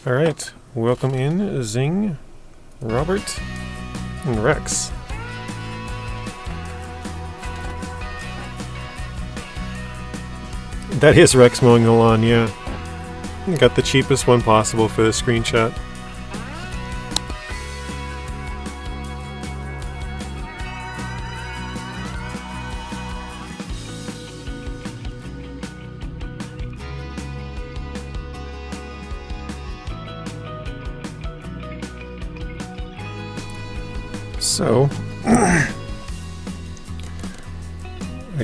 Alright, welcome in Zing, Robert, and Rex. That is Rex mowing the lawn, yeah. Got the cheapest one possible for the screenshot. So, I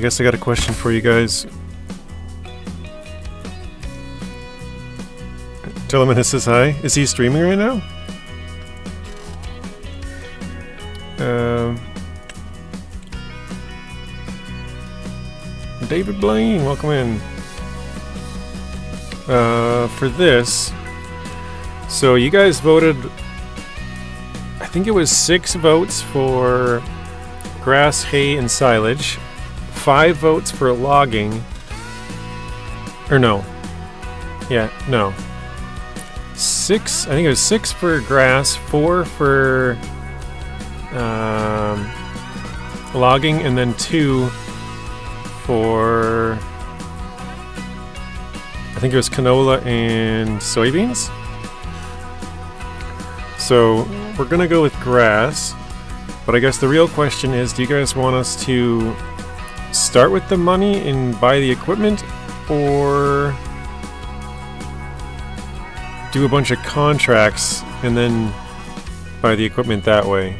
guess I got a question for you guys. Telemanus says hi. Is he streaming right now? David Blaine, welcome in. For this, so you guys voted, I think it was 6 votes for grass, hay, and silage, 5 votes for logging, or no, yeah, no. 6, I think it was 6 for grass, 4 for logging, and then 2 for, I think it was canola and soybeans. So we're gonna go with grass, but I guess the real question is, do you guys want us to start with the money and buy the equipment, or do a bunch of contracts and then buy the equipment that way?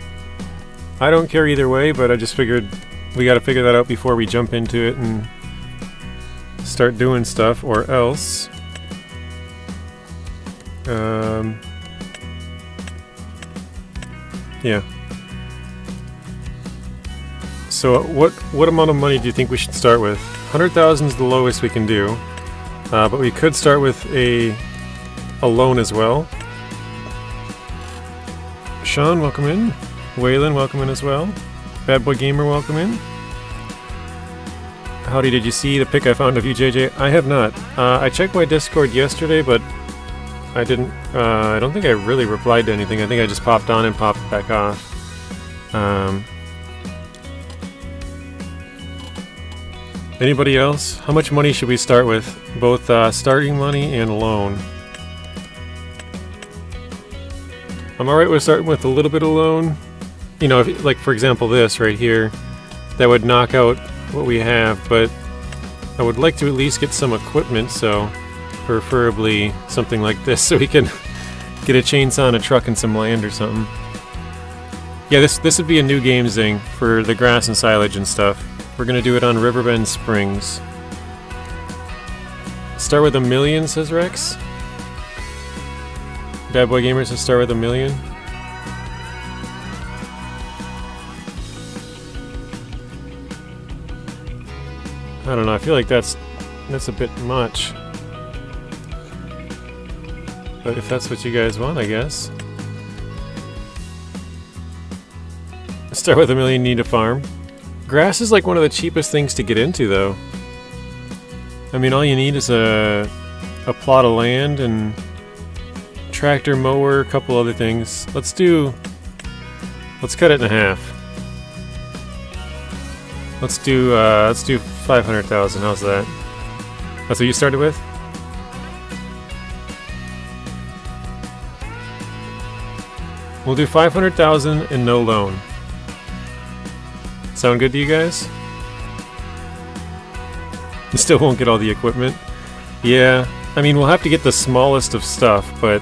I don't care either way, but I just figured we gotta figure that out before we jump into it and start doing stuff, or else yeah. So what amount of money do you think we should start with? 100,000 is the lowest we can do, but we could start with a loan as well. Sean, welcome in. Waylon, welcome in as well. Bad Boy Gamer, welcome in. Howdy, did you see the pic I found of you, JJ? I have not. I checked my Discord yesterday, but I didn't. I don't think I really replied to anything. I think I just popped on and popped back off. Anybody else? How much money should we start with? Both starting money and loan. I'm alright with starting with a little bit of loan. You know, if, like for example this right here, that would knock out what we have, but I would like to at least get some equipment, so preferably something like this so we can get a chainsaw and a truck and some land or something. Yeah, this would be a new game, Zing, for the grass and silage and stuff. We're gonna do it on Riverbend Springs. Start with $1 million, says Rex. Bad Boy Gamers says start with $1 million. I don't know, I feel like that's a bit much. But if that's what you guys want, I guess. Start with $1 million, need a farm. Grass is like one of the cheapest things to get into, though. I mean, all you need is a plot of land and tractor, mower, a couple other things. Let's cut it in half. Let's do 500,000. How's that? That's what you started with? We'll do 500,000 and no loan. Sound good to you guys? You still won't get all the equipment. Yeah, I mean we'll have to get the smallest of stuff, but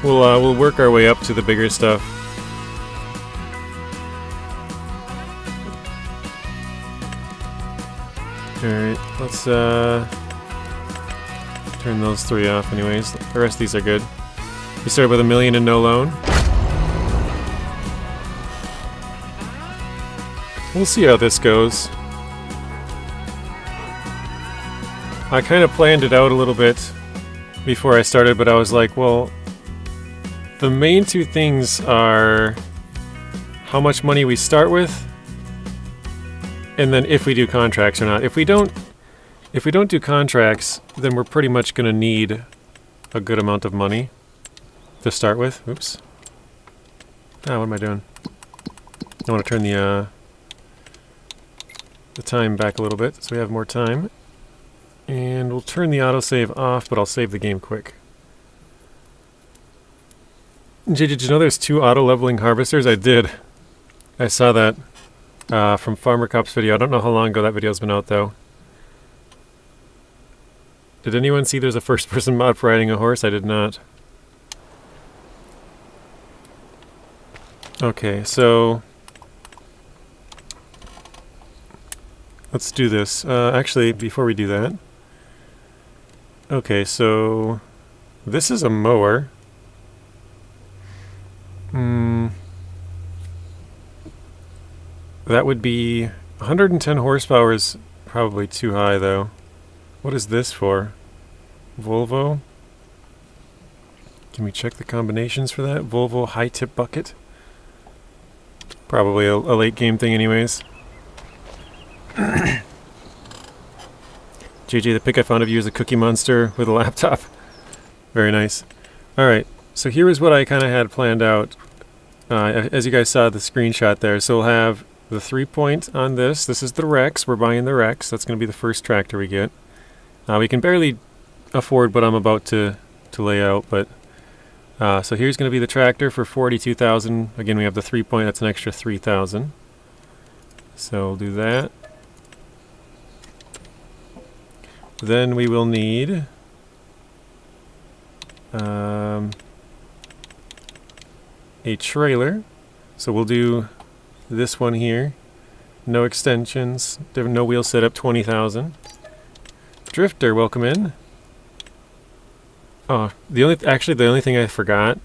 we'll work our way up to the bigger stuff. Alright, let's turn those 3 off anyways. The rest of these are good. We started with $1 million and no loan. We'll see how this goes. I kind of planned it out a little bit before I started, but I was like, well, the main 2 things are how much money we start with, and then if we do contracts or not. If we don't do contracts, then we're pretty much going to need a good amount of money to start with. Oops. Ah, what am I doing? I want to turn the time back a little bit so we have more time. And we'll turn the autosave off, but I'll save the game quick. Jay, did you know there's 2 auto-leveling harvesters? I did. I saw that from Farmer Cop's video. I don't know how long ago that video's been out, though. Did anyone see there's a first-person mod for riding a horse? I did not. Okay, so let's do this. Actually, before we do that, okay, so this is a mower. That would be 110 horsepower is probably too high, though. What is this for? Volvo? Can we check the combinations for that? Volvo high-tip bucket? Probably a late game thing anyways. JJ, the pic I found of you is a Cookie Monster with a laptop. Very nice. Alright, so here is what I kind of had planned out. As you guys saw the screenshot there. So we'll have the 3-point on this. This is the Rex. We're buying the Rex. That's going to be the first tractor we get. We can barely afford what I'm about to lay out, but so here's going to be the tractor for $42,000. Again, we have the 3-point. That's an extra $3,000. So we'll do that. Then we will need a trailer. So we'll do this one here. No extensions. No wheel setup. 20,000. Drifter, welcome in. Oh, the only thing I forgot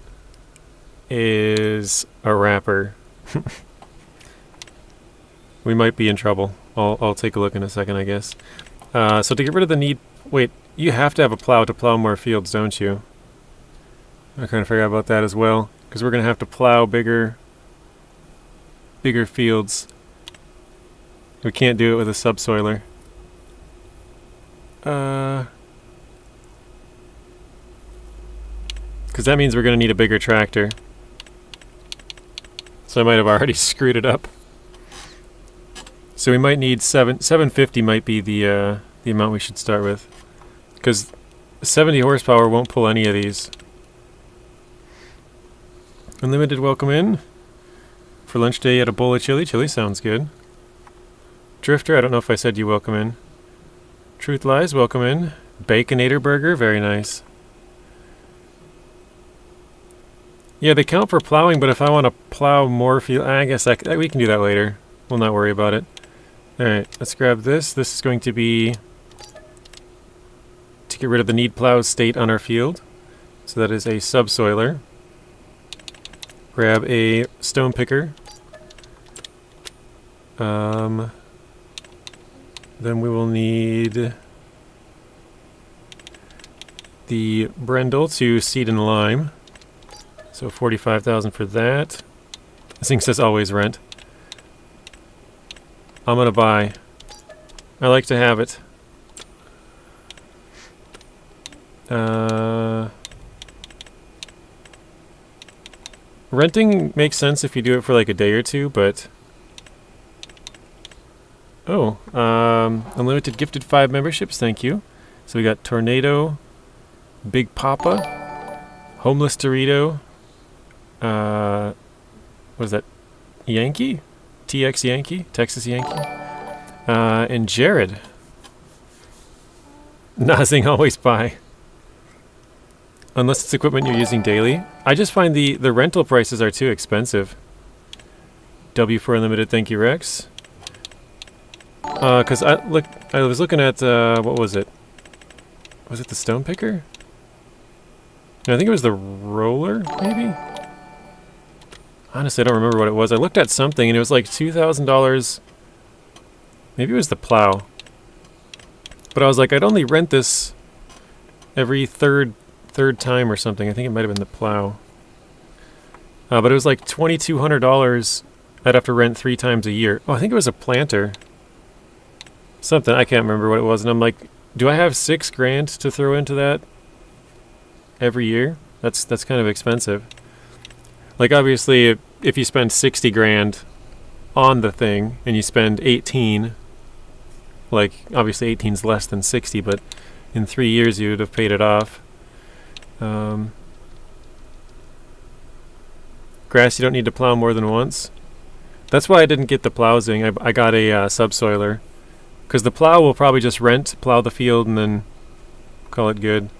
is a wrapper. We might be in trouble. I'll take a look in a second, I guess. So to get rid of the need... Wait, you have to have a plow to plow more fields, don't you? I'm trying to figure out about that as well, because we're going to have to plow bigger fields. We can't do it with a subsoiler. Because that means we're going to need a bigger tractor. So I might have already screwed it up. So we might need 750 might be the amount we should start with. Because 70 horsepower won't pull any of these. Unlimited, welcome in. For lunch day at a bowl of chili. Chili sounds good. Drifter, I don't know if I said you welcome in. Truth Lies, welcome in. Baconator Burger, very nice. Yeah, they count for plowing, but if I want to plow more field, I guess we can do that later. We'll not worry about it. Alright, let's grab this. This is going to be to get rid of the need plow state on our field. So that is a subsoiler. Grab a stone picker. Then we will need the Brendel to seed and lime. So 45,000 for that. This thing says always rent. I'm gonna buy. I like to have it. Renting makes sense if you do it for like a day or two, but... Oh, unlimited gifted 5 memberships, thank you. So we got Tornado, Big Papa, Homeless Dorito, what is that? Yankee? TX Yankee? Texas Yankee? And Jared. Nothing, always buy. Unless it's equipment you're using daily. I just find the rental prices are too expensive. W for Unlimited, thank you, Rex. Because I was looking at, what was it? Was it the stone picker? No, I think it was the roller, maybe? Honestly, I don't remember what it was. I looked at something and it was like $2,000. Maybe it was the plow. But I was like, I'd only rent this every third time or something. I think it might have been the plow. But it was like $2,200 I'd have to rent 3 times a year. Oh, I think it was a planter. Something, I can't remember what it was. And I'm like, do I have $6,000 to throw into that every year. That's kind of expensive. Like obviously, if you spend 60 grand on the thing and you spend 18, like obviously 18 is less than 60, but in 3 years you would have paid it off. Grass you don't need to plow more than once. That's why I didn't get the plow zing. I got a subsoiler, because the plow will probably just plow the field and then call it good.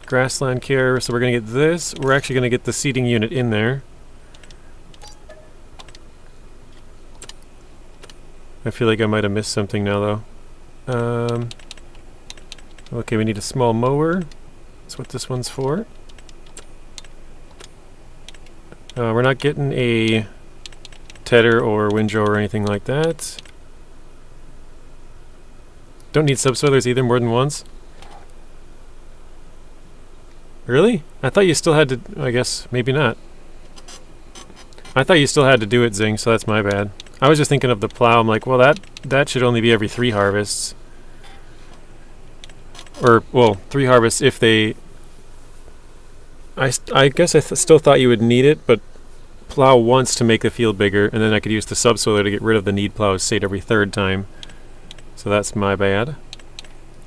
Grassland care, so we're going to get this. We're actually going to get the seeding unit in there. I feel like I might have missed something now though. Okay, we need a small mower. That's what this one's for. We're not getting a tedder or windrow or anything like that. Don't need subsoilers either more than once. Really? I thought you still had to... I guess, maybe not. I thought you still had to do it, Zing, so that's my bad. I was just thinking of the plow. I'm like, well, that should only be every 3 harvests. Or, well, 3 harvests if they... I guess I still thought you would need it, but plow once to make the field bigger, and then I could use the subsoiler to get rid of the need plows, say, every 3rd time. So that's my bad.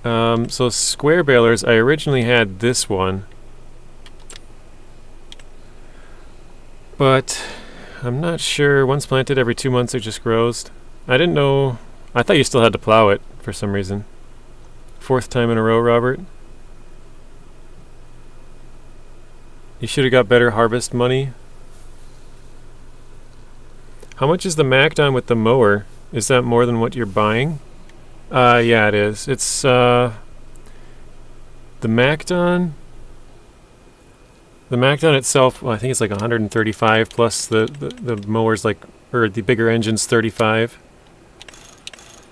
So square balers, I originally had this one. But I'm not sure. Once planted, every 2 months it just grows. I didn't know. I thought you still had to plow it for some reason. 4th time in a row, Robert. You should have got better harvest money. How much is the MacDon with the mower? Is that more than what you're buying? Yeah, it is. It's the MacDon. The MacDon itself, well, I think it's like 135 plus the mower's like, or the bigger engine's 35.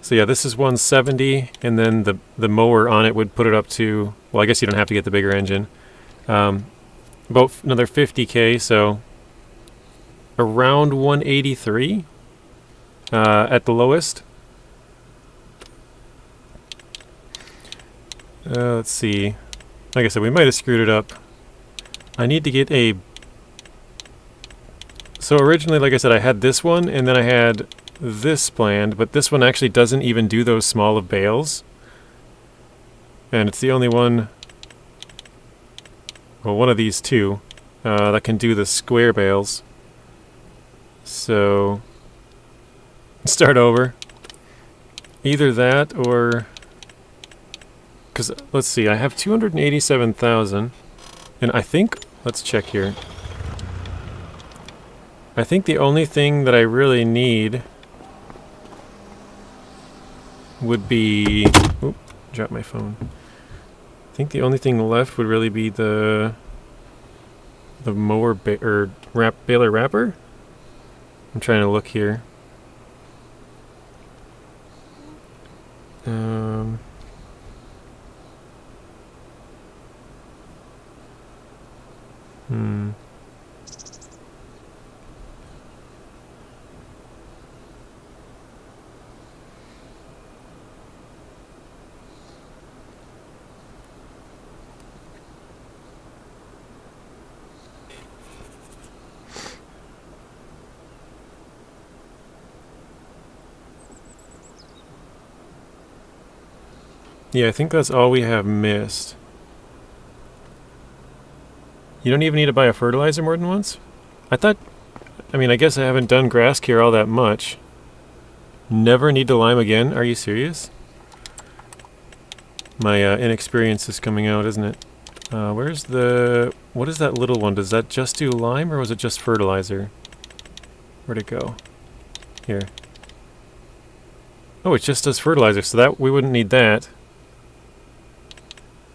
So yeah, this is 170, and then the mower on it would put it up to, well, I guess you don't have to get the bigger engine. About another 50k, so around 183 at the lowest. Let's see. Like I said, we might have screwed it up. I need to get a... So originally, like I said, I had this one, and then I had this planned, but this one actually doesn't even do those small of bales. And it's the only one... Well, one of these two that can do the square bales. So, start over. Either that or... Because, let's see, I have 287,000. And I think... Let's check here. I think the only thing that I really need would be... Oop, dropped my phone. I think the only thing left would really be the mower baler wrapper. I'm trying to look here. Yeah, I think that's all we have missed. You don't even need to buy a fertilizer more than once? I mean, I guess I haven't done grass care all that much. Never need to lime again? Are you serious? My inexperience is coming out, isn't it? Where's the... What is that little one? Does that just do lime, or was it just fertilizer? Where'd it go? Here. Oh, it just does fertilizer, so that we wouldn't need that.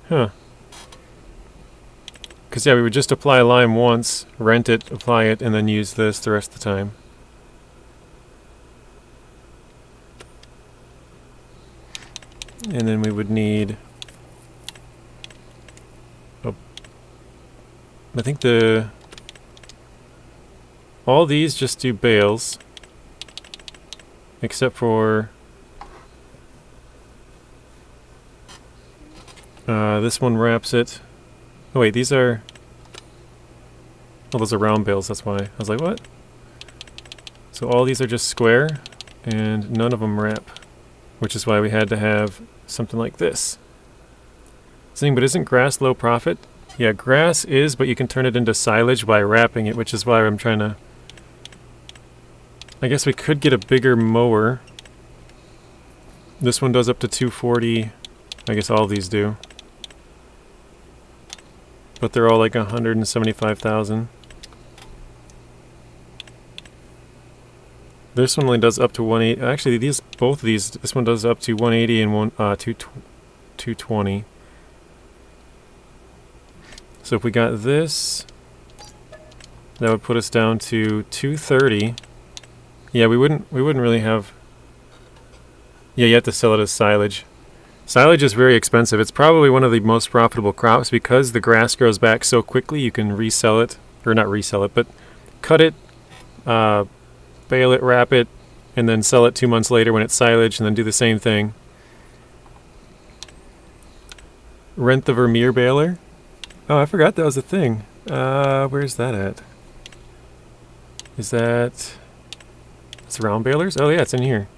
Huh. Because, yeah, we would just apply lime once, rent it, apply it, and then use this the rest of the time. And then we would need... Oh, I think all these just do bales. Except for... This one wraps it. Oh wait, these are... Oh, those are round bales, that's why. I was like, what? So all these are just square, and none of them wrap. Which is why we had to have something like this. But isn't grass low profit? Yeah, grass is, but you can turn it into silage by wrapping it, which is why I'm trying to... I guess we could get a bigger mower. This one does up to 240. I guess all these do. But they're all like 175,000. This one only does up to 180. Actually, both of these, this one does up to 180 and 220. So if we got this, that would put us down to 230. Yeah, we wouldn't really have... Yeah, you have to sell it as silage. Silage is very expensive. It's probably one of the most profitable crops because the grass grows back so quickly. You can resell it, or not resell it, but cut it, bale it, wrap it, and then sell it 2 months later when it's silage, and then do the same thing. Rent the Vermeer baler. Oh, I forgot that was a thing. Where's that at? Is that... It's round balers? Oh yeah, it's in here.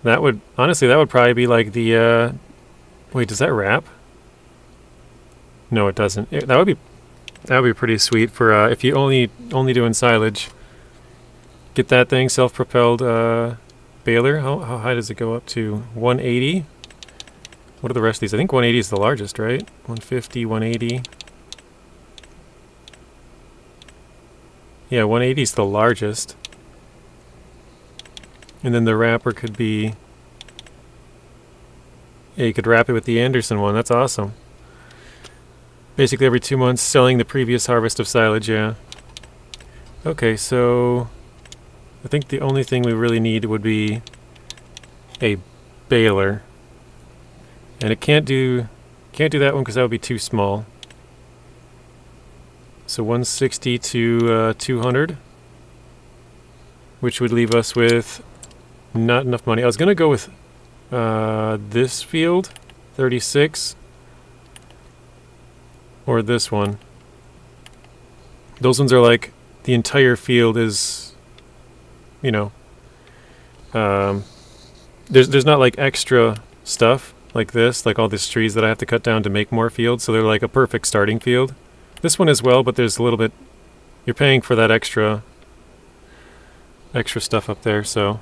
That would, honestly, that would probably be like the, wait, does that wrap? No, it doesn't. That would be pretty sweet for, if you only doing silage. Get that thing, self-propelled, baler. How high does it go up to? 180? What are the rest of these? I think 180 is the largest, right? 150, 180. Yeah, 180 is the largest. And then the wrapper could be... Yeah, you could wrap it with the Anderson one. That's awesome. Basically every 2 months selling the previous harvest of silage, yeah. Okay, so... I think the only thing we really need would be a baler. And it can't do that one because that would be too small. So 160 to 200. Which would leave us with... not enough money. I was going to go with this field, 36, or this one. Those ones are like, the entire field is, you know, there's not like extra stuff like this, like all these trees that I have to cut down to make more fields, so they're like a perfect starting field. This one as well, but there's a little bit, you're paying for that extra stuff up there, so...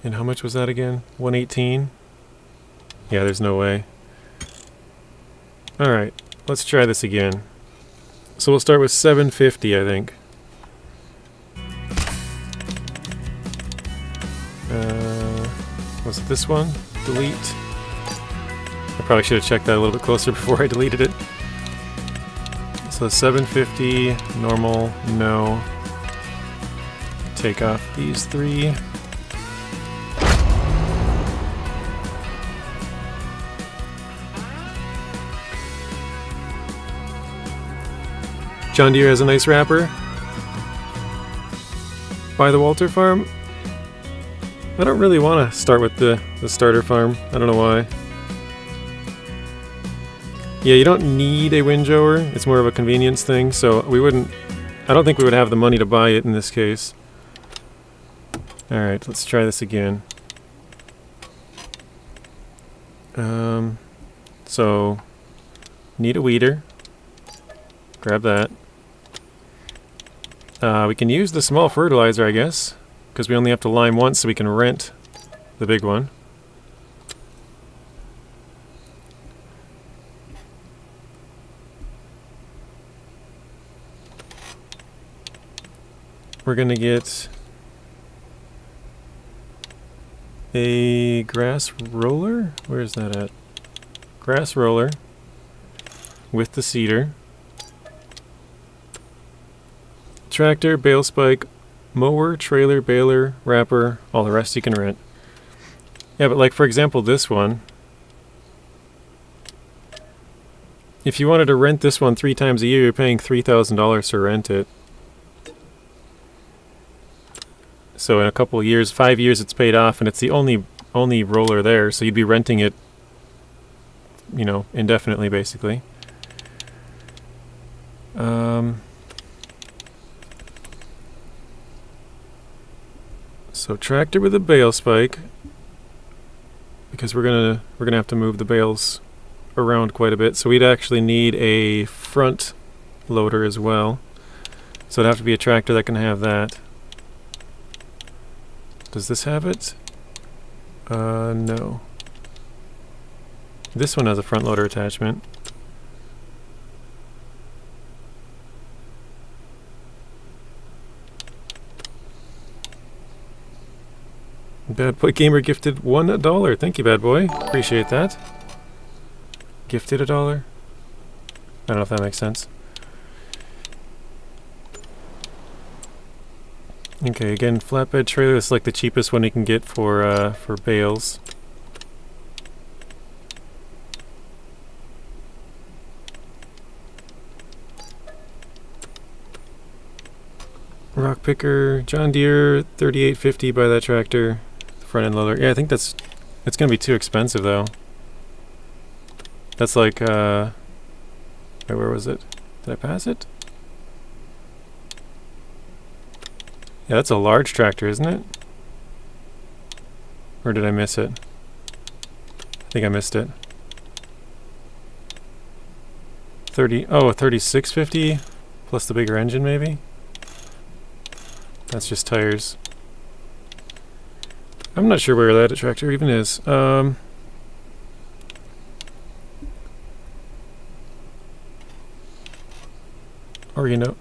And how much was that again? 118? Yeah, there's no way. Alright, let's try this again. So we'll start with 750, I think. Was it this one? Delete. I probably should have checked that a little bit closer before I deleted it. So 750, normal, no. Take off these three. John Deere has a nice wrapper. Buy the Walter farm. I don't really want to start with the starter farm. I don't know why. Yeah, you don't need a windrower. It's more of a convenience thing, so we wouldn't... I don't think we would have the money to buy it in this case. Alright, let's try this again. So... Need a weeder. Grab that. We can use the small fertilizer, I guess, because we only have to lime once, so we can rent the big one. We're going to get a grass roller? Where is that at? Grass roller with the seeder. Tractor, bale spike, mower, trailer, baler, wrapper, all the rest you can rent. Yeah, but like for example this one, if you wanted to rent this one 3 times a year, you're paying $3,000 to rent it. So in a couple of years, 5 years, it's paid off, and it's the only roller there. So you'd be renting it, you know, indefinitely, basically. So tractor with a bale spike, because we're gonna have to move the bales around quite a bit. So we'd actually need a front loader as well. So it'd have to be a tractor that can have that. Does this have it? No. This one has a front loader attachment. Bad Boy Gamer gifted $1. Thank you, Bad Boy. Appreciate that. Gifted $1? I don't know if that makes sense. Okay, again, flatbed trailer. This is like the cheapest one you can get for bales. Rock picker, John Deere 3850 by that tractor. Front end loader. Yeah, I think it's gonna be too expensive though. That's like where was it? Did I pass it? Yeah, that's a large tractor, isn't it? Or did I miss it? I think I missed it. 3650 plus the bigger engine maybe? That's just tires. I'm not sure where that tractor even is. Or you know,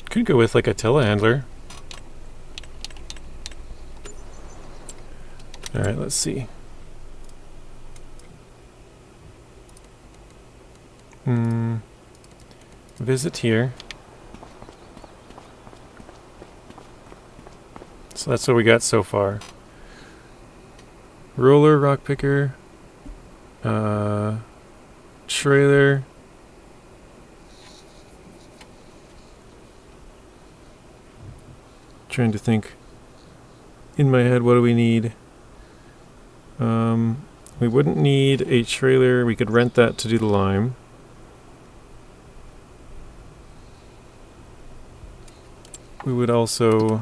could go with like a telehandler. All right, let's see. Visit here. So that's what we got so far. Roller, rock picker, trailer. Trying to think in my head, what do we need? We wouldn't need a trailer. We could rent that to do the lime. We would also...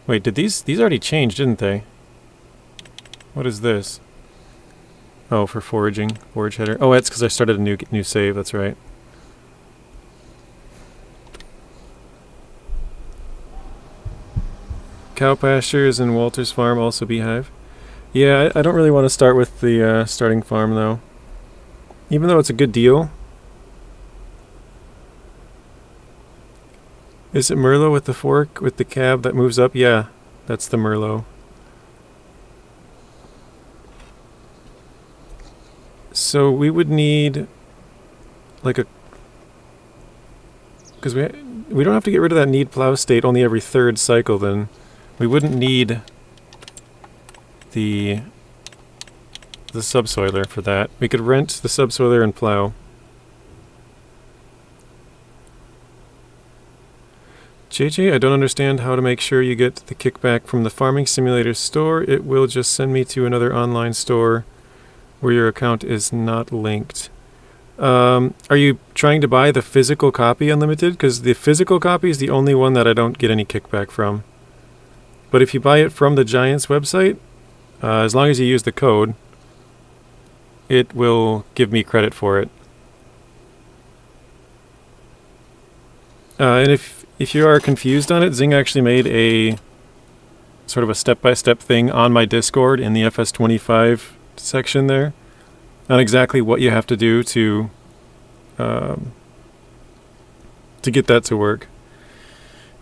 Wait, did these already changed, didn't they? What is this? Oh, for foraging. Forage header. Oh, that's because I started a new save, that's right. Cow pastures and Walter's farm, also beehive. Yeah, I don't really want to start with the starting farm, though. Even though it's a good deal. Is it Merlot with the fork, with the cab that moves up? Yeah, that's the Merlot. So we would need like a... Because we don't have to get rid of that need plow state only every third cycle then. We wouldn't need the subsoiler for that. We could rent the subsoiler and plow. JJ, I don't understand how to make sure you get the kickback from the Farming Simulator store. It will just send me to another online store where your account is not linked. Are you trying to buy the physical copy unlimited? Because the physical copy is the only one that I don't get any kickback from. But if you buy it from the Giants website, as long as you use the code, it will give me credit for it. And if you are confused on it, Zing actually made a sort of a step-by-step thing on my Discord in the FS25 section there on exactly what you have to do to get that to work.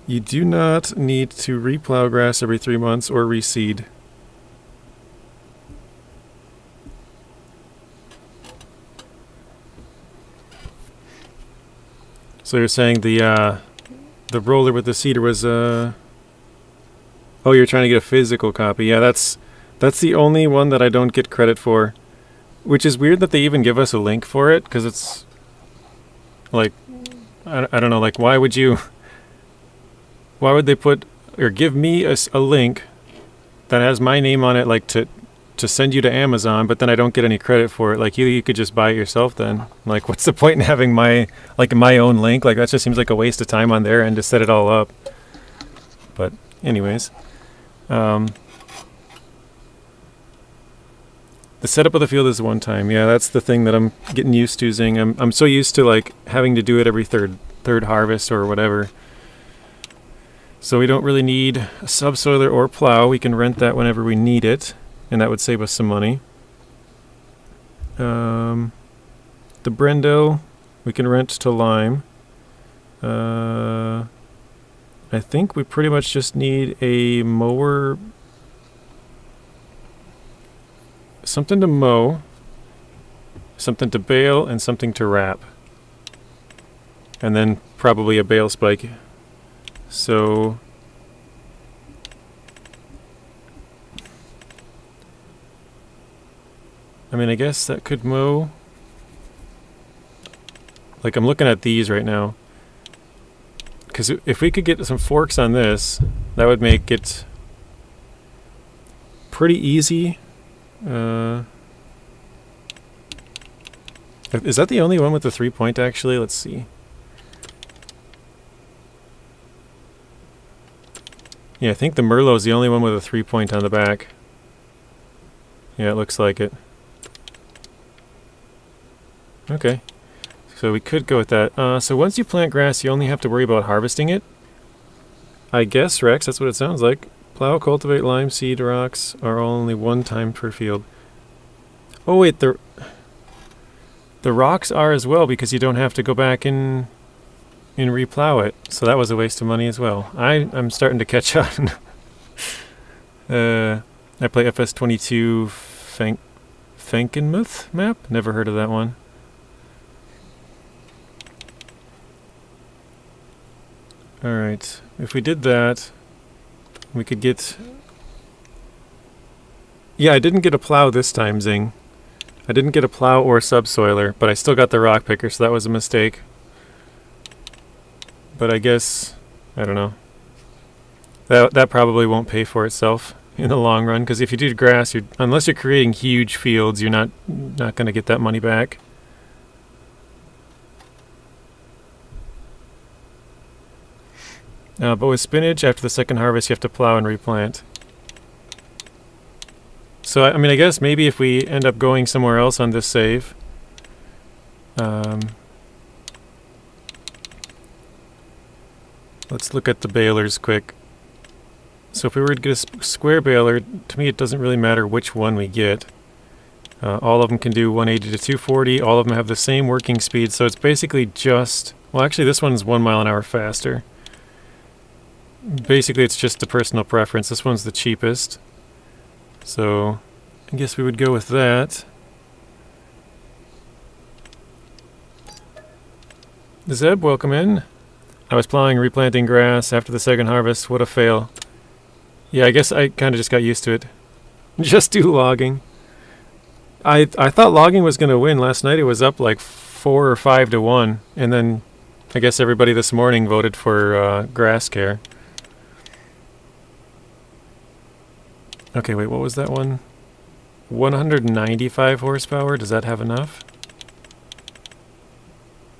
You do not need to replow grass every 3 months or reseed. So you're saying the roller with the seeder was oh, you're trying to get a physical copy. Yeah, that's the only one that I don't get credit for, which is weird that they even give us a link for it, because it's like I don't know, like why would they put or give me a link that has my name on it, like to send you to Amazon, but then I don't get any credit for it. Like you could just buy it yourself then. Like what's the point in having my own link? Like that just seems like a waste of time on their end to set it all up. But anyways, the setup of the field is one time. Yeah, that's the thing that I'm getting used to using. I'm so used to like having to do it every third harvest or whatever. So we don't really need a subsoiler or plow. We can rent that whenever we need it, and that would save us some money. The Brendel we can rent to Lime. I think we pretty much just need a mower, something to mow, something to bale, and something to wrap. And then probably a bale spike. So I mean, I guess that could mow. Like I'm looking at these right now. Because if we could get some forks on this, that would make it pretty easy. Is that the only one with the 3-point actually? Let's see. Yeah, I think the Merlot is the only one with a 3-point on the back. Yeah, it looks like it. Okay. So we could go with that. So once you plant grass, you only have to worry about harvesting it. I guess, Rex, that's what it sounds like. Plow, cultivate, lime, seed, rocks are only one time per field. Oh wait, the rocks are as well because you don't have to go back and replow it. So that was a waste of money as well. I'm starting to catch on. I play FS25 Frankenmuth map. Never heard of that one. Alright, if we did that, we could get... Yeah, I didn't get a plow this time, Zing. I didn't get a plow or subsoiler, but I still got the rock picker, so that was a mistake. But I guess, I don't know. That probably won't pay for itself in the long run, because if you do grass, unless you're creating huge fields, you're not going to get that money back. But with spinach, after the second harvest, you have to plow and replant. So, I mean, I guess maybe if we end up going somewhere else on this save, let's look at the balers quick. So if we were to get a square baler, to me it doesn't really matter which one we get. All of them can do 180 to 240. All of them have the same working speed, so it's basically just... Well, actually this one's 1 mile an hour faster. Basically it's just a personal preference. This one's the cheapest. So I guess we would go with that. Zeb, welcome in. I was plowing and replanting grass after the second harvest. What a fail. Yeah, I guess I kind of just got used to it. Just do logging. I thought logging was going to win. Last night it was up like 4 or 5 to 1. And then I guess everybody this morning voted for grass care. Okay, wait, what was that one? 195 horsepower? Does that have enough?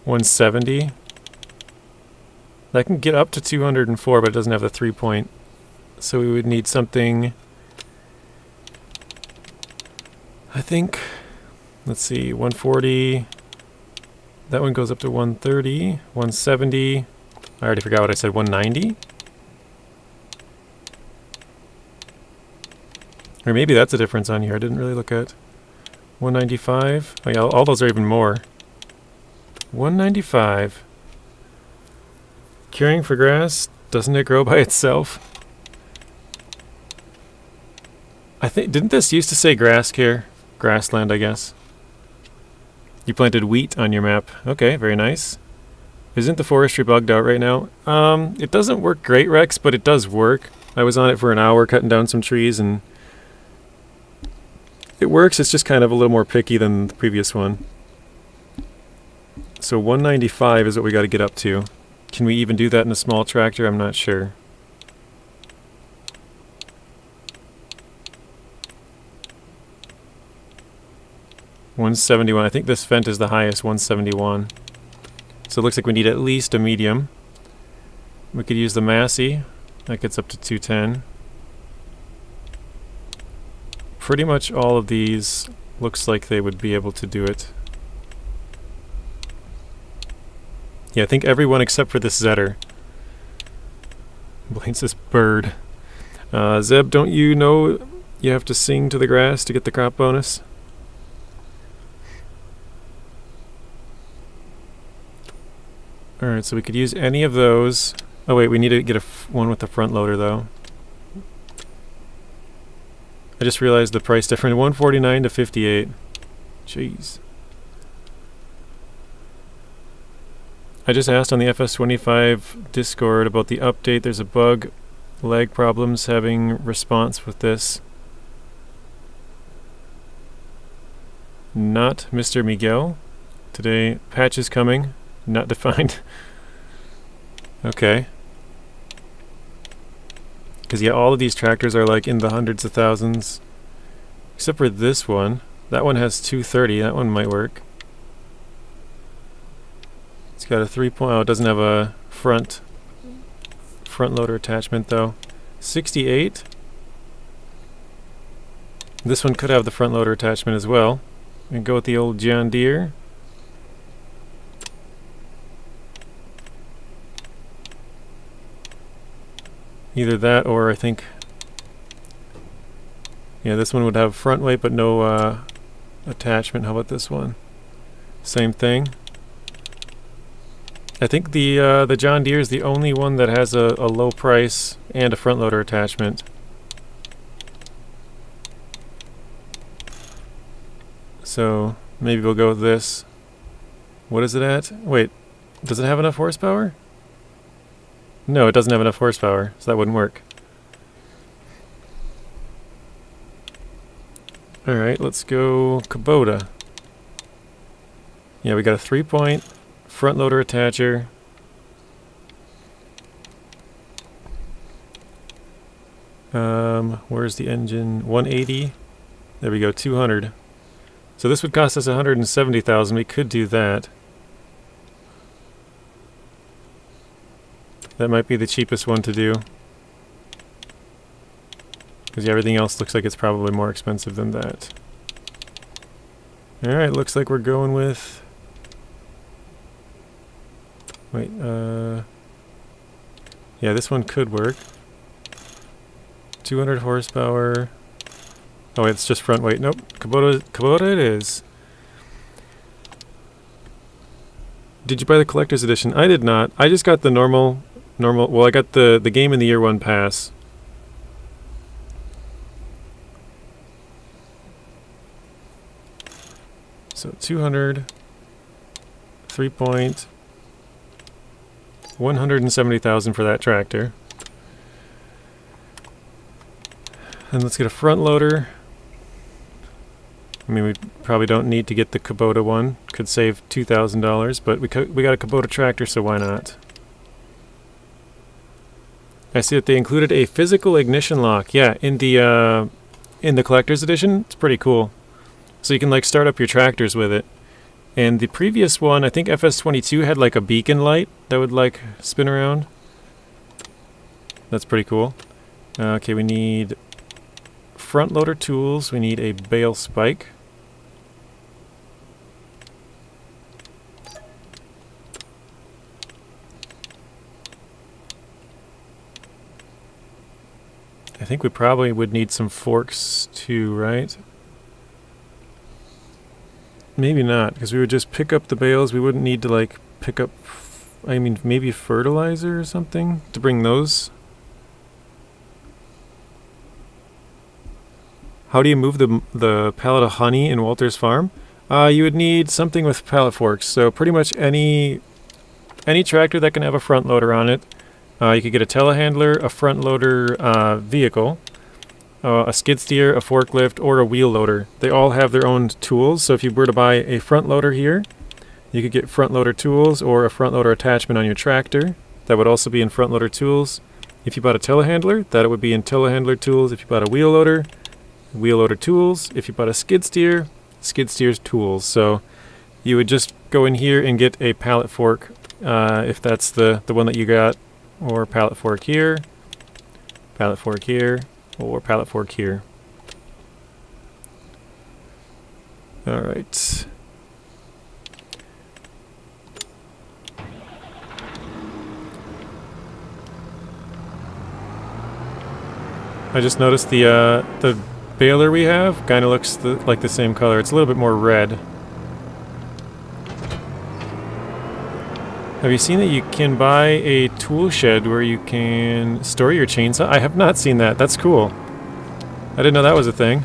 170? That can get up to 204, but it doesn't have the 3-point. So we would need something... I think... Let's see, 140... That one goes up to 130, 170... I already forgot what I said, 190? Or maybe that's a difference on here. I didn't really look at 195. Oh yeah, all those are even more. 195. Curing for grass, doesn't it grow by itself? I think, didn't this used to say grass care? Grassland, I guess. You planted wheat on your map. Okay, very nice. Isn't the forestry bugged out right now? It doesn't work great, Rex, but it does work. I was on it for an hour cutting down some trees and it works. It's just kind of a little more picky than the previous one. So 195 is what we got to get up to. Can we even do that in a small tractor? I'm not sure. $171. I think this Fendt is the highest, 171. So it looks like we need at least a medium. We could use the Massey. That gets up to 210. Pretty much all of these looks like they would be able to do it. Yeah, I think everyone except for this Zetter. Blames this bird. Zeb, don't you know you have to sing to the grass to get the crop bonus? Alright, so we could use any of those. Oh wait, we need to get one with the front loader though. I just realized the price difference, 149 to 58. Jeez. I just asked on the FS25 Discord about the update. There's a bug, lag problems having response with this. Not Mr. Miguel. Today, patch is coming. Not defined. Okay. Because yeah, all of these tractors are like in the hundreds of thousands. Except for this one. That one has 230. That one might work. It's got a 3.0. Oh, it doesn't have a front loader attachment though. 68. This one could have the front loader attachment as well. We can go with the old John Deere. Either that or I think... Yeah, this one would have front weight but no attachment. How about this one? Same thing. I think the John Deere is the only one that has a low price and a front loader attachment. So maybe we'll go with this. What is it at? Wait, does it have enough horsepower? No, it doesn't have enough horsepower, so that wouldn't work. Alright, let's go Kubota. Yeah, we got a 3-point front loader attacher. Where's the engine? 180. There we go, 200. So this would cost us 170,000. We could do that. That might be the cheapest one to do. Because everything else looks like it's probably more expensive than that. Alright, looks like we're going with... Wait, yeah, this one could work. 200 horsepower. Oh, wait, it's just front weight. Nope, Kubota it is. Did you buy the collector's edition? I did not. I just got the normal, well, I got the Game in the Year 1 pass. So 200, 3-point, 170,000 for that tractor. And let's get a front loader. I mean, we probably don't need to get the Kubota one. Could save $2,000, but we got a Kubota tractor, so why not? I see that they included a physical ignition lock. Yeah, in the collector's edition, it's pretty cool. So you can like start up your tractors with it. And the previous one, I think FS22 had like a beacon light that would like spin around. That's pretty cool. Okay, we need front loader tools. We need a bale spike. I think we probably would need some forks too, right? Maybe not, because we would just pick up the bales. We wouldn't need to like pick up, I mean, maybe fertilizer or something to bring those. How do you move the pallet of honey in Walter's farm? You would need something with pallet forks. So pretty much any tractor that can have a front loader on it. You could get a telehandler, a front loader vehicle, a skid steer, a forklift, or a wheel loader. They all have their own tools. So if you were to buy a front loader here, You could get front loader tools or a front loader attachment on your tractor. That would also be in front loader tools. If you bought a telehandler, that would be in telehandler tools. If you bought a wheel loader tools. If you bought a skid steer's tools. So you would just go in here and get a pallet fork if that's the one that you got, or pallet fork here, or pallet fork here. Alright. I just noticed the baler we have kind of looks like the same color. It's a little bit more red. Have you seen that you can buy a tool shed where you can store your chainsaw? I have not seen that. That's cool. I didn't know that was a thing.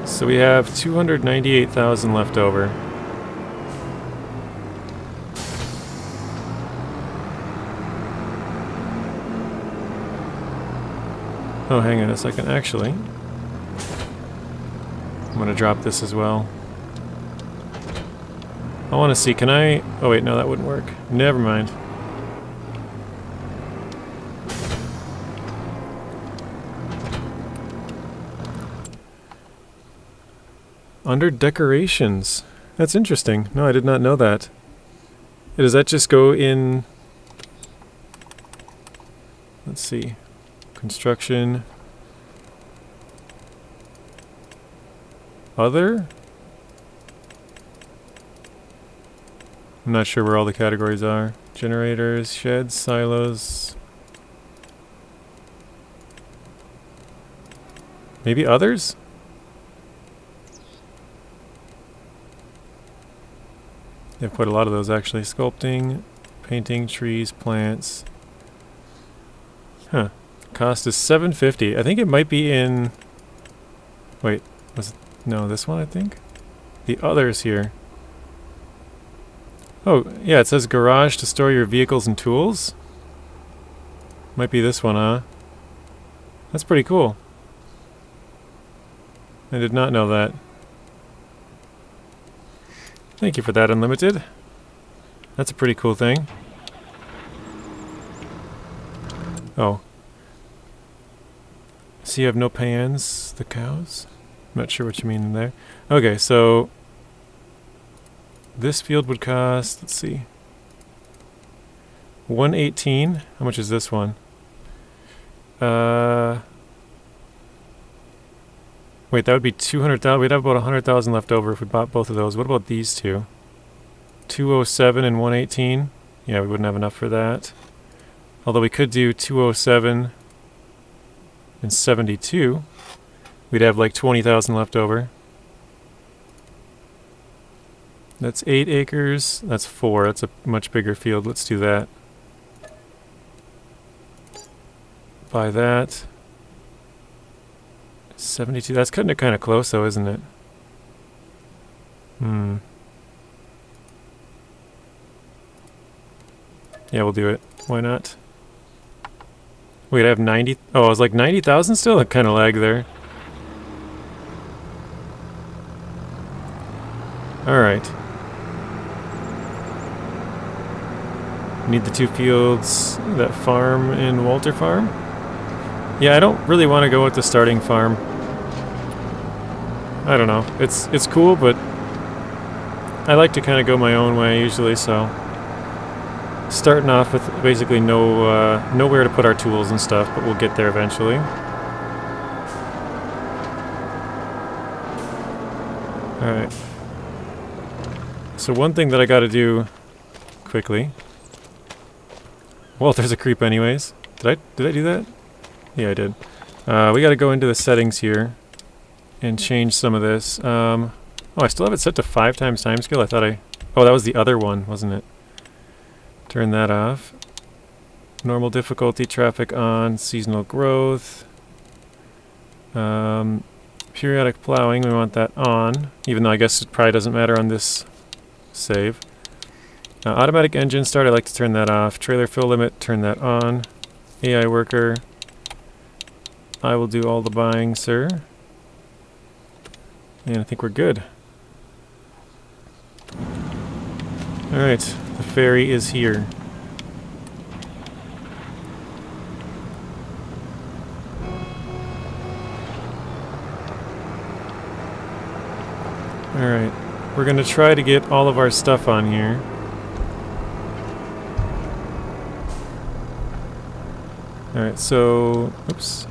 So we have 298,000 left over. Oh, hang on a second. Actually, I'm going to drop this as well. I want to see, can I... Oh wait, no, that wouldn't work. Never mind. Under decorations. That's interesting. No, I did not know that. Does that just go in... Let's see. Construction. Other? I'm not sure where all the categories are. Generators, sheds, silos. Maybe others? They have quite a lot of those actually. Sculpting, painting, trees, plants. Huh. Cost is $750. I think it might be in... Wait, was it... No, this one I think? The others here. Oh, yeah, it says garage to store your vehicles and tools. Might be this one, huh? That's pretty cool. I did not know that. Thank you for that, Unlimited. That's a pretty cool thing. Oh. So you have no pans, the cows? I'm not sure what you mean there. Okay, so... This field would cost, let's see, $118. How much is this one? Wait, that would be 200,000. We'd have about 100,000 left over if we bought both of those. What about these two? 207 and 118. Yeah, we wouldn't have enough for that. Although we could do 207 and 72. We'd have like 20,000 left over. That's 8 acres. That's 4. That's a much bigger field. Let's do that. Buy that. 72. That's cutting it kind of close, though, isn't it? Yeah, we'll do it. Why not? Wait, I have 90. Oh, I was like 90,000 still? It kind of lagged there. Alright. Need the 2 fields, that farm and Walter Farm. Yeah, I don't really want to go with the starting farm. I don't know. It's cool, but I like to kind of go my own way usually, so starting off with basically nowhere to put our tools and stuff, but we'll get there eventually. Alright. So one thing that I gotta do quickly. Well, there's a creep anyways. Did I do that? Yeah, I did. We gotta go into the settings here and change some of this. Oh, I still have it set to 5 times timescale. I thought oh, that was the other one, wasn't it? Turn that off. Normal difficulty, traffic on, seasonal growth. Periodic plowing, we want that on, even though I guess it probably doesn't matter on this save. Automatic engine start, I like to turn that off. Trailer fill limit, turn that on. AI worker, I will do all the buying, sir. And I think we're good. Alright, the ferry is here. Alright, we're gonna try to get all of our stuff on here. Alright, so... oops.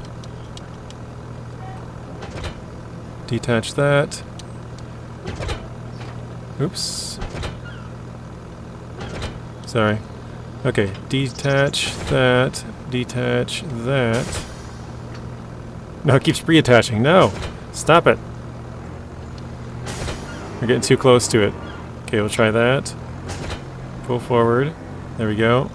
Detach that. Oops. Sorry. Okay, detach that. Detach that. No, it keeps reattaching. No! Stop it! We're getting too close to it. Okay, we'll try that. Pull forward. There we go.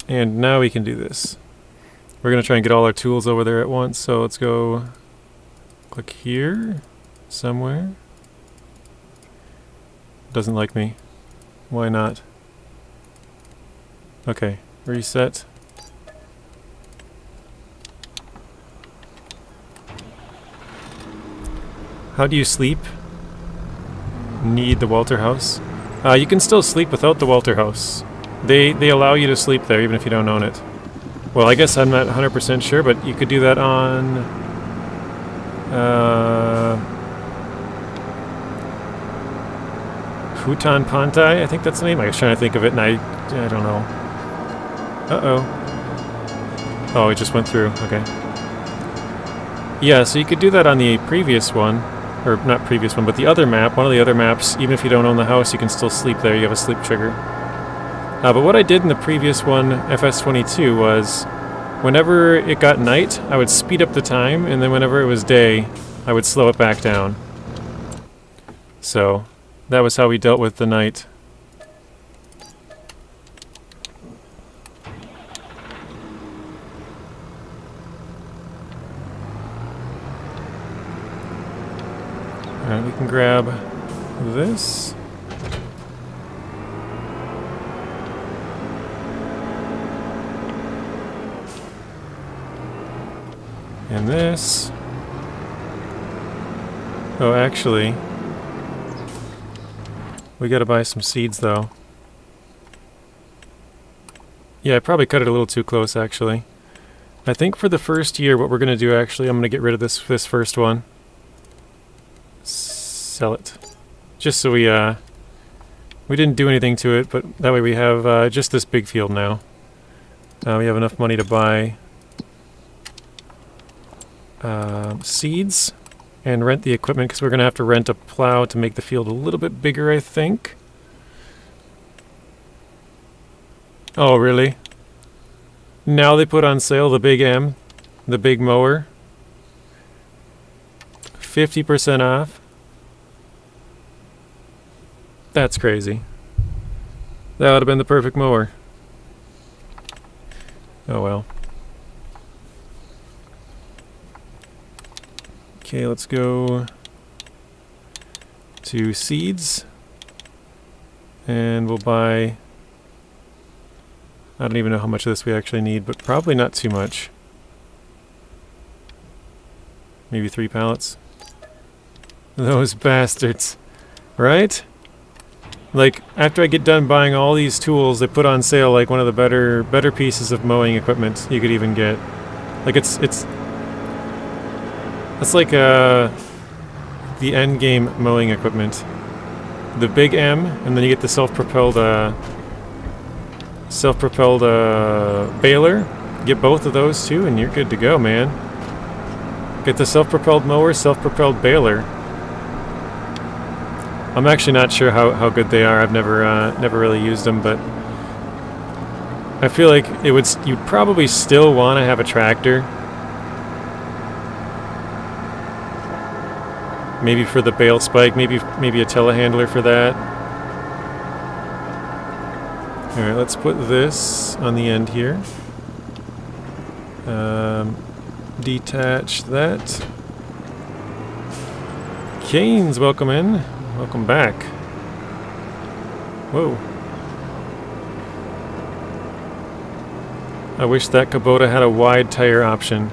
And now we can do this. We're going to try and get all our tools over there at once, so let's go click here somewhere. Doesn't like me. Why not? Okay, reset. How do you sleep? Need the Walter House? You can still sleep without the Walter House. They allow you to sleep there even if you don't own it. Well, I guess I'm not 100% sure, but you could do that on... Hutan Pantai, I think that's the name. I was trying to think of it and I don't know. Uh-oh. Oh, it just went through. Okay. Yeah, so you could do that on the previous one. Or not previous one, but the other map. One of the other maps, even if you don't own the house, you can still sleep there. You have a sleep trigger. But what I did in the previous one, FS25, was whenever it got night, I would speed up the time, and then whenever it was day, I would slow it back down. So, that was how we dealt with the night. Alright, we can grab this. And this. Oh, actually, we gotta buy some seeds, though. Yeah, I probably cut it a little too close, actually. I think for the first year, what we're gonna do, actually, I'm gonna get rid of this first one. Sell it. Just so we didn't do anything to it, but that way we have just this big field now. We have enough money to buy seeds and rent the equipment, because we're going to have to rent a plow to make the field a little bit bigger, I think. Oh, really? Now they put on sale the Big M, the big mower. 50% off. That's crazy. That would have been the perfect mower. Oh well. Okay, let's go to seeds. And we'll buy... I don't even know how much of this we actually need, but probably not too much. Maybe 3 pallets. Those bastards. Right? Like, after I get done buying all these tools, they put on sale like one of the better pieces of mowing equipment you could even get. Like it's like the end game mowing equipment. The Big M, and then you get the self-propelled baler. Get both of those too, and you're good to go, man. Get the self-propelled mower, self-propelled baler. I'm actually not sure how good they are. I've never really used them, but I feel like you'd probably still want to have a tractor. Maybe for the bale spike, maybe a telehandler for that. Alright, let's put this on the end here. Detach that. Canes, welcome in. Welcome back. Whoa. I wish that Kubota had a wide tire option.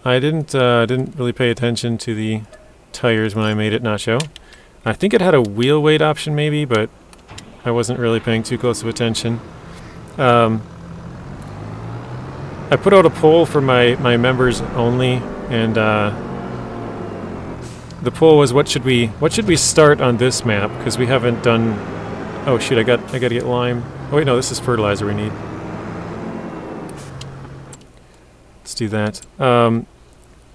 I didn't really pay attention to the tires when I made it not show. I think it had a wheel weight option maybe, but I wasn't really paying too close of attention. I put out a poll for my members only, and the poll was what should we start on this map, because we haven't done. Oh shoot! I gotta get lime. Oh wait, no, this is fertilizer we need. Let's do that.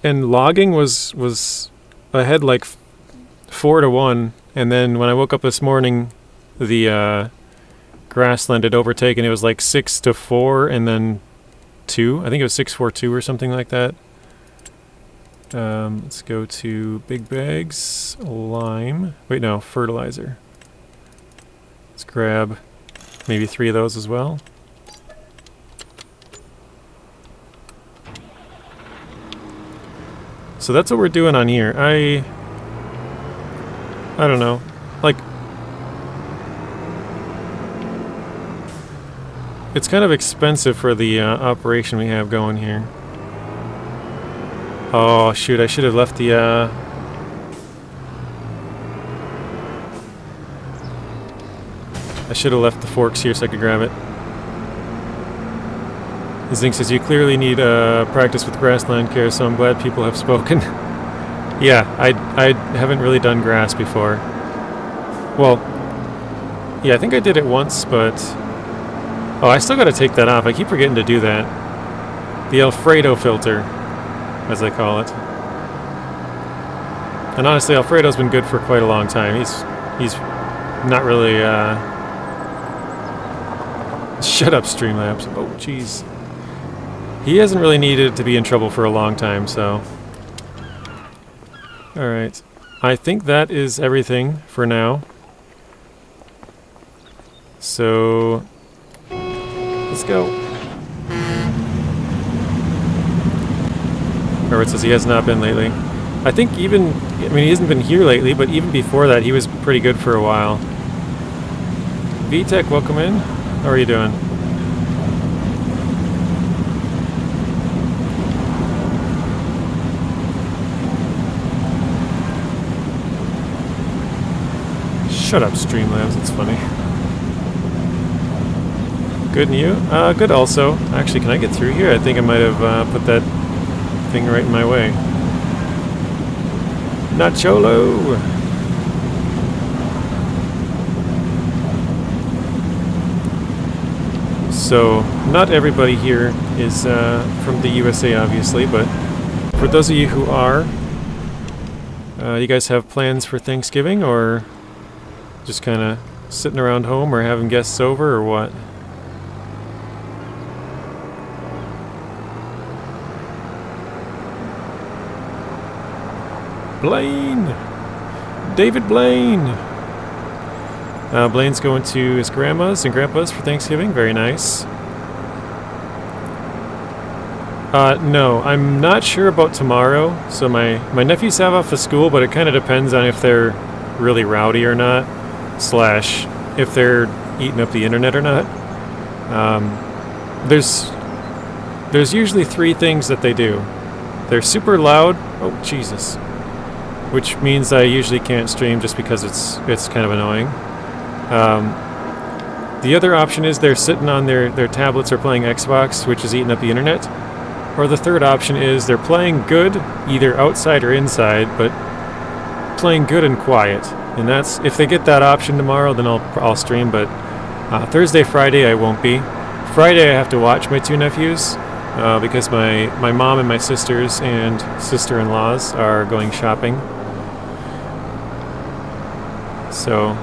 And logging was ahead like 4-1, and then when I woke up this morning, the grassland had overtaken. It was like 6-4, and then 2. I think it was 6-4-2 or something like that. Let's go to big bags, lime. Wait, no, fertilizer. Let's grab maybe 3 of those as well. So that's what we're doing on here. I don't know. Like, it's kind of expensive for the operation we have going here. Oh shoot, I should have left the forks here so I could grab it. Zink says, you clearly need practice with grassland care, so I'm glad people have spoken. Yeah, I haven't really done grass before. Well, yeah, I think I did it once, but... Oh, I still gotta take that off. I keep forgetting to do that. The Alfredo filter, as I call it. And honestly, Alfredo's been good for quite a long time. He's not really... Shut up, Streamlabs. Oh, jeez. He hasn't really needed to be in trouble for a long time, so... Alright. I think that is everything for now. So... let's go. Robert says he has not been lately. I think even... I mean, he hasn't been here lately, but even before that, he was pretty good for a while. VTech, welcome in. How are you doing? Shut up, Streamlabs. It's funny. Good, and you? Good also. Actually, can I get through here? I think I might have put that thing right in my way. Not Cholo! So, not everybody here is from the USA, obviously, but for those of you who are, you guys have plans for Thanksgiving, or just kind of sitting around home, or having guests over, or what? Blaine! David Blaine! Blaine's going to his grandma's and grandpa's for Thanksgiving. Very nice. No, I'm not sure about tomorrow. So my nephews have off of school, but it kind of depends on if they're really rowdy or not, slash if they're eating up the internet or not. There's usually 3 things that they do. They're super loud. Oh, Jesus. Which means I usually can't stream just because it's kind of annoying. The other option is they're sitting on their tablets or playing Xbox, which is eating up the internet. Or the third option is they're playing good, either outside or inside, but playing good and quiet. And that's, if they get that option tomorrow, then I'll stream, but Thursday, Friday I won't be. Friday I have to watch my 2 nephews, because my mom and my sisters and sister-in-laws are going shopping. So...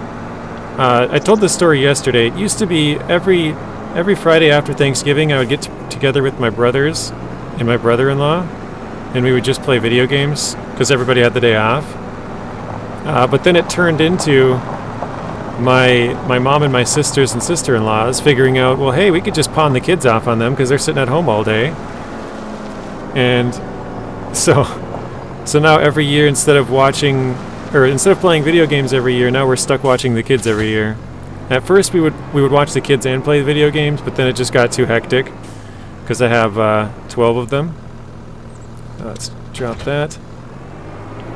I told this story yesterday. It used to be every Friday after Thanksgiving I would get together with my brothers and my brother-in-law, and we would just play video games because everybody had the day off. But then it turned into my mom and my sisters and sister-in-laws figuring out, well, hey, we could just pawn the kids off on them because they're sitting at home all day. And so now every year, instead of watching or instead of playing video games every year, now we're stuck watching the kids every year. At first we would watch the kids and play video games, but then it just got too hectic because I have 12 of them. Let's drop that.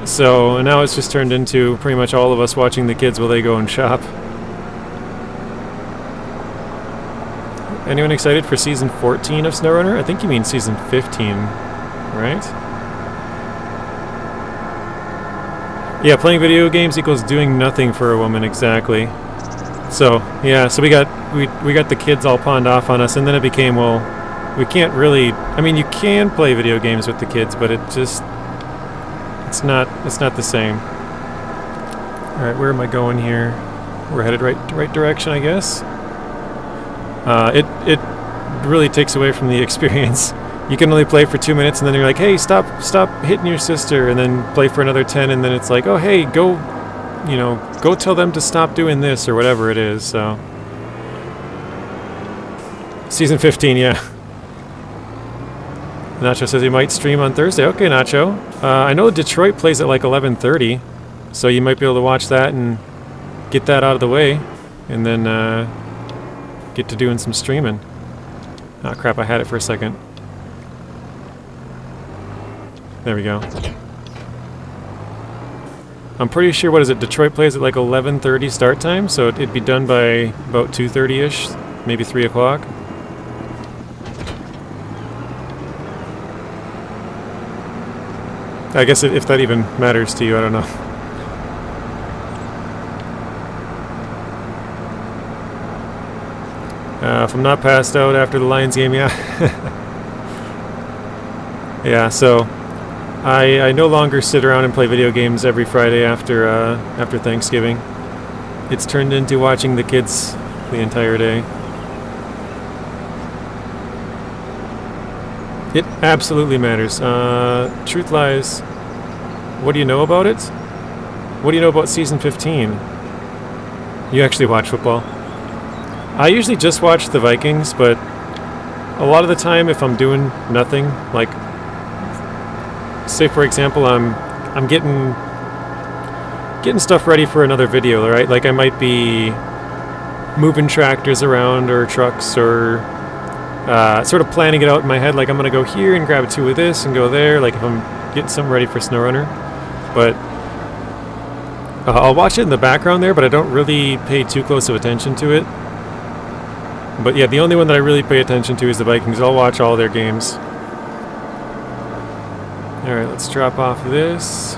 So now it's just turned into pretty much all of us watching the kids while they go and shop. Anyone excited for season 14 of SnowRunner? I think you mean season 15, right? Yeah, playing video games equals doing nothing for a woman, exactly. So yeah, so we got the kids all pawned off on us, and then it became, well, we can't really. I mean, you can play video games with the kids, but it's not the same. All right, where am I going here? We're headed right direction, I guess. It really takes away from the experience. You can only play for 2 minutes, and then you're like, hey, stop hitting your sister, and then play for another 10, and then it's like, oh, hey, go tell them to stop doing this, or whatever it is, so. Season 15, yeah. Nacho says he might stream on Thursday. Okay, Nacho. I know Detroit plays at like 11:30, so you might be able to watch that and get that out of the way, and then get to doing some streaming. Oh crap, I had it for a second. There we go. I'm pretty sure, what is it, Detroit plays at like 11:30 start time, so it'd be done by about 2:30-ish, maybe 3 o'clock. I guess if that even matters to you, I don't know. If I'm not passed out after the Lions game, yeah. Yeah, so I no longer sit around and play video games every Friday after Thanksgiving. It's turned into watching the kids the entire day. It absolutely matters. Truth Lies, what do you know about it? What do you know about season 15? You actually watch football? I usually just watch the Vikings, but a lot of the time if I'm doing nothing, like, say for example, I'm getting stuff ready for another video, right? Like I might be moving tractors around or trucks, or sort of planning it out in my head, like I'm gonna go here and grab 2 of this and go there, like if I'm getting something ready for SnowRunner. But I'll watch it in the background there, but I don't really pay too close of attention to it. But yeah, the only one that I really pay attention to is the Vikings. I'll watch all their games. Alright, let's drop off this.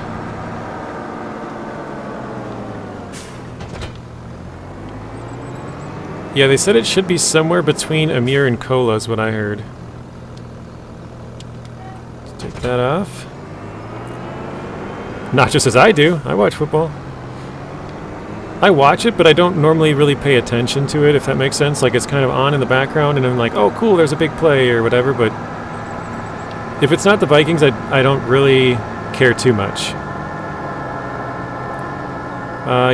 Yeah, they said it should be somewhere between Amir and Kola is what I heard. Let's take that off. Not just as I do. I watch football. I watch it, but I don't normally really pay attention to it, if that makes sense. Like, it's kind of on in the background, and I'm like, oh, cool, there's a big play, or whatever, but if it's not the Vikings, I don't really care too much.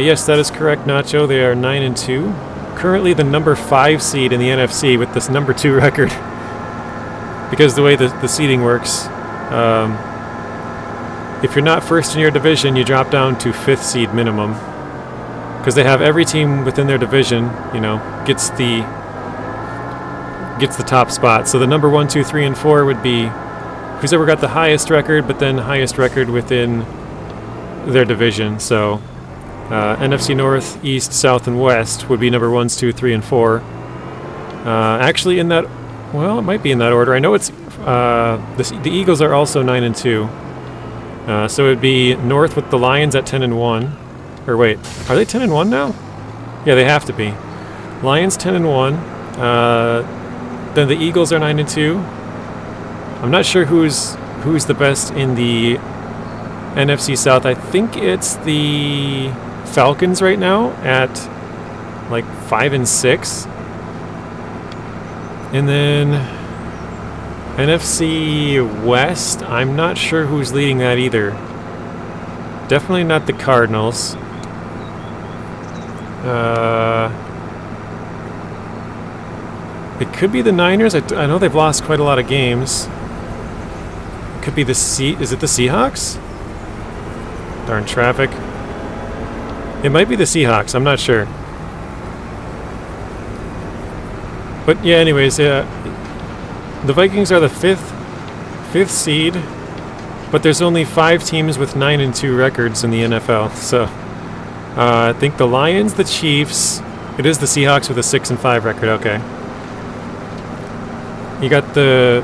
Yes, that is correct, Nacho. They are 9-2. Currently the number 5 seed in the NFC with this number 2 record. Because the way the seeding works, if you're not first in your division, you drop down to 5th seed minimum. Because they have every team within their division, gets the top spot. So the number 1, 2, 3, and 4 would be who's ever got the highest record, but then highest record within their division. So NFC North, East, South, and West would be number 1s, 2, 3, and 4. Actually, in that, well, it might be in that order. I know it's the Eagles are also 9-2. So it would be North with the Lions at 10-1. Or wait, are they 10-1 now? Yeah, they have to be. Lions 10-1. Then the Eagles are 9-2. I'm not sure who's the best in the NFC South. I think it's the Falcons right now at like 5-6. And then NFC West, I'm not sure who's leading that either. Definitely not the Cardinals. It could be the Niners. I know they've lost quite a lot of games. It could be is it the Seahawks? Darn traffic. It might be the Seahawks. I'm not sure. But yeah, anyways, the Vikings are the fifth seed, but there's only 5 teams with 9-2 records in the NFL. So I think the Lions, the Chiefs. It is the Seahawks with a 6-5 record. Okay. You got the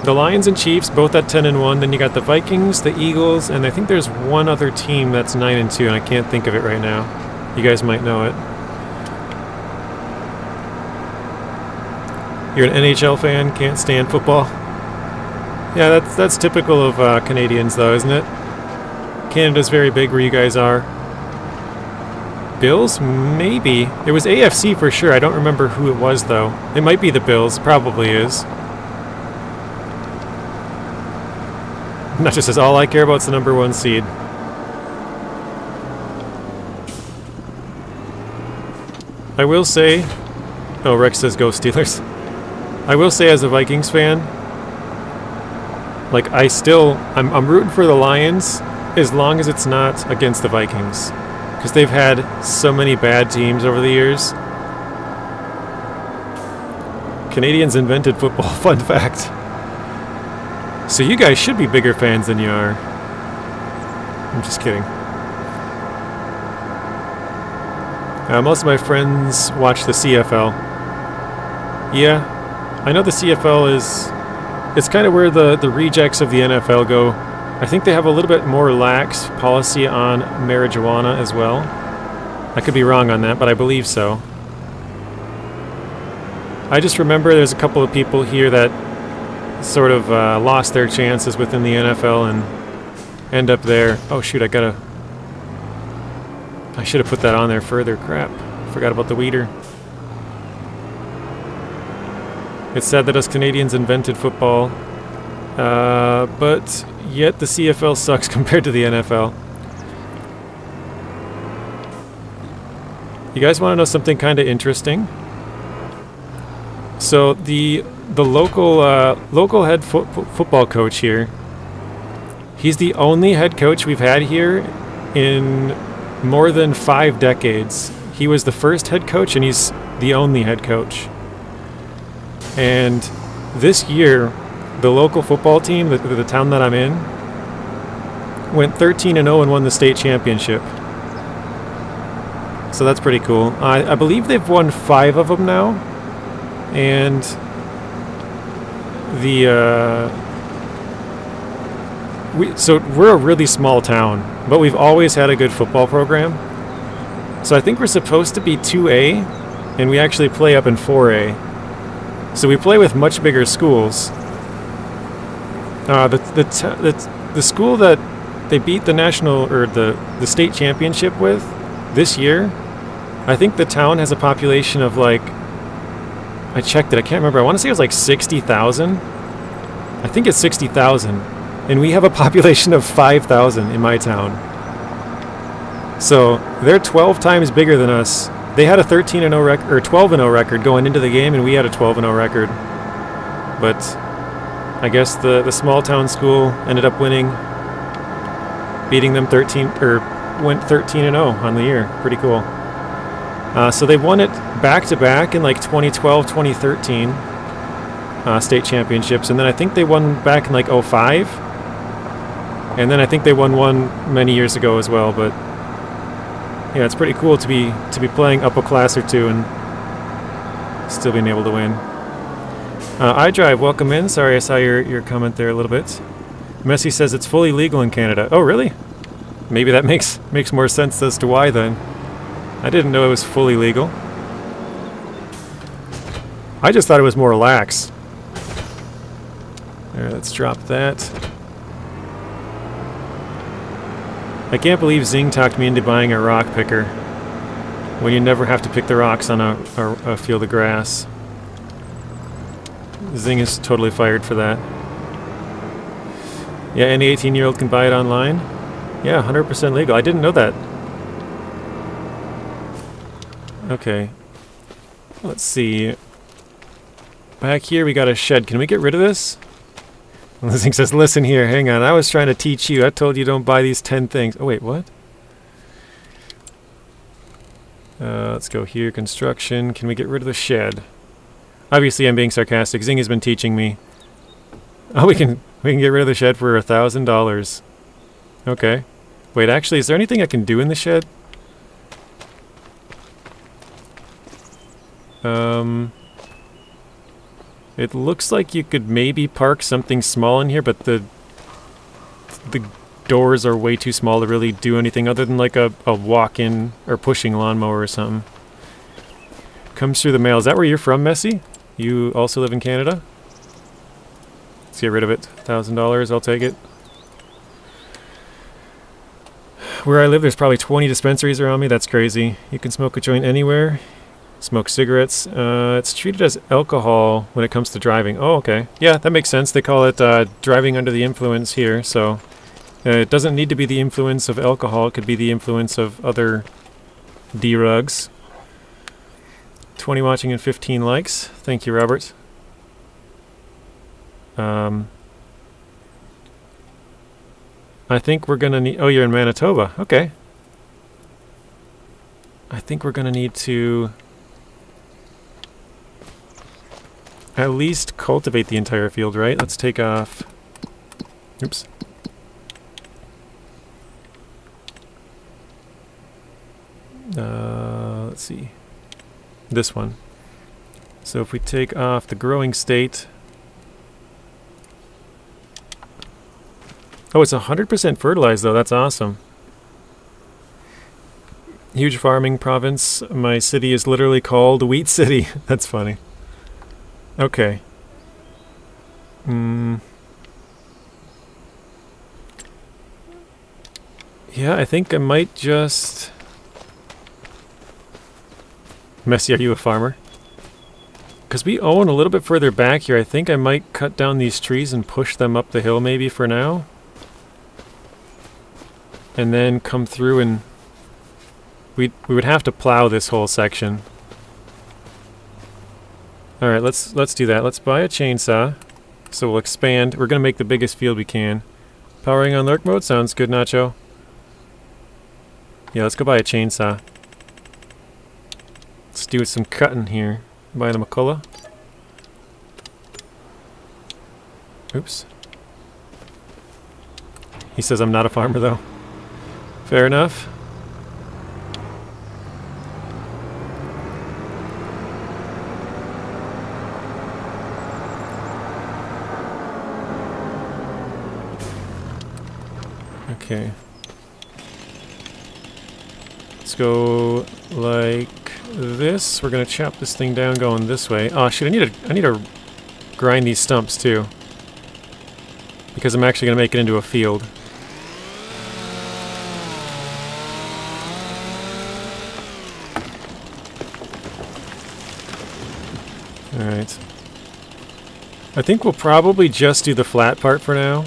Lions and Chiefs both at 10-1. Then you got the Vikings, the Eagles, and I think there's one other team that's 9-2, and I can't think of it right now. You guys might know it. You're an NHL fan, can't stand football. Yeah, that's typical of Canadians, though, isn't it? Canada's very big where you guys are. Bills? Maybe. It was AFC for sure. I don't remember who it was, though. It might be the Bills. Probably is. That just says all I care about is the number 1 seed. I will say... Oh, Rex says go Steelers. I will say as a Vikings fan, like I'm rooting for the Lions as long as it's not against the Vikings. Because they've had so many bad teams over the years. Canadians invented football, fun fact. So you guys should be bigger fans than you are. I'm just kidding. Most of my friends watch the CFL. Yeah, I know the CFL it's kind of where the rejects of the NFL go. I think they have a little bit more lax policy on marijuana as well. I could be wrong on that, but I believe so. I just remember there's a couple of people here that sort of lost their chances within the NFL and end up there. Oh shoot, I should have put that on there further. Crap, forgot about the weeder. It's sad that us Canadians invented football, but yet the CFL sucks compared to the NFL. You guys want to know something kind of interesting? So the local head football coach here, he's the only head coach we've had here in more than 5 decades. He was the first head coach, and he's the only head coach. And this year, the local football team, the town that I'm in, went 13-0 and won the state championship. So that's pretty cool. I believe they've won 5 of them now. And so we're a really small town, but we've always had a good football program. So I think we're supposed to be 2A, and we actually play up in 4A. So we play with much bigger schools. The school that they beat the national or the state championship with this year, I think the town has a population of like, I checked it, I can't remember. I want to say it was like 60,000. I think it's 60,000. And we have a population of 5,000 in my town. So they're 12 times bigger than us. They had a 13-0 record or 12-0 record going into the game, and we had a 12-0 record. But I guess the small town school ended up winning, beating them went 13-0 on the year. Pretty cool. So they won it back-to-back in like 2012, 2013 state championships, and then I think they won back in like 05, and then I think they won one many years ago as well. But yeah, it's pretty cool to be playing up a class or two and still being able to win. iDrive, welcome in. Sorry, I saw your comment there a little bit. Messi says it's fully legal in Canada. Oh, really? Maybe that makes more sense as to why then. I didn't know it was fully legal. I just thought it was more lax. There, let's drop that. I can't believe Zing talked me into buying a rock picker when you never have to pick the rocks on a field of grass. Zing is totally fired for that. Yeah, any 18-year-old can buy it online. Yeah, 100% legal. I didn't know that. Okay. Let's see. Back here we got a shed. Can we get rid of this? Zing says, listen here, hang on. I was trying to teach you. I told you don't buy these 10 things. Oh, wait, what? Let's go here, construction. Can we get rid of the shed? Obviously I'm being sarcastic. Zing has been teaching me. Oh, we can get rid of the shed for $1,000. Okay. Wait, actually, is there anything I can do in the shed? It looks like you could maybe park something small in here, but the doors are way too small to really do anything other than like a walk-in or pushing lawnmower or something. Comes through the mail. Is that where you're from, Messi? You also live in Canada? Let's get rid of it. $1,000, I'll take it. Where I live, there's probably 20 dispensaries around me. That's crazy. You can smoke a joint anywhere. Smoke cigarettes. It's treated as alcohol when it comes to driving. Oh, okay. Yeah, that makes sense. They call it driving under the influence here, so it doesn't need to be the influence of alcohol. It could be the influence of other drugs. 20 watching and 15 likes. Thank you, Robert. I think we're gonna need... Oh, you're in Manitoba. Okay. I think we're gonna need to at least cultivate the entire field, right? Let's take off... Oops. Let's see. This one. So if we take off the growing state... Oh, it's 100% fertilized though. That's awesome. Huge farming province. My city is literally called Wheat City. That's funny. Okay. Yeah, I think I might just... Messi, are you a farmer? Because we own a little bit further back here. I think I might cut down these trees and push them up the hill maybe for now. And then come through and... We would have to plow this whole section. Alright, let's do that. Let's buy a chainsaw. So we'll expand. We're going to make the biggest field we can. Powering on lurk mode? Sounds good, Nacho. Yeah, let's go buy a chainsaw. Let's do some cutting here. Buying a McCullough. Oops. He says I'm not a farmer though. Fair enough. Okay. Let's go like this. We're gonna chop this thing down going this way. Oh shit, I need to grind these stumps too. Because I'm actually gonna make it into a field. Alright. I think we'll probably just do the flat part for now.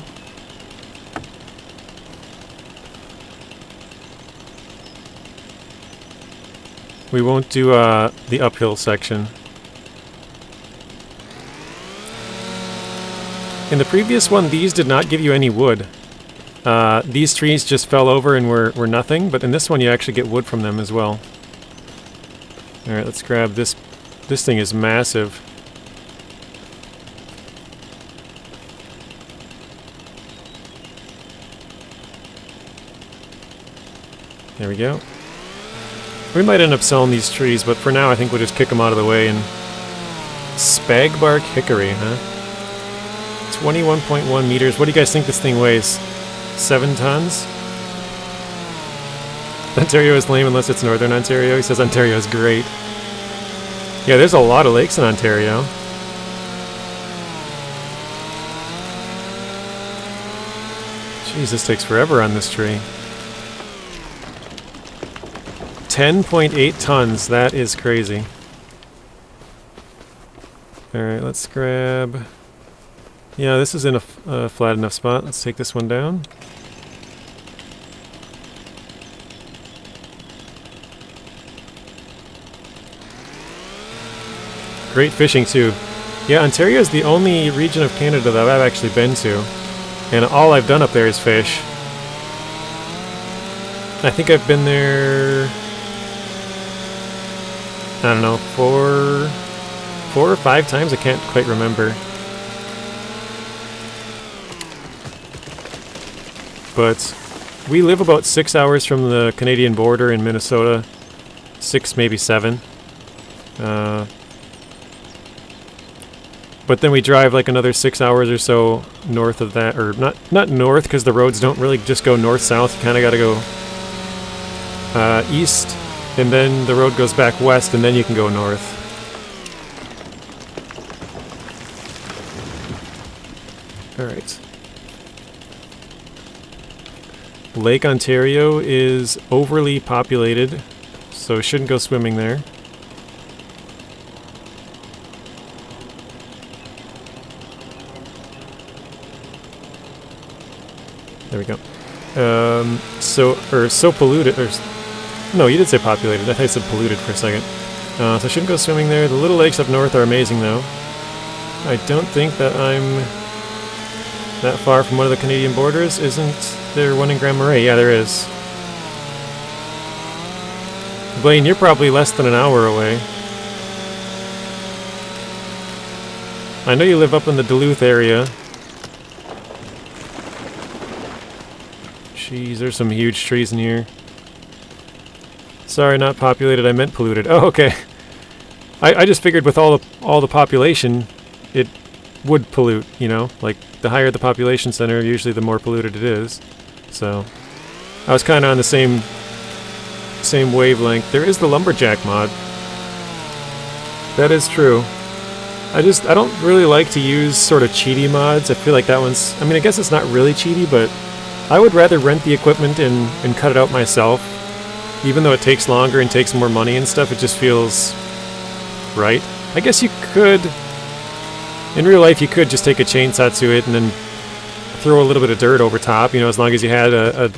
We won't do the uphill section. In the previous one, these did not give you any wood. These trees just fell over and were nothing, but in this one you actually get wood from them as well. Alright, let's grab this. This thing is massive. There we go. We might end up selling these trees, but for now I think we'll just kick them out of the way and... Spagbark hickory, huh? 21.1 meters. What do you guys think this thing weighs? 7 tons? Ontario is lame unless it's Northern Ontario. He says Ontario is great. Yeah, there's a lot of lakes in Ontario. Jeez, this takes forever on this tree. 10.8 tons. That is crazy. Alright, let's grab... Yeah, this is in a flat enough spot. Let's take this one down. Great fishing too. Yeah, Ontario is the only region of Canada that I've actually been to. And all I've done up there is fish. I think I've been there I don't know, four or five times. I can't quite remember. But we live about 6 hours from the Canadian border in Minnesota. 6, maybe 7. But then we drive like another 6 hours or so north of that, or not north, because the roads don't really just go north-south. You kind of got to go east, and then the road goes back west, and then you can go north. Alright. Lake Ontario is overly populated, so shouldn't go swimming there. There we go. So polluted, or no, you did say populated. I thought you said polluted for a second. So I shouldn't go swimming there. The little lakes up north are amazing, though. I don't think that I'm that far from one of the Canadian borders. Isn't there one in Grand Marais? Yeah, there is. Blaine, you're probably less than an hour away. I know you live up in the Duluth area. Jeez, there's some huge trees in here. Sorry, not populated. I meant polluted. Oh, okay. I just figured with all the population, it would pollute. You know, like the higher the population center, usually the more polluted it is. So I was kind of on the same wavelength. There is the lumberjack mod. That is true. I don't really like to use sort of cheaty mods. I feel like that one's. I mean, I guess it's not really cheaty, but I would rather rent the equipment and cut it out myself. Even though it takes longer and takes more money and stuff, it just feels right. I guess you could, in real life, you could just take a chainsaw to it and then throw a little bit of dirt over top, you know, as long as you had a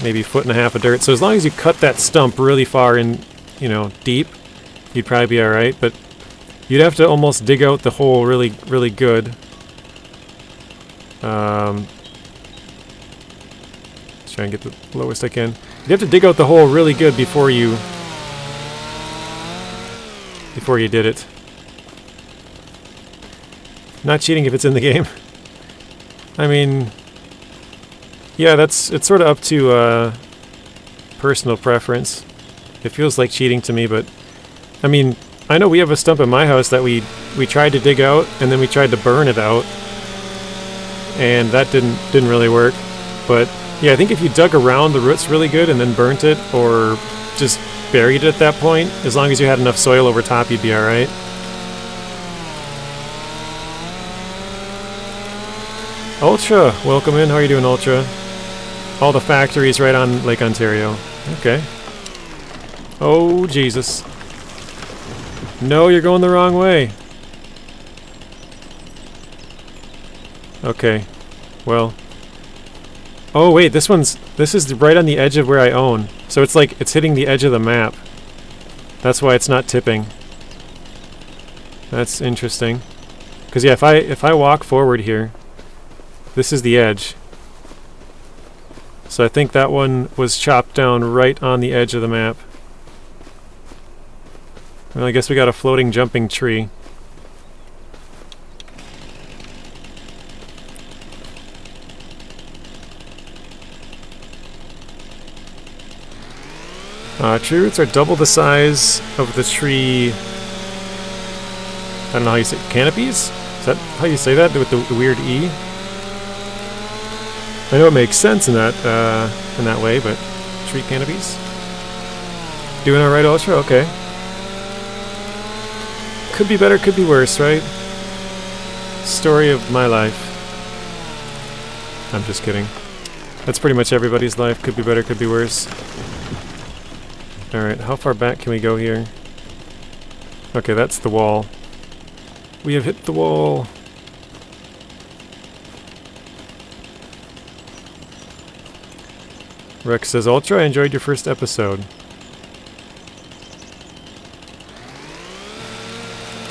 maybe 1.5 foot of dirt. So as long as you cut that stump really far in, you know, deep, you'd probably be alright, but you'd have to almost dig out the hole really, really good. Try and get the lowest I can. You have to dig out the hole really good before you did it. Not cheating if it's in the game. I mean, yeah, it's sort of up to personal preference. It feels like cheating to me, but I mean, I know we have a stump in my house that we tried to dig out and then we tried to burn it out, and that didn't really work. But yeah, I think if you dug around the roots really good and then burnt it, or just buried it at that point, as long as you had enough soil over top, you'd be alright. Ultra, welcome in. How are you doing, Ultra? All the factories right on Lake Ontario. Okay. Oh, Jesus. No, you're going the wrong way. Okay. Well. Oh wait, this is right on the edge of where I own. So it's like it's hitting the edge of the map. That's why it's not tipping. That's interesting. Cuz yeah, if I walk forward here, this is the edge. So I think that one was chopped down right on the edge of the map. Well, I guess we got a floating jumping tree. Tree roots are double the size of the tree. I don't know how you say canopies? Is that how you say that with the weird E? I know it makes sense in that way, but tree canopies. Doing all right, Ultra? Okay. Could be better, could be worse, right? Story of my life. I'm just kidding. That's pretty much everybody's life. Could be better, could be worse. Alright, how far back can we go here? Okay, that's the wall. We have hit the wall. Rex says, Ultra, I enjoyed your first episode.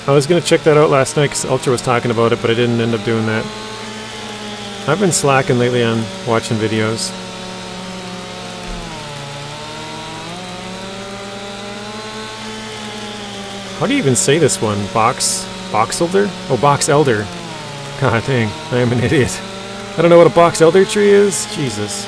I was going to check that out last night because Ultra was talking about it, but I didn't end up doing that. I've been slacking lately on watching videos. How do you even say this one? Box elder? Oh, box elder. God dang, I am an idiot. I don't know what a box elder tree is. Jesus.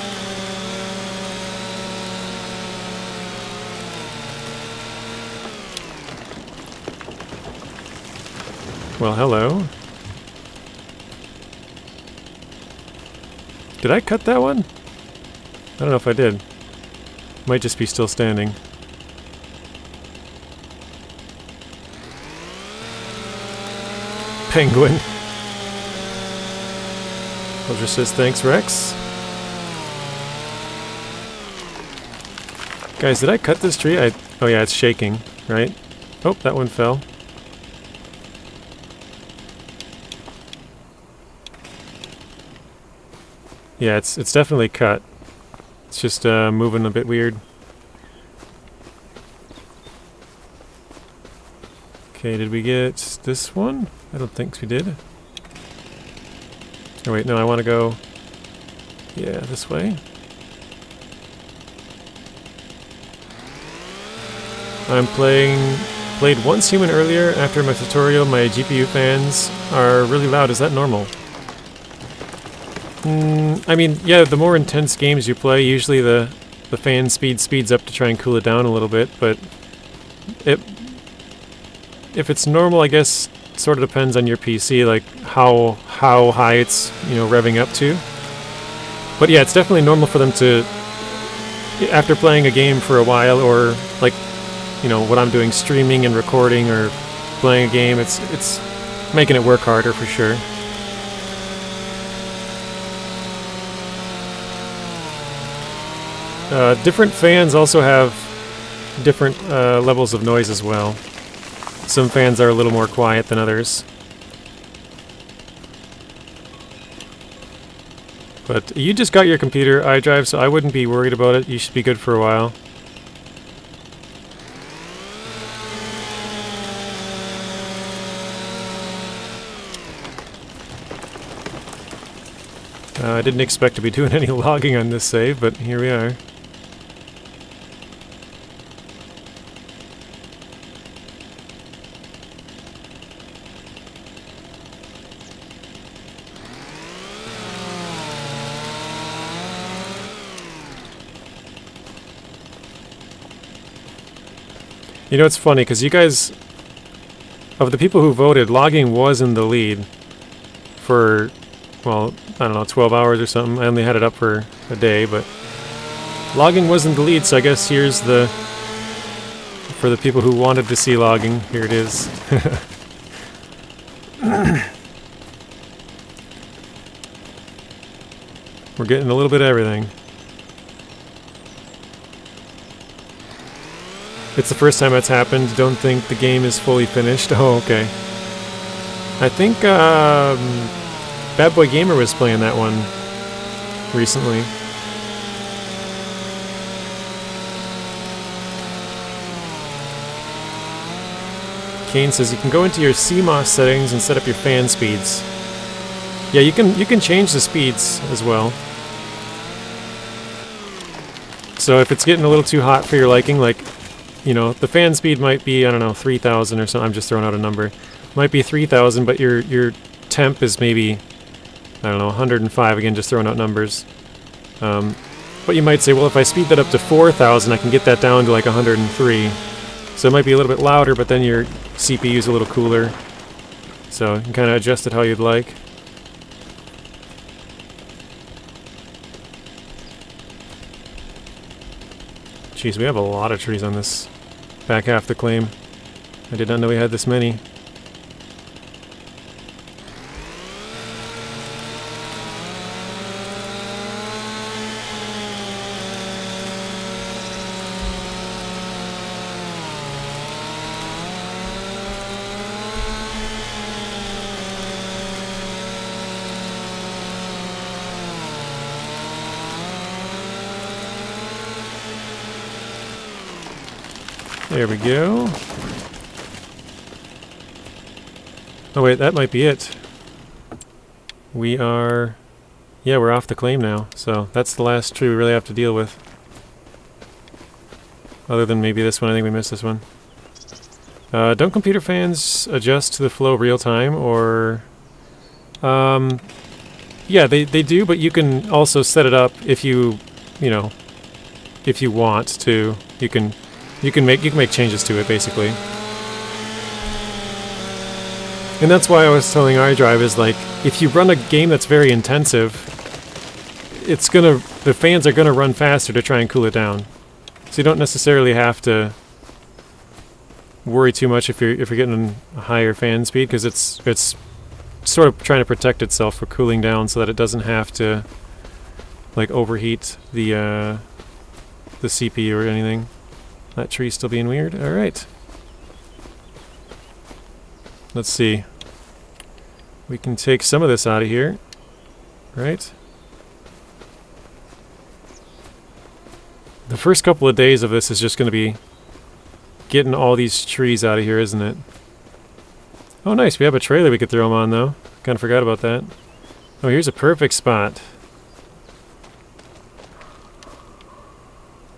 Well, hello. Did I cut that one? I don't know if I did. Might just be still standing. Penguin. Soldier says thanks, Rex. Guys, did I cut this tree? Oh yeah, it's shaking, right? Oh, that one fell. Yeah, it's definitely cut. It's just moving a bit weird. Okay, did we get this one? I don't think we did. Oh wait, no, I want to go... Yeah, this way. I'm played once human earlier. After my tutorial, my GPU fans are really loud. Is that normal? I mean, yeah, the more intense games you play, usually the fan speeds up to try and cool it down a little bit, but if it's normal, I guess it sort of depends on your PC, like how high it's, you know, revving up to. But yeah, it's definitely normal for them to, after playing a game for a while, or like, you know, what I'm doing, streaming and recording or playing a game, it's making it work harder for sure. Different fans also have different levels of noise as well. Some fans are a little more quiet than others. But you just got your computer iDrive, so I wouldn't be worried about it. You should be good for a while. I didn't expect to be doing any logging on this save, but here we are. You know, it's funny, because you guys, of the people who voted, logging was in the lead for, well, I don't know, 12 hours or something. I only had it up for a day, but logging was in the lead, so I guess here's the, for the people who wanted to see logging, here it is. We're getting a little bit of everything. It's the first time that's happened. Don't think the game is fully finished. Oh, okay. I think Bad Boy Gamer was playing that one recently. Kane says you can go into your CMOS settings and set up your fan speeds. Yeah, you can change the speeds as well. So if it's getting a little too hot for your liking, like, you know, the fan speed might be, I don't know, 3,000 or something. I'm just throwing out a number. Might be 3,000, but your temp is maybe, I don't know, 105. Again, just throwing out numbers. But you might say, well, if I speed that up to 4,000, I can get that down to like 103. So it might be a little bit louder, but then your CPU is a little cooler. So you can kind of adjust it how you'd like. Jeez, we have a lot of trees on this back half the claim. I did not know we had this many. There we go. Oh wait, that might be it. We are... Yeah, we're off the claim now, so that's the last tree we really have to deal with. Other than maybe this one, I think we missed this one. Don't computer fans adjust to the flow real time, or... yeah, they do, but you can also set it up if you know, if you want to. You can make changes to it, basically. And that's why I was telling iDrive is like, if you run a game that's very intensive, the fans are gonna run faster to try and cool it down. So you don't necessarily have to worry too much if you're getting a higher fan speed, because it's sort of trying to protect itself for cooling down so that it doesn't have to like overheat the CPU or anything. That tree's still being weird. All right. Let's see. We can take some of this out of here, right? The first couple of days of this is just going to be getting all these trees out of here, isn't it? Oh, nice. We have a trailer we could throw them on, though. Kind of forgot about that. Oh, here's a perfect spot.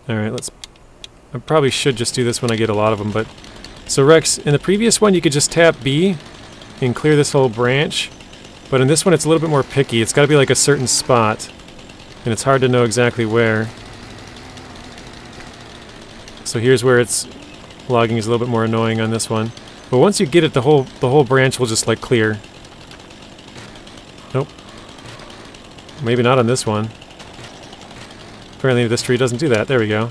Alright, I probably should just do this when I get a lot of them, but... So, Rex, in the previous one, you could just tap B and clear this whole branch. But in this one, it's a little bit more picky. It's got to be like a certain spot. And it's hard to know exactly where. So here's where logging is a little bit more annoying on this one. But once you get it, the whole branch will just like clear. Nope. Maybe not on this one. Apparently this tree doesn't do that. There we go.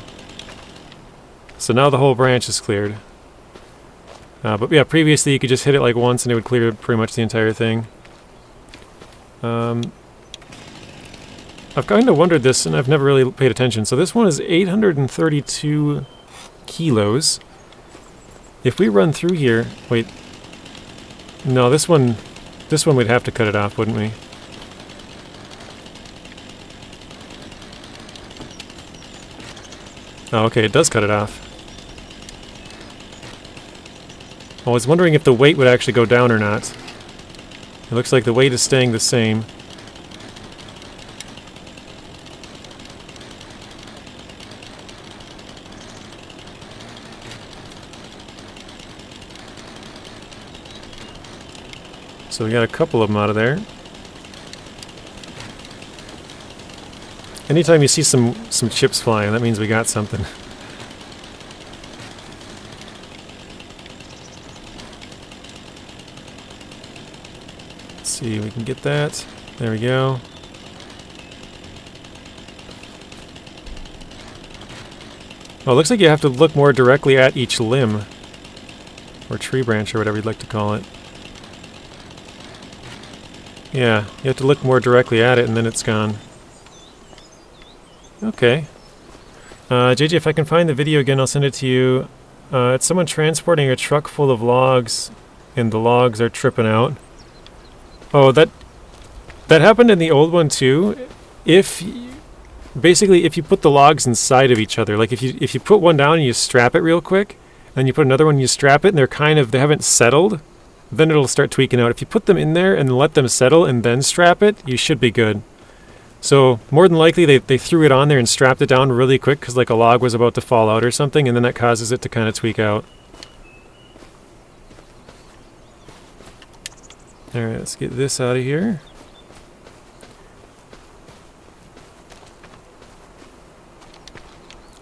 So now the whole branch is cleared. But yeah, previously you could just hit it like once and it would clear pretty much the entire thing. I've kind of wondered this and I've never really paid attention. So this one is 832 kilos. If we run through here... Wait. No, this one we'd have to cut it off, wouldn't we? Oh, okay, it does cut it off. I was wondering if the weight would actually go down or not. It looks like the weight is staying the same. So we got a couple of them out of there. Anytime you see some chips flying, that means we got something. Let's see, we can get that. There we go. Oh, it looks like you have to look more directly at each limb. Or tree branch, or whatever you'd like to call it. Yeah, you have to look more directly at it and then it's gone. Okay. JJ, if I can find the video again, I'll send it to you. It's someone transporting a truck full of logs and the logs are tripping out. Oh, that happened in the old one too. Basically, if you put the logs inside of each other, like if you put one down and you strap it real quick, and you put another one and you strap it and they haven't settled, then it'll start tweaking out. If you put them in there and let them settle and then strap it, you should be good. So more than likely they threw it on there and strapped it down really quick because like a log was about to fall out or something, and then that causes it to kind of tweak out. Alright, let's get this out of here.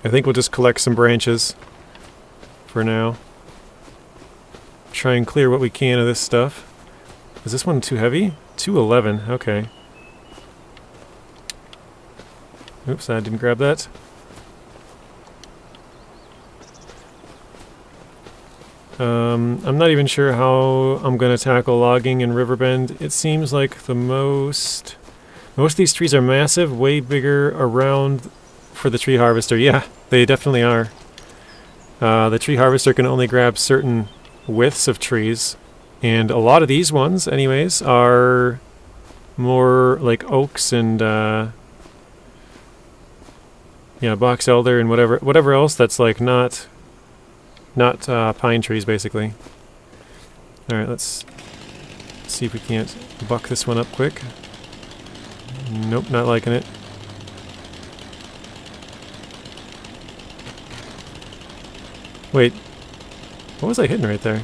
I think we'll just collect some branches for now. Try and clear what we can of this stuff. Is this one too heavy? 211, okay. Oops, I didn't grab that. I'm not even sure how I'm going to tackle logging in Riverbend. It seems like most of these trees are massive, way bigger around for the tree harvester. Yeah, they definitely are. The tree harvester can only grab certain widths of trees, and a lot of these ones, anyways, are more like oaks and yeah, box elder and whatever else that's like not pine trees, basically. All right, let's see if we can't buck this one up quick. Nope, not liking it. Wait, What was I hitting right there?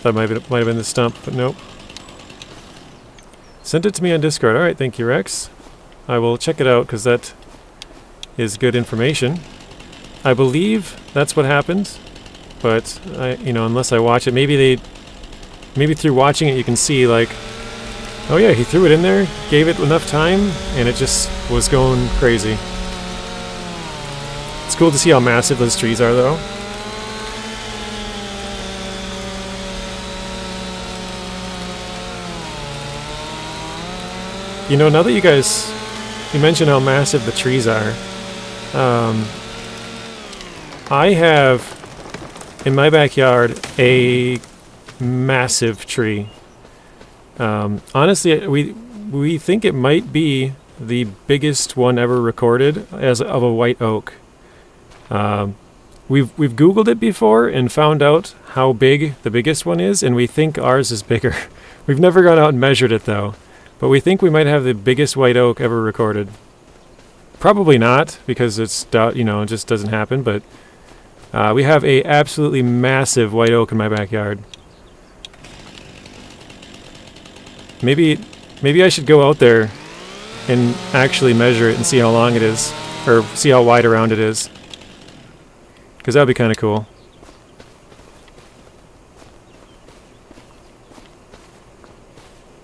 Thought might have been the stump, but nope. Sent it to me on Discord. Alright, thank you, Rex. I will check it out because that is good information. I believe that's what happened, but unless I watch it, maybe through watching it you can see like, oh yeah, he threw it in there, gave it enough time, and it just was going crazy. It's cool to see how massive those trees are, though. You know, now that you mentioned how massive the trees are, I have in my backyard a massive tree. Honestly, we think it might be the biggest one ever recorded as of a white oak. We've Googled it before and found out how big the biggest one is, and we think ours is bigger. We've never gone out and measured it though, but we think we might have the biggest white oak ever recorded. Probably not, because it just doesn't happen. But we have a absolutely massive white oak in my backyard. Maybe I should go out there and actually measure it and see how long it is, or see how wide around it is. Because that would be kind of cool.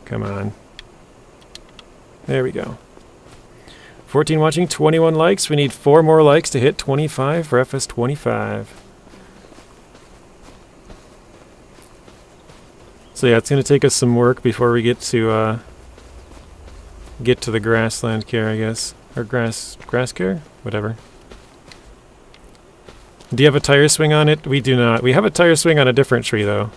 Come on. There we go. 14 watching, 21 likes. We need 4 more likes to hit 25 for FS25. So yeah, it's going to take us some work before we get to the grassland care, I guess. Or grass care? Whatever. Do you have a tire swing on it? We do not. We have a tire swing on a different tree, though.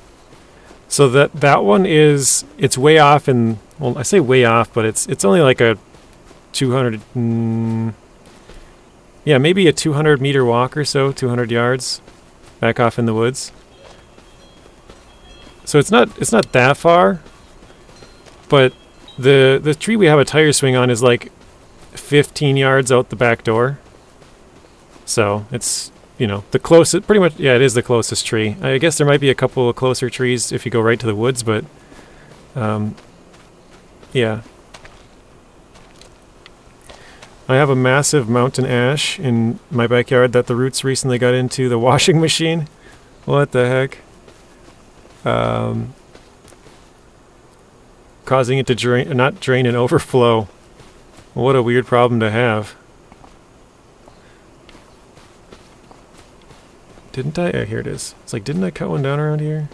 So that one is, it's way off, and well, I say way off, but it's only like a 200, yeah, maybe a 200 meter walk or so, 200 yards back off in the woods. So it's not that far, but the tree we have a tire swing on is like 15 yards out the back door. So it's, the closest, pretty much, yeah, it is the closest tree. I guess there might be a couple of closer trees if you go right to the woods, but yeah. I have a massive mountain ash in my backyard that the roots recently got into the washing machine. What the heck? Causing it to not drain and overflow. What a weird problem to have. Didn't I? Here it is. It's like, didn't I cut one down around here?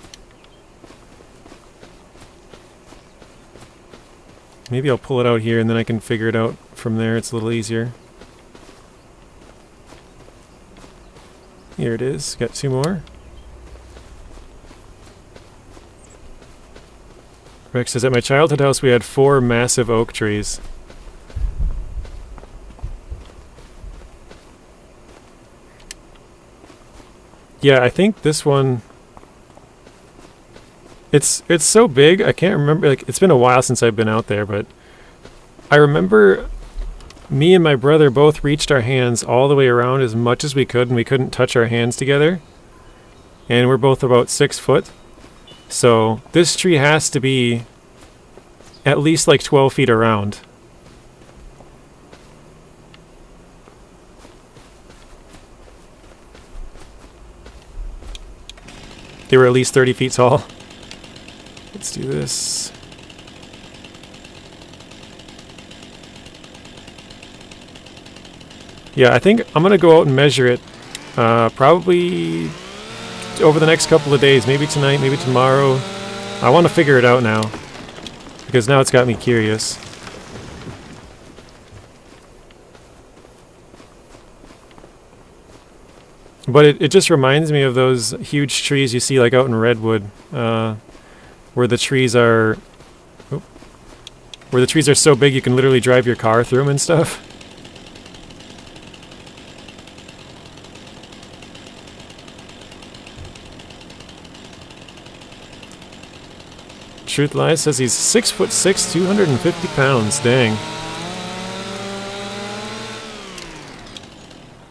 Maybe I'll pull it out here and then I can figure it out from there. It's a little easier. Here it is. Got 2 more. Rex says, at my childhood house we had 4 massive oak trees. Yeah, I think this one, it's so big, I can't remember, like, it's been a while since I've been out there, but I remember me and my brother both reached our hands all the way around as much as we could, and we couldn't touch our hands together. And we're both about 6 foot. So this tree has to be at least like 12 feet around. They were at least 30 feet tall. Let's do this. Yeah, I think I'm going to go out and measure it probably over the next couple of days. Maybe tonight, maybe tomorrow. I want to figure it out now, because now it's got me curious. But it just reminds me of those huge trees you see like out in Redwood, where the trees are so big you can literally drive your car through them and stuff. Truth Lies says he's 6'6", 250 pounds. Dang.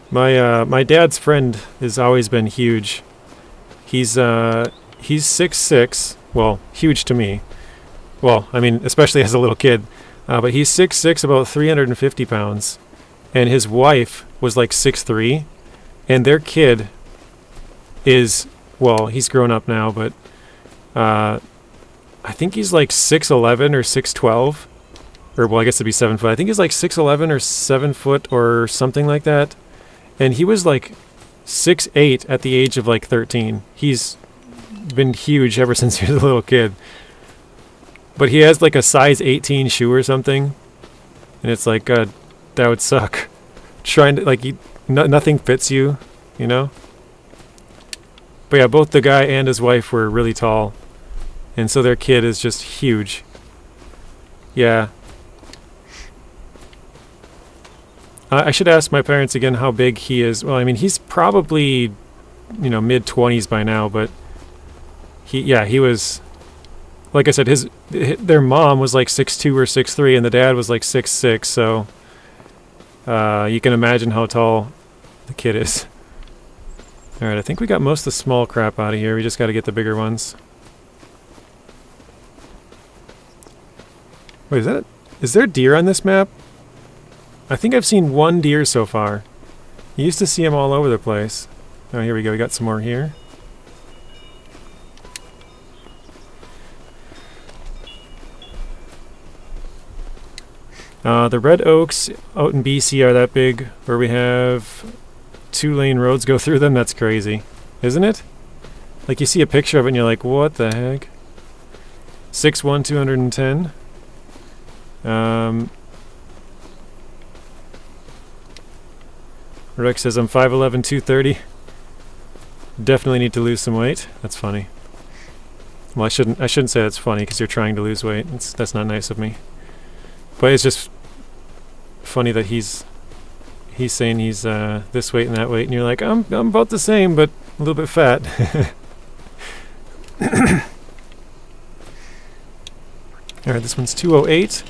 My dad's friend has always been huge. He's 6'6", well, huge to me. Well, I mean, especially as a little kid. But he's 6'6", about 350 pounds. And his wife was like 6'3", and their kid is, well, he's grown up now, but I think he's like 6'11" or 6'12", or well, I guess it'd be 7 foot. I think he's like 6'11" or 7 foot or something like that. And he was like 6'8" at the age of like 13. He's been huge ever since he was a little kid. But he has like a size 18 shoe or something, and it's like, God, that would suck. Trying to, like, nothing fits you, you know? But yeah, both the guy and his wife were really tall, and so their kid is just huge. Yeah. I should ask my parents again how big he is. Well, I mean, he's probably, you know, mid-20s by now, but he was, like I said, their mom was like 6'2" or 6'3", and the dad was like 6'6", so you can imagine how tall the kid is. Alright, I think we got most of the small crap out of here. We just got to get the bigger ones. Wait, is there deer on this map? I think I've seen one deer so far. You used to see them all over the place. Oh, here we go. We got some more here. The red oaks out in BC are that big, where we have 2-lane roads go through them. That's crazy, isn't it? Like, you see a picture of it and you're like, what the heck? 6'1", 210. Rex says I'm 5'11", 230. Definitely need to lose some weight. That's funny. Well, I shouldn't say that's funny because you're trying to lose weight. That's not nice of me. But it's just funny that he's saying he's this weight and that weight, and you're like, I'm about the same, but a little bit fat. All right, this one's 208.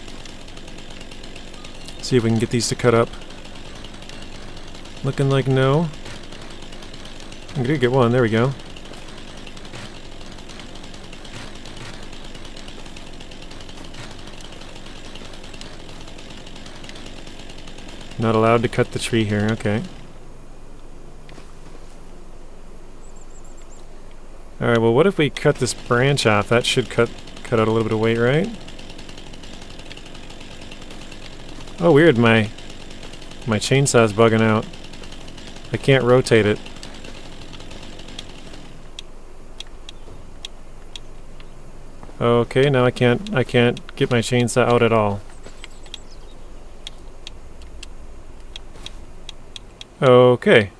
See if we can get these to cut up. Looking like no. I'm gonna get one. There we go. Not allowed to cut the tree here, okay. Alright, well, what if we cut this branch off? That should cut out a little bit of weight, right? Oh, weird, my chainsaw's bugging out. I can't rotate it. Okay, now I can't get my chainsaw out at all. Okay,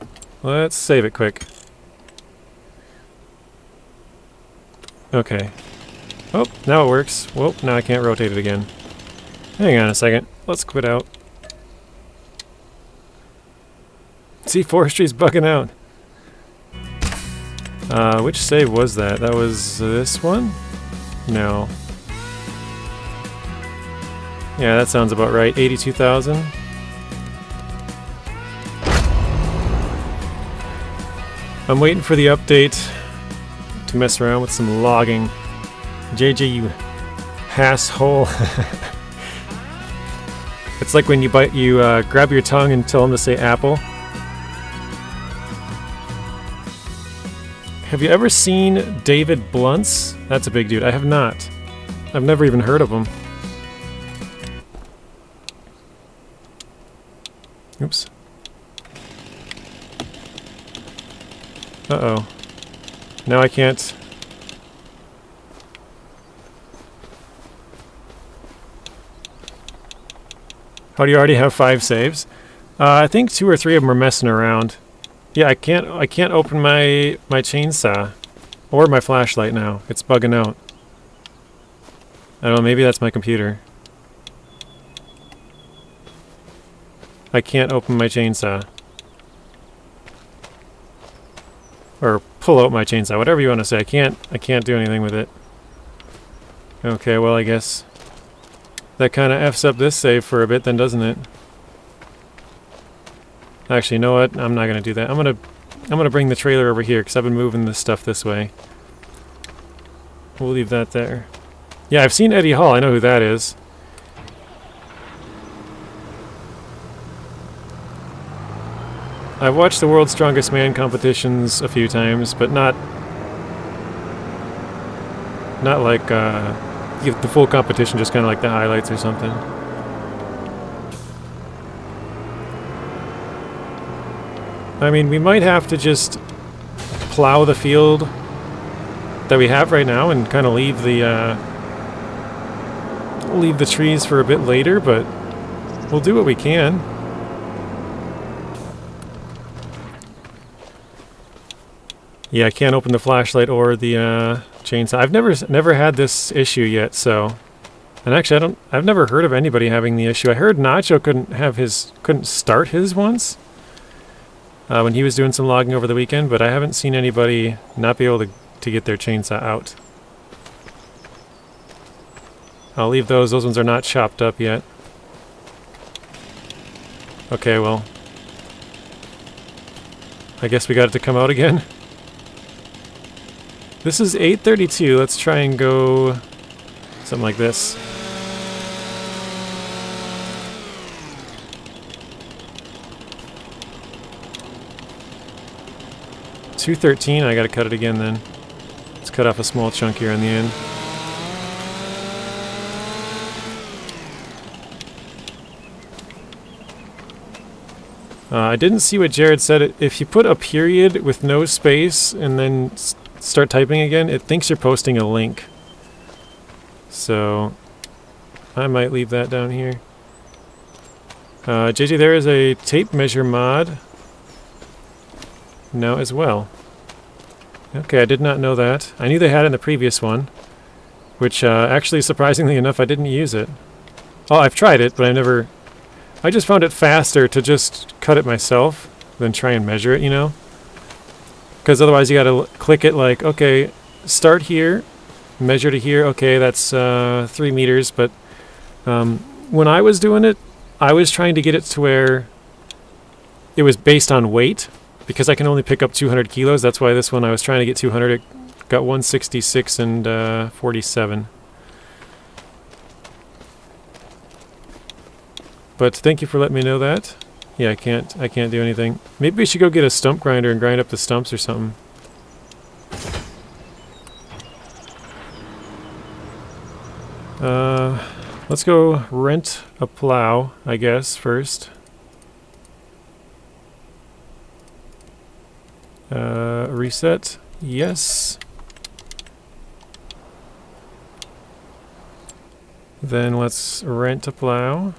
let's save it quick. Okay. Oh, now it works. Whoa, now I can't rotate it again. Hang on a second. Let's quit out. See, forestry's bugging out. Which save was that? That was this one? No. Yeah, that sounds about right. 82,000. I'm waiting for the update to mess around with some logging. JJ, you asshole. It's like when you grab your tongue and tell them to say apple. Have you ever seen David Blunt's? That's a big dude. I have not. I've never even heard of him. Oops. Uh-oh. Now I can't... How do you already have 5 saves? I think 2 or 3 of them are messing around. Yeah, I can't open my chainsaw or my flashlight now. It's bugging out. I don't know, maybe that's my computer. I can't open my chainsaw. Or pull out my chainsaw, whatever you want to say. I can't do anything with it. Okay, well, I guess that kind of F's up this save for a bit then, doesn't it? Actually, you know what? I'm not going to do that. I'm going to I'm going to bring the trailer over here because I've been moving this stuff this way. We'll leave that there. Yeah, I've seen Eddie Hall. I know who that is. I've watched the World's Strongest Man competitions a few times, but not like the full competition, just kind of like the highlights or something. I mean, we might have to just plow the field that we have right now and kind of leave the trees for a bit later, but we'll do what we can. Yeah, I can't open the flashlight or the chainsaw. I've never had this issue yet, so. And actually, I've never heard of anybody having the issue. I heard Nacho couldn't start his once when he was doing some logging over the weekend, but I haven't seen anybody not be able to get their chainsaw out. I'll leave those. Those ones are not chopped up yet. Okay, well, I guess we got it to come out again. This is 8:32. Let's try and go something like this. $2.13. I gotta cut it again then. Let's cut off a small chunk here on the end. I didn't see what Jared said. If you put a period with no space and then start typing again, it thinks you're posting a link. So I might leave that down here. JJ, there is a tape measure mod now as well. Okay, I did not know that. I knew they had it in the previous one, which actually, surprisingly enough, I didn't use it. Oh, I've tried it, but I just found it faster to just cut it myself than try and measure it, you know? Because otherwise you gotta click it like, okay, start here, measure to here, okay, that's 3 meters, but when I was doing it, I was trying to get it to where it was based on weight, because I can only pick up 200 kilos. That's why this one I was trying to get 200, it got 166 and 47. But thank you for letting me know that. Yeah, I can't do anything. Maybe we should go get a stump grinder and grind up the stumps or something. Let's go rent a plow, I guess, first. Reset. Yes. Then let's rent a plow.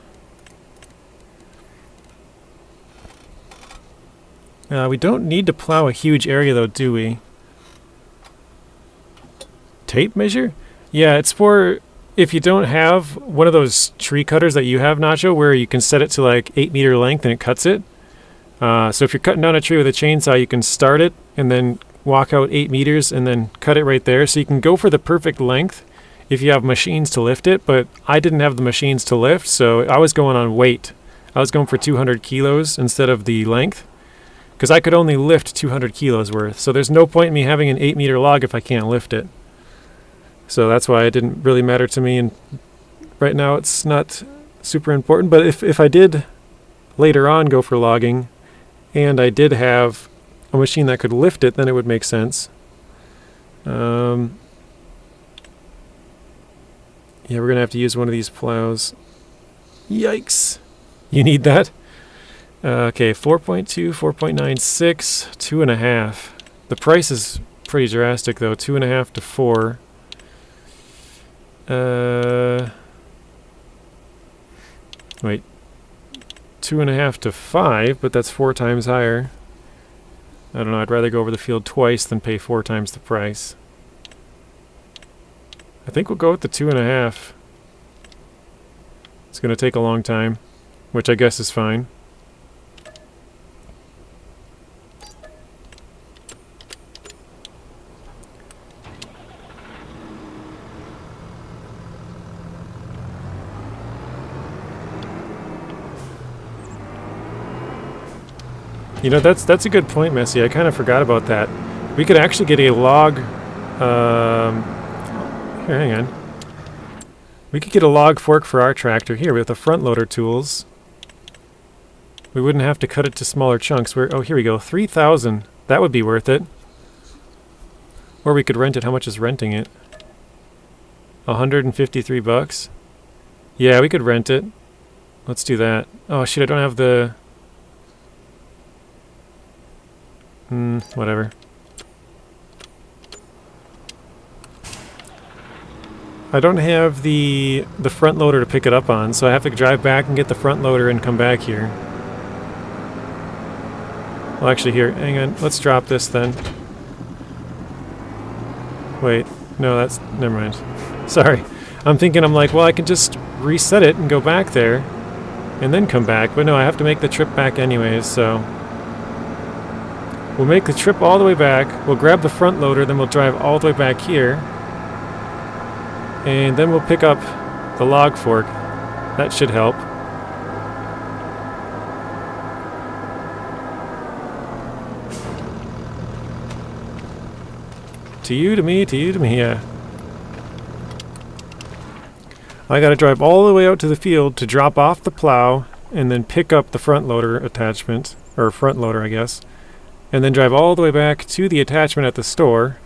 We don't need to plow a huge area though, do we? Tape measure? Yeah, it's for if you don't have one of those tree cutters that you have, Nacho, where you can set it to like 8 meter length and it cuts it. So if you're cutting down a tree with a chainsaw, you can start it and then walk out 8 meters and then cut it right there. So you can go for the perfect length if you have machines to lift it, but I didn't have the machines to lift, so I was going on weight. I was going for 200 kilos instead of the length, because I could only lift 200 kilos worth. So there's no point in me having an 8 meter log if I can't lift it. So that's why it didn't really matter to me, and right now it's not super important. But if I did later on go for logging, and I did have a machine that could lift it, then it would make sense. Yeah, we're going to have to use one of these plows. Yikes. You need that? Okay, 4.2, 4.96, 2.5. The price is pretty drastic though, 2.5 to 4. Wait, 2.5 to 5, but that's 4 times higher. I don't know, I'd rather go over the field twice than pay 4 times the price. I think we'll go with the 2.5. It's going to take a long time, which I guess is fine. You know, that's a good point, Messy. I kind of forgot about that. We could actually get a log... here, hang on. We could get a log fork for our tractor here with the front loader tools. We wouldn't have to cut it to smaller chunks. Oh, here we go. 3,000. That would be worth it. Or we could rent it. How much is renting it? 153 bucks. Yeah, we could rent it. Let's do that. Oh shit, I don't have the... whatever. I don't have the front loader to pick it up on, so I have to drive back and get the front loader and come back here. Well, actually, here, hang on. Let's drop this then. Wait, no, that's... never mind. Sorry. I'm thinking, I'm like, well, I can just reset it and go back there and then come back. But no, I have to make the trip back anyways, so... We'll make the trip all the way back. We'll grab the front loader, then we'll drive all the way back here. And then we'll pick up the log fork. That should help. To you, to me, yeah. I gotta drive all the way out to the field to drop off the plow and then pick up the front loader attachment, or front loader I guess, and then drive all the way back to the attachment at the store,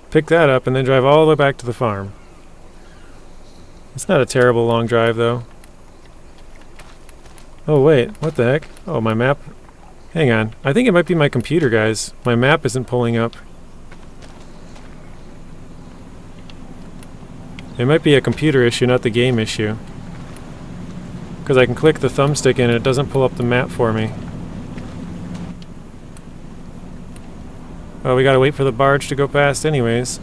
pick that up, and then drive all the way back to the farm. It's not a terrible long drive though. Oh wait, what the heck? Oh, my map. Hang on. I think it might be my computer, guys. My map isn't pulling up. It might be a computer issue, not the game issue. Because I can click the thumbstick in and it doesn't pull up the map for me. Oh, we gotta wait for the barge to go past anyways.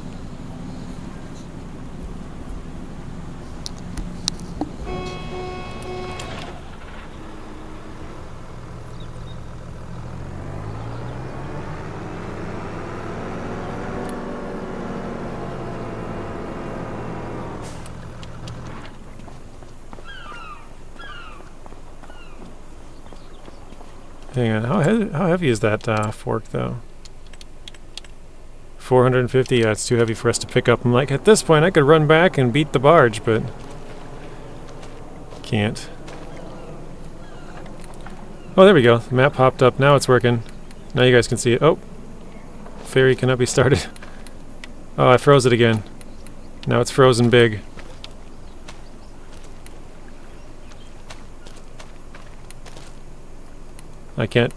Hang on, how heavy is that fork though? 450? Yeah, it's too heavy for us to pick up. I'm like, at this point I could run back and beat the barge, but can't. Oh, there we go. The map popped up. Now it's working. Now you guys can see it. Oh, ferry cannot be started. Oh, I froze it again. Now it's frozen big. I can't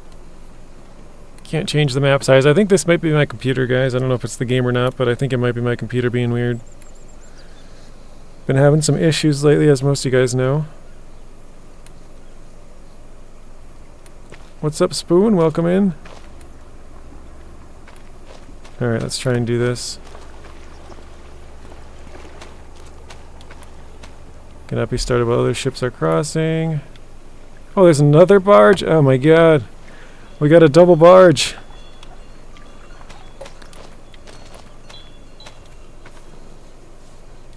change the map size. I think this might be my computer, guys. I don't know if it's the game or not, but I think it might be my computer being weird. Been having some issues lately, as most of you guys know. What's up, Spoon? Welcome in. Alright, let's try and do this. Cannot be started while other ships are crossing. Oh, there's another barge? Oh my god. We got a double barge.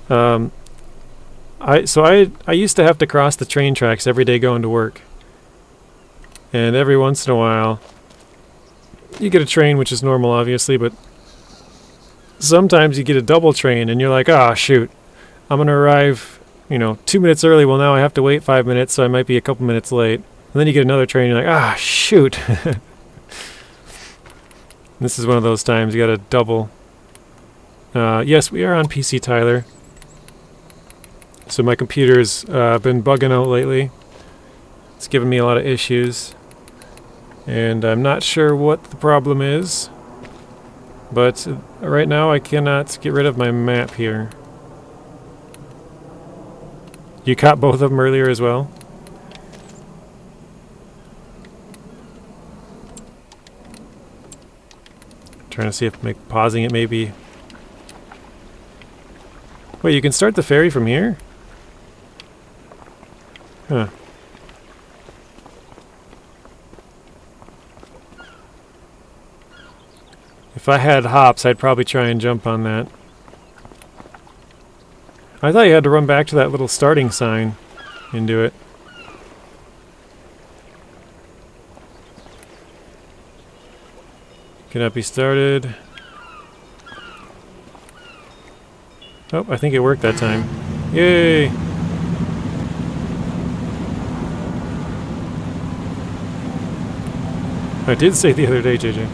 I used to have to cross the train tracks every day going to work. And every once in a while you get a train, which is normal obviously, but sometimes you get a double train and you're like, "Ah, shoot. I'm going to arrive, 2 minutes early. Well, now I have to wait 5 minutes, so I might be a couple minutes late." And then you get another train, and you're like, "Ah, shoot." This is one of those times you got to double. Yes, we are on PC, Tyler. So my computer's been bugging out lately. It's giving me a lot of issues. And I'm not sure what the problem is. But right now I cannot get rid of my map here. You caught both of them earlier as well? Trying to see if pausing it maybe. Wait, you can start the ferry from here? Huh. If I had hops, I'd probably try and jump on that. I thought you had to run back to that little starting sign and do it. Cannot be started. Oh, I think it worked that time. Yay! I did say the other day, JJ.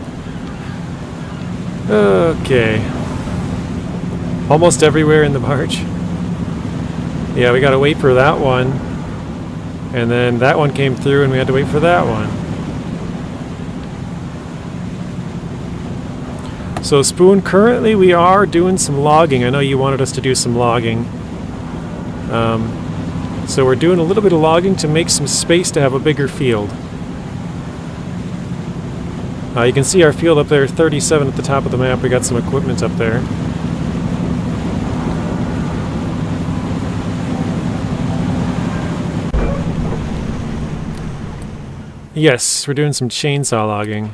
Okay. Almost everywhere in the barge. Yeah, we gotta wait for that one. And then that one came through and we had to wait for that one. So Spoon, currently we are doing some logging. I know you wanted us to do some logging. So we're doing a little bit of logging to make some space to have a bigger field. You can see our field up there, 37 at the top of the map. We got some equipment up there. Yes, we're doing some chainsaw logging.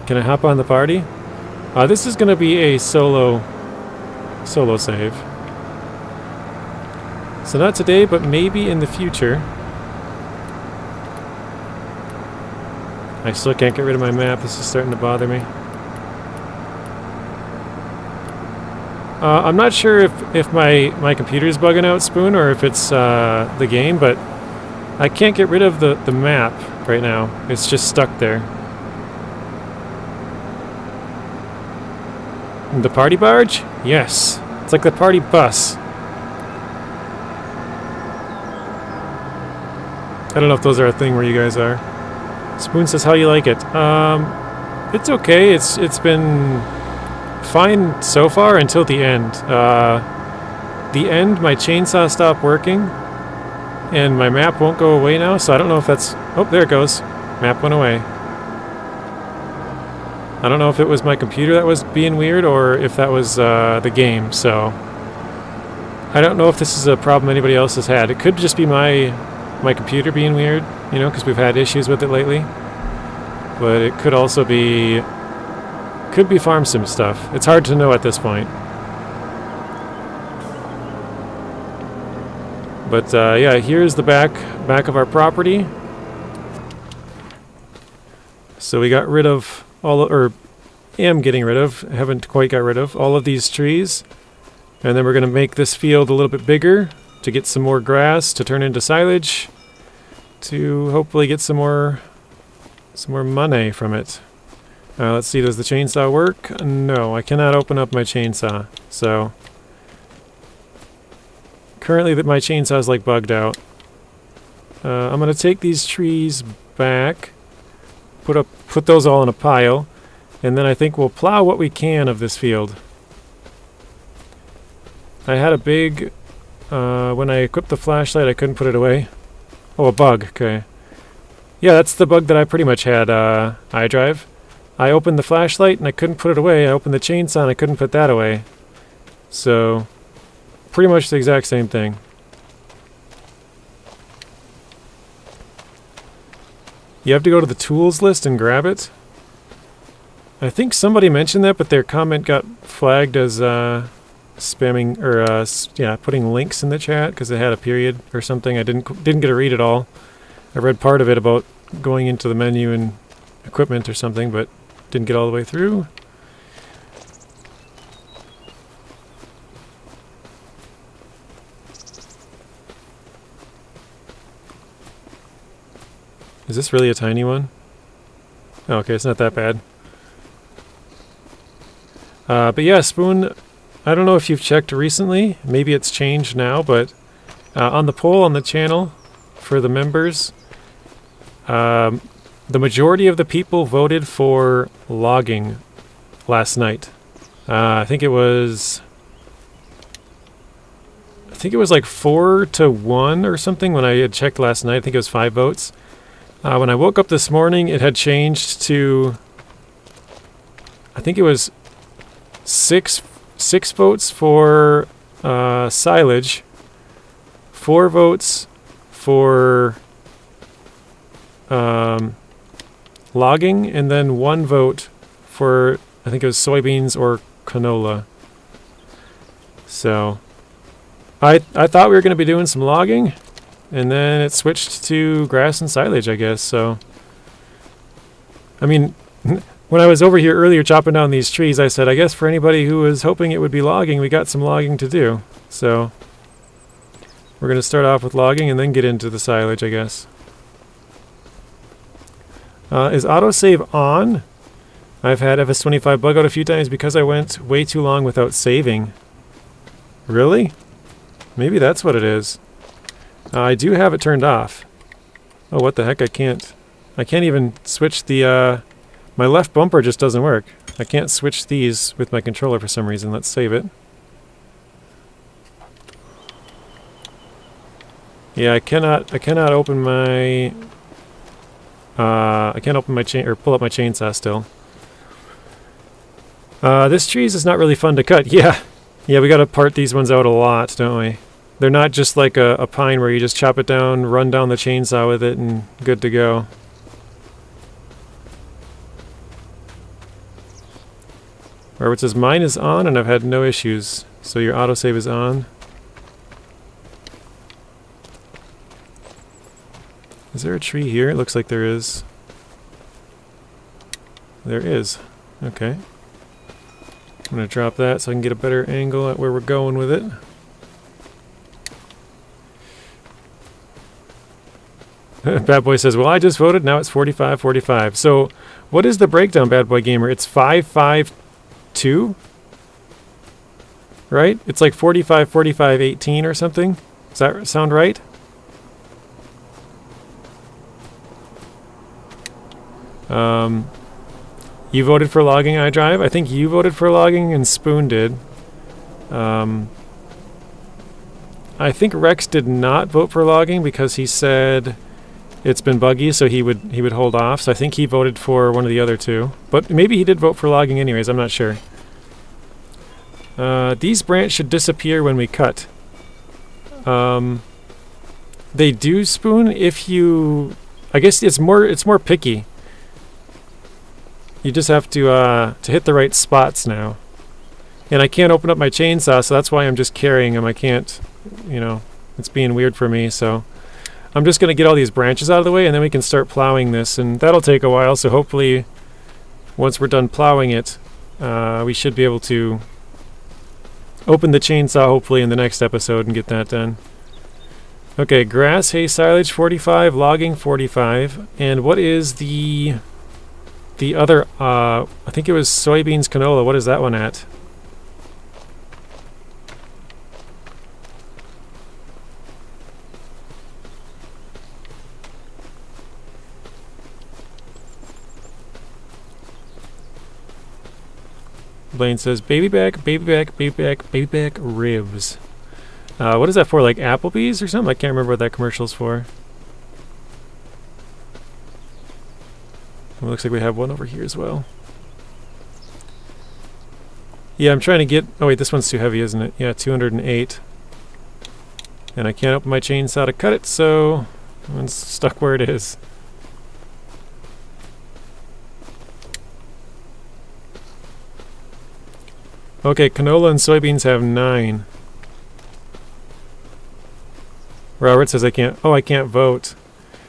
Can I hop on the party? This is going to be a solo save. So not today, but maybe in the future. I still can't get rid of my map. This is starting to bother me. I'm not sure if my computer's bugging out, Spoon, or if it's the game, but I can't get rid of the map right now. It's just stuck there. The party barge? Yes. It's like the party bus. I don't know if those are a thing where you guys are. Spoon says, how you like it? It's okay. It's been fine so far until the end. The end, my chainsaw stopped working, and my map won't go away now, so I don't know if that's... Oh, there it goes. Map went away. I don't know if it was my computer that was being weird, or if that was the game, so... I don't know if this is a problem anybody else has had. It could just be my computer being weird, you know, because we've had issues with it lately. But it could also be... Could be farm sim stuff. It's hard to know at this point. But yeah, here's the back of our property. So we got rid of all, or am getting rid of, haven't quite got rid of all of these trees. And then we're going to make this field a little bit bigger to get some more grass to turn into silage, to hopefully get some more money from it. Let's see, does the chainsaw work? No, I cannot open up my chainsaw. So currently my chainsaw is like bugged out. I'm going to take these trees back, put those all in a pile, and then I think we'll plow what we can of this field. I had a big, when I equipped the flashlight I couldn't put it away. Oh, a bug, okay. Yeah, that's the bug that I pretty much had, iDrive. I opened the flashlight and I couldn't put it away. I opened the chainsaw and I couldn't put that away. So, pretty much the exact same thing. You have to go to the tools list and grab it. I think somebody mentioned that, but their comment got flagged as spamming, or yeah, putting links in the chat because it had a period or something. I didn't get to read it all. I read part of it about going into the menu and equipment or something, but didn't get all the way through. Is this really a tiny one? Oh, okay, it's not that bad. But yeah, Spoon, I don't know if you've checked recently. Maybe it's changed now, but on the poll on the channel for the members, the majority of the people voted for logging last night. I think it was like 4-1 or something when I had checked last night. I think it was 5 votes. When I woke up this morning, it had changed to, I think it was 6 votes for silage, 4 votes for logging, and then 1 vote for, I think it was soybeans or canola. So I thought we were going to be doing some logging, and then it switched to grass and silage, I guess. So, I mean, when I was over here earlier chopping down these trees, I said, I guess for anybody who was hoping it would be logging, we got some logging to do. So, we're going to start off with logging and then get into the silage, I guess. Is autosave on? I've had FS25 bug out a few times because I went way too long without saving. Really? Maybe that's what it is. I do have it turned off. Oh, what the heck? I can't even switch the, my left bumper just doesn't work. I can't switch these with my controller for some reason. Let's save it. Yeah, I cannot open my, I can't open my chain, or pull up my chainsaw still. This trees is not really fun to cut. Yeah, we gotta part these ones out a lot, don't we? They're not just like a pine where you just chop it down, run down the chainsaw with it, and good to go. Robert says, mine is on and I've had no issues. So your autosave is on. Is there a tree here? It looks like there is. There is. Okay. I'm going to drop that so I can get a better angle at where we're going with it. Bad Boy says, well, I just voted. Now it's 45-45. So what is the breakdown, Bad Boy Gamer? It's 5-5-2? Right? It's like 45-45-18 or something? Does that sound right? You voted for logging, iDrive. I think you voted for logging and Spoon did. I think Rex did not vote for logging because he said it's been buggy, so he would hold off. So I think he voted for one of the other two. But maybe he did vote for logging anyways, I'm not sure. These branches should disappear when we cut. They do, Spoon, if you... I guess it's more picky. You just have to hit the right spots now. And I can't open up my chainsaw, so that's why I'm just carrying them. I can't, you know, it's being weird for me, so I'm just going to get all these branches out of the way, and then we can start plowing this, and that'll take a while, so hopefully once we're done plowing it, we should be able to open the chainsaw hopefully in the next episode and get that done. Okay, grass, hay, silage 45, logging 45, and what is the other, I think it was soybeans, canola. What is that one at? Blaine says, baby back, baby back, baby back, baby back ribs. What is that for, like Applebee's or something? I can't remember what that commercial's for. It looks like we have one over here as well. Yeah, I'm trying to get... Oh wait, this one's too heavy, isn't it? Yeah, 208. And I can't open my chainsaw to cut it, so it's stuck where it is. Okay, canola and soybeans have 9. Robert says I can't... Oh, I can't vote.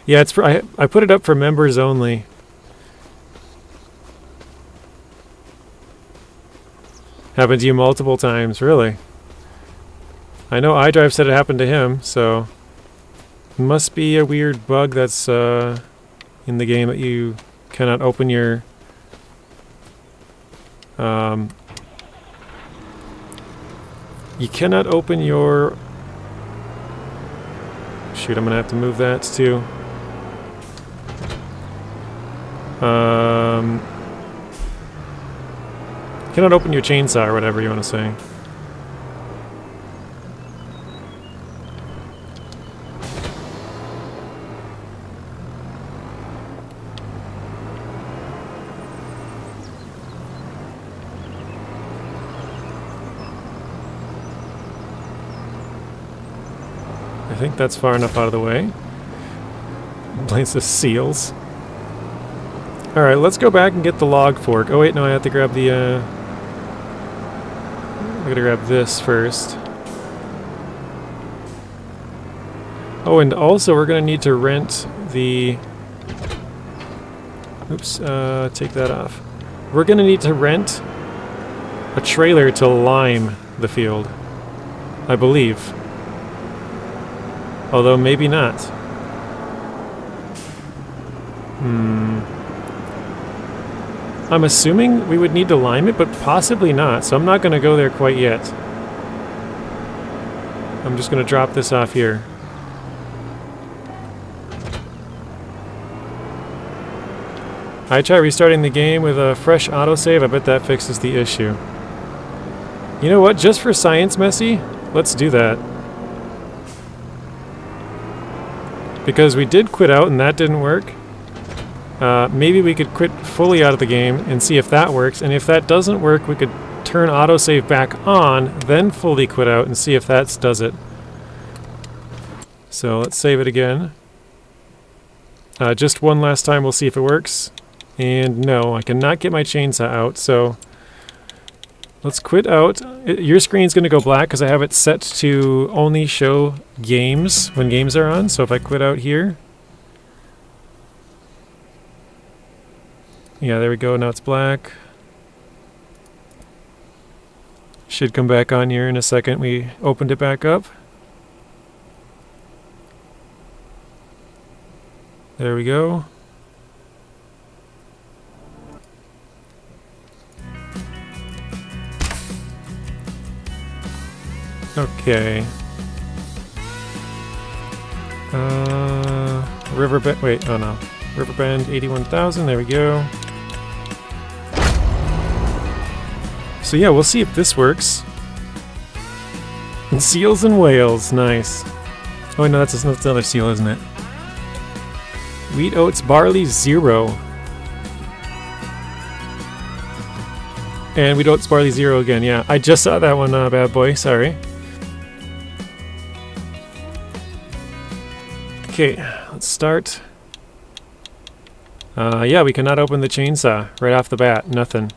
Yeah, it's for... I put it up for members only. Happened to you multiple times, really? I know iDrive said it happened to him, so it must be a weird bug that's in the game that you cannot open your you cannot open your... Shoot, I'm gonna have to move that too. You cannot open your chainsaw or whatever you want to say. I think that's far enough out of the way. Blaze the seals. Alright, let's go back and get the log fork. Oh wait, no, I have to grab the, I gotta grab this first. Oh, and also we're going to need to rent the... Oops, take that off. We're going to need to rent a trailer to lime the field, I believe. Although maybe not. I'm assuming we would need to lime it, but possibly not, so I'm not going to go there quite yet. I'm just going to drop this off here. I try restarting the game with a fresh autosave. I bet that fixes the issue. You know what? Just for science, Messy, let's do that. Because we did quit out and that didn't work. Maybe we could quit fully out of the game and see if that works. And if that doesn't work, we could turn autosave back on, then fully quit out and see if that does it. So let's save it again. Just one last time, we'll see if it works. And no, I cannot get my chainsaw out, so let's quit out. Your screen's going to go black because I have it set to only show games when games are on. So if I quit out here, yeah, there we go. Now it's black. Should come back on here in a second. We opened it back up. There we go. Okay. Riverbend, wait, oh no. Riverbend 81,000, there we go. So yeah, we'll see if this works. And seals and whales, nice. Oh no, that's another seal, isn't it? Wheat, oats, barley, 0. And wheat, oats, barley, 0 again, yeah. I just saw that one, bad boy, sorry. Okay, let's start. Yeah, we cannot open the chainsaw right off the bat, nothing.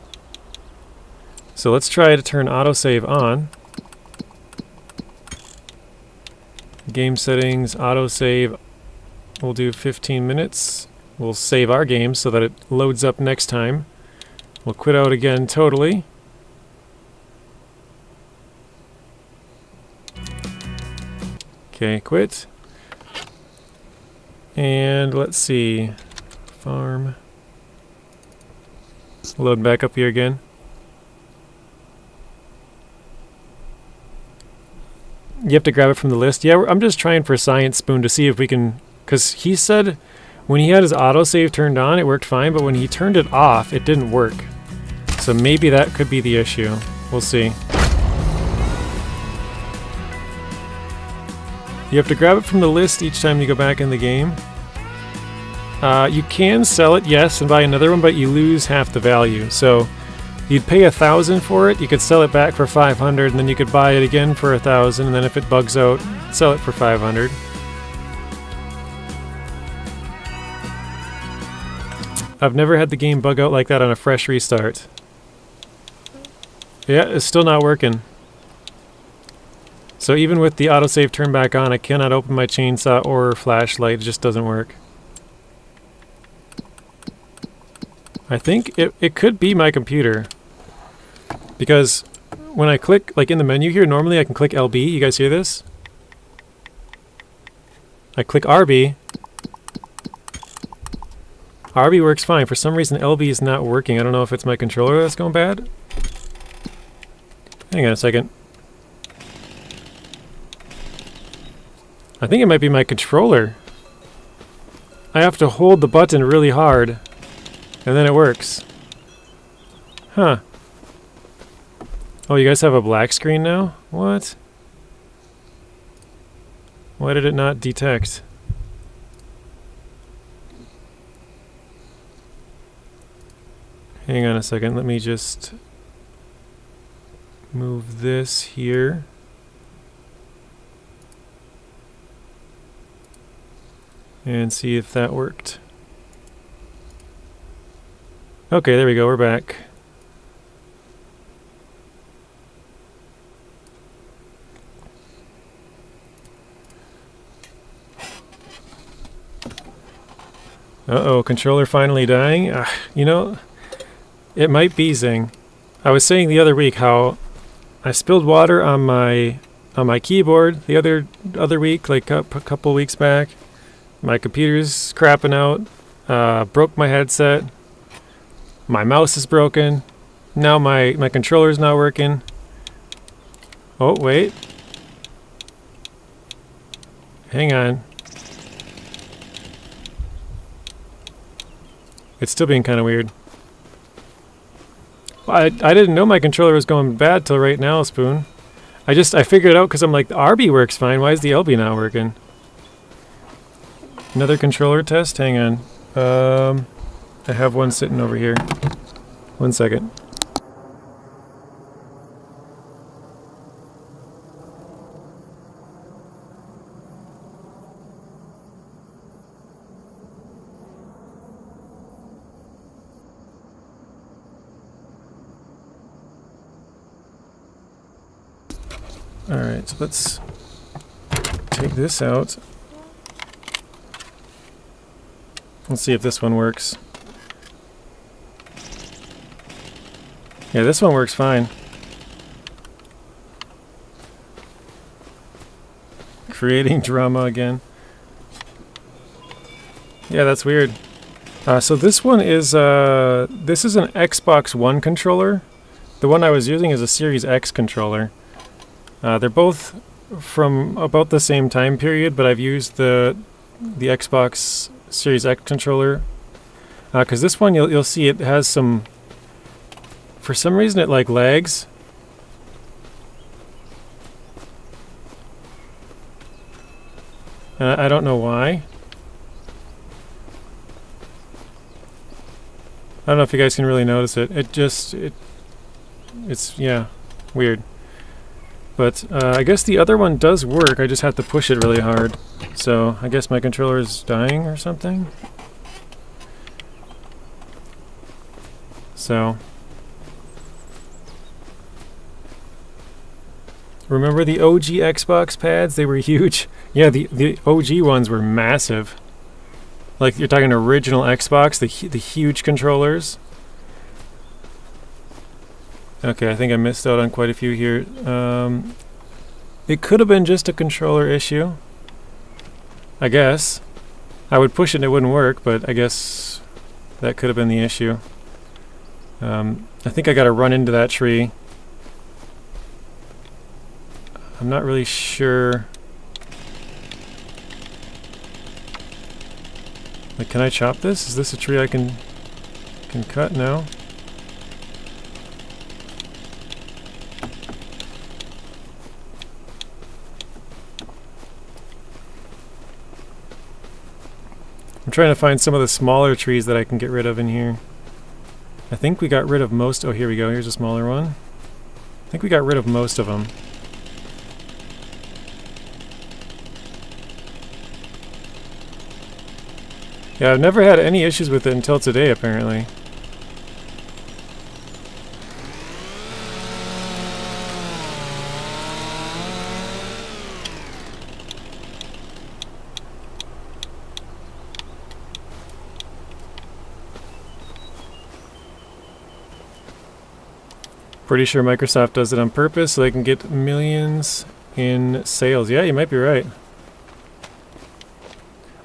So let's try to turn autosave on. Game settings, autosave, we'll do 15 minutes. We'll save our game so that it loads up next time. We'll quit out again totally. Okay, quit. And let's see. Farm. Load back up here again. You have to grab it from the list. Yeah, I'm just trying for Science Spoon to see if we can... Because he said when he had his autosave turned on, it worked fine, but when he turned it off, it didn't work. So maybe that could be the issue. We'll see. You have to grab it from the list each time you go back in the game. You can sell it, yes, and buy another one, but you lose half the value. So you'd pay 1,000 for it, you could sell it back for 500, and then you could buy it again for 1,000, and then if it bugs out, sell it for 500. I've never had the game bug out like that on a fresh restart. Yeah, it's still not working. So even with the autosave turned back on, I cannot open my chainsaw or flashlight, it just doesn't work. I think it could be my computer. Because when I click, like in the menu here, normally I can click LB. You guys hear this? I click RB. RB works fine. For some reason LB is not working. I don't know if it's my controller that's going bad. Hang on a second. I think it might be my controller. I have to hold the button really hard. And then it works. Huh. Oh, you guys have a black screen now? What? Why did it not detect? Hang on a second, let me just move this here. And see if that worked. Okay, there we go, we're back. Uh-oh, controller finally dying? You know, it might be Zing. I was saying the other week how I spilled water on my keyboard the other week, like a couple weeks back. My computer's crapping out. Broke my headset. My mouse is broken. Now my controller's not working. Oh, wait. Hang on. It's still being kind of weird. I didn't know my controller was going bad till right now, Spoon. I figured it out because I'm like, the RB works fine. Why is the LB not working? Another controller test? Hang on. I have one sitting over here. 1 second. Alright, so let's take this out. Let's see if this one works. Yeah, this one works fine. Creating drama again. Yeah, that's weird. So this one is, this is an Xbox One controller. The one I was using is a Series X controller. They're both from about the same time period, but I've used the Xbox Series X controller. Because this one, you'll see it has some... For some reason it like lags. I don't know why. I don't know if you guys can really notice it. It's yeah, weird. But I guess the other one does work. I just have to push it really hard. So I guess my controller is dying or something. So remember the OG Xbox pads? They were huge. Yeah, the OG ones were massive. Like you're talking original Xbox, the huge controllers. Okay, I think I missed out on quite a few here. It could have been just a controller issue. I guess. I would push it and it wouldn't work, but I guess that could have been the issue. I think I gotta run into that tree. I'm not really sure. Like, can I chop this? Is this a tree I can cut? No? I'm trying to find some of the smaller trees that I can get rid of in here. I think we got rid of most... Oh, here we go. Here's a smaller one. I think we got rid of most of them. Yeah, I've never had any issues with it until today, apparently. Pretty sure Microsoft does it on purpose so they can get millions in sales. Yeah, you might be right.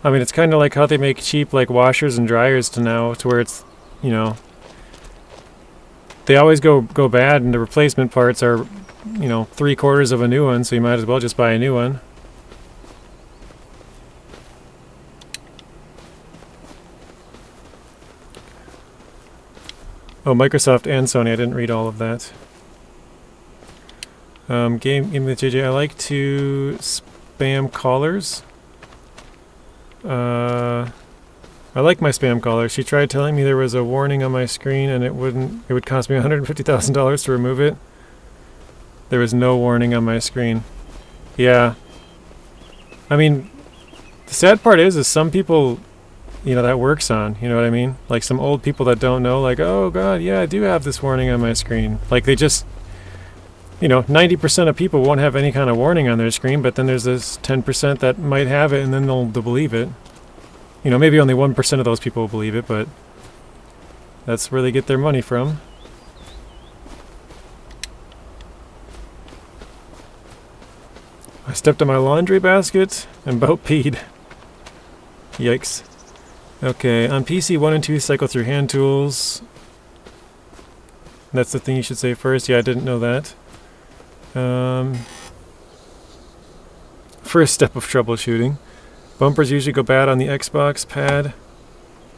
I mean, it's kind of like how they make cheap like washers and dryers to now, to where it's, you know, they always go bad and the replacement parts are, you know, 3/4 of a new one, so you might as well just buy a new one. Oh, Microsoft and Sony, I didn't read all of that. Game with JJ, I like to spam callers. I like my spam caller. She tried telling me there was a warning on my screen and it would cost me $150,000 to remove it. There was no warning on my screen. Yeah. I mean, the sad part is some people, you know, that works on, you know what I mean? Like some old people that don't know, like, oh god, yeah, I do have this warning on my screen. Like they just, you know, 90% of people won't have any kind of warning on their screen, but then there's this 10% that might have it and then they'll believe it. You know, maybe only 1% of those people will believe it, but that's where they get their money from. I stepped on my laundry basket and about peed. Yikes. Okay, on PC 1 and 2 cycle through hand tools. That's the thing you should say first. Yeah, I didn't know that. First step of troubleshooting. Bumpers usually go bad on the Xbox pad.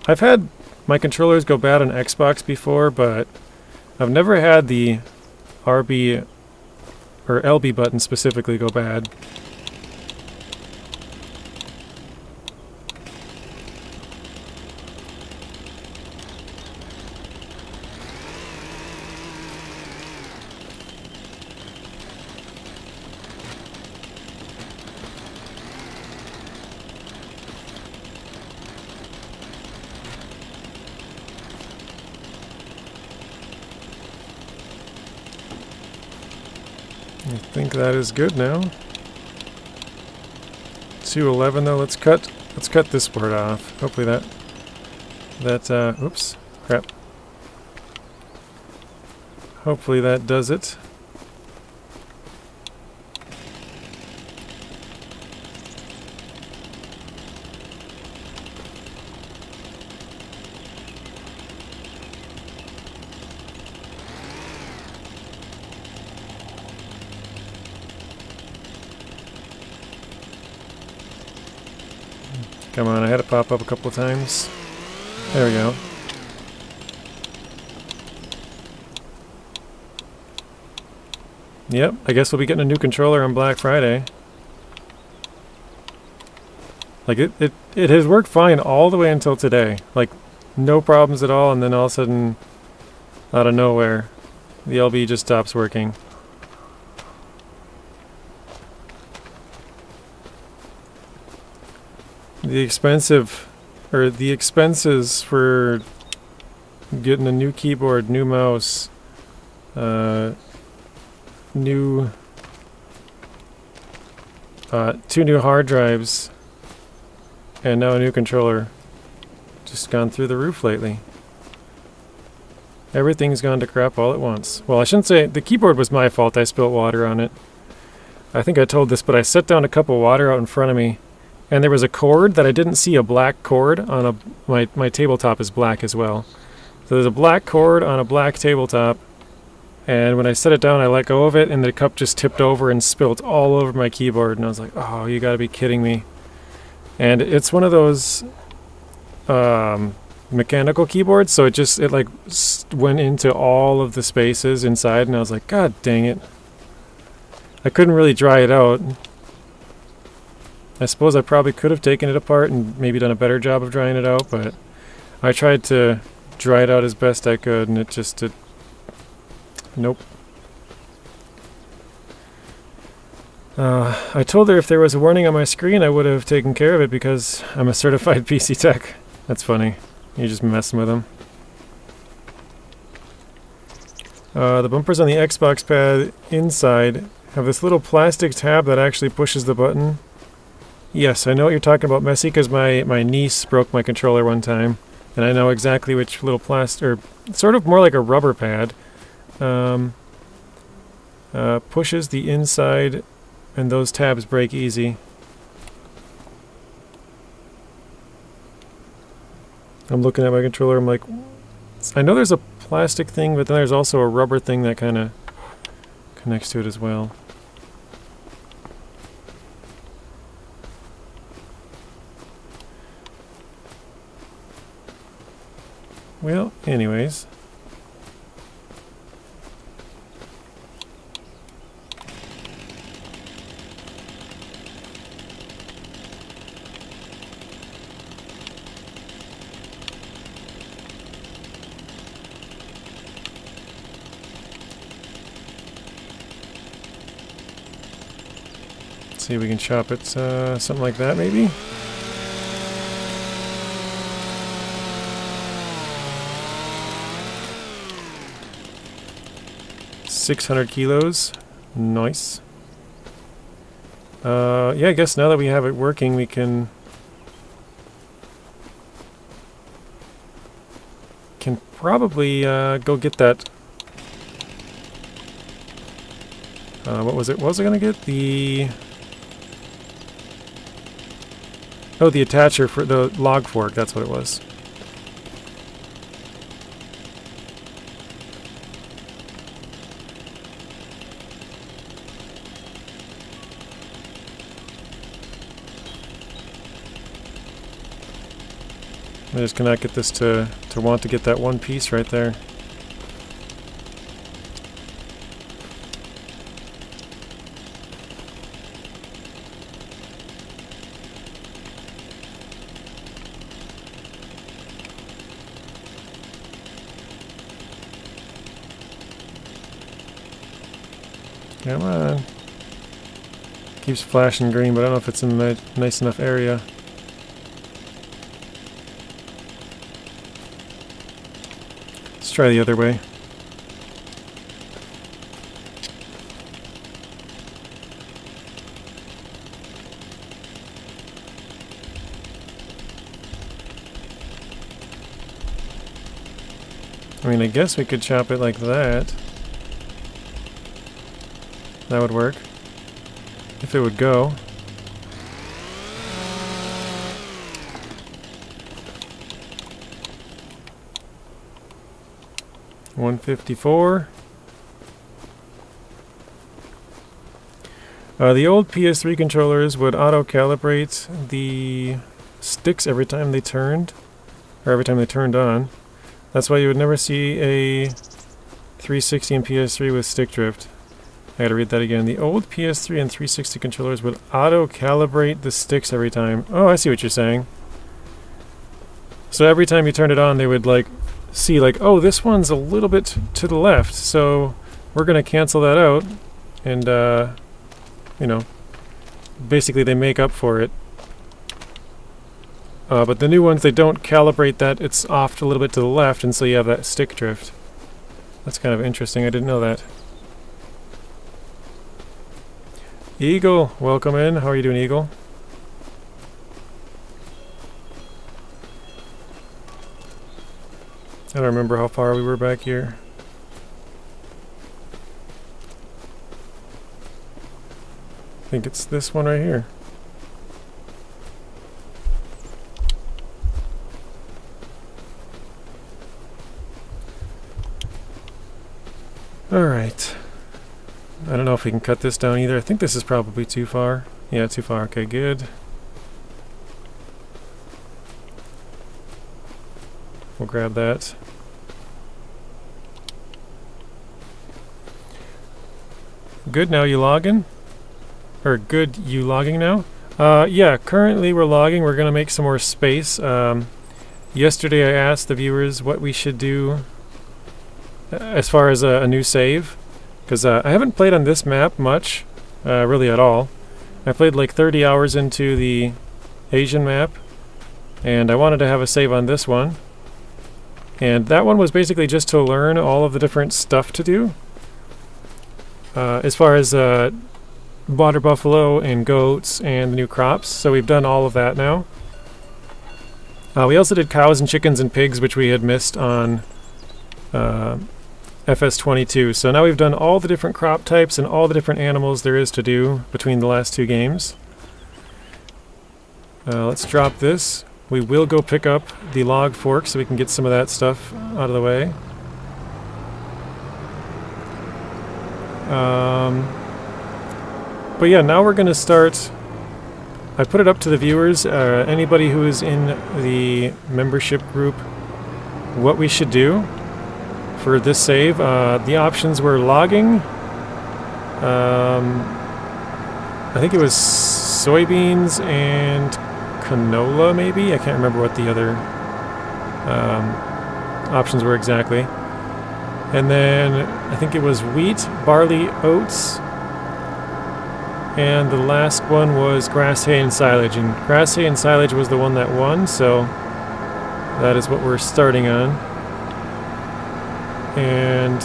I've had my controllers go bad on Xbox before, but I've never had the RB or LB button specifically go bad. I think that is good now. 211 though. Let's cut this part off. Hopefully oops, crap. Hopefully that does it. Come on, I had it pop up a couple of times. There we go. Yep, I guess we'll be getting a new controller on Black Friday. Like, it has worked fine all the way until today. Like, no problems at all, and then all of a sudden, out of nowhere, the LB just stops working. The expenses for getting a new keyboard, new mouse, two new hard drives, and now a new controller, just gone through the roof lately. Everything's gone to crap all at once. Well, I shouldn't say the keyboard was my fault. I spilled water on it. I think I told this, but I set down a cup of water out in front of me. And there was a cord that I didn't see, a black cord on my tabletop is black as well. So there's a black cord on a black tabletop, and when I set it down I let go of it and the cup just tipped over and spilt all over my keyboard, and I was like, oh, you gotta be kidding me. And it's one of those mechanical keyboards, so it like went into all of the spaces inside, and I was like, god dang it. I couldn't really dry it out. I suppose I probably could have taken it apart and maybe done a better job of drying it out, but I tried to dry it out as best I could, and it just did. Nope. I told her if there was a warning on my screen I would have taken care of it because I'm a certified PC tech. That's funny. You're just messing with them. The bumpers on the Xbox pad inside have this little plastic tab that actually pushes the button. Yes, I know what you're talking about, Messy, because my niece broke my controller one time, and I know exactly which little plastic, or sort of more like a rubber pad, pushes the inside, and those tabs break easy. I'm looking at my controller, I'm like, I know there's a plastic thing, but then there's also a rubber thing that kind of connects to it as well. Well, anyways. Let's see if we can chop it, something like that maybe? $600 kilos. Nice. Yeah, I guess now that we have it working, we can can probably go get that. What was it? What was I gonna get? The... Oh, the attacher for the log fork. That's what it was. I just cannot get this to want to get that one piece right there. Come on. Keeps flashing green, but I don't know if it's in the nice enough area. Let's try the other way. I mean, I guess we could chop it like that. That would work. If it would go. $154. The old PS3 controllers would auto-calibrate the sticks every time they turned, or every time they turned on. That's why you would never see a 360 and PS3 with stick drift. I gotta read that again. The old PS3 and 360 controllers would auto-calibrate the sticks every time. Oh, I see what you're saying. So every time you turned it on, they would like see like, oh, this one's a little bit to the left, so we're gonna cancel that out, and you know, basically they make up for it. But the new ones, they don't calibrate that. It's off a little bit to the left, and so you have that stick drift. That's kind of interesting. I didn't know that. Eagle, welcome in. How are you doing, Eagle? I don't remember how far we were back here. I think it's this one right here. Alright. I don't know if we can cut this down either. I think this is probably too far. Yeah, too far. Okay, good. We'll grab that. Good, now you logging? Or good, you logging now? Yeah, currently we're logging. We're gonna make some more space. Yesterday I asked the viewers what we should do as far as a new save. Because I haven't played on this map much, really at all. I played like 30 hours into the Asian map, and I wanted to have a save on this one. And that one was basically just to learn all of the different stuff to do. As far as water buffalo and goats and the new crops, so we've done all of that now. We also did cows and chickens and pigs, which we had missed on FS25, so now we've done all the different crop types and all the different animals there is to do between the last two games. Let's drop this. We will go pick up the log fork so we can get some of that stuff out of the way. But yeah, now we're going to start. I put it up to the viewers, anybody who is in the membership group, what we should do for this save. The options were logging, I think it was soybeans and canola maybe? I can't remember what the other options were exactly. And then I think it was wheat, barley, oats, and the last one was grass, hay, and silage. And grass, hay, and silage was the one that won, so that is what we're starting on. And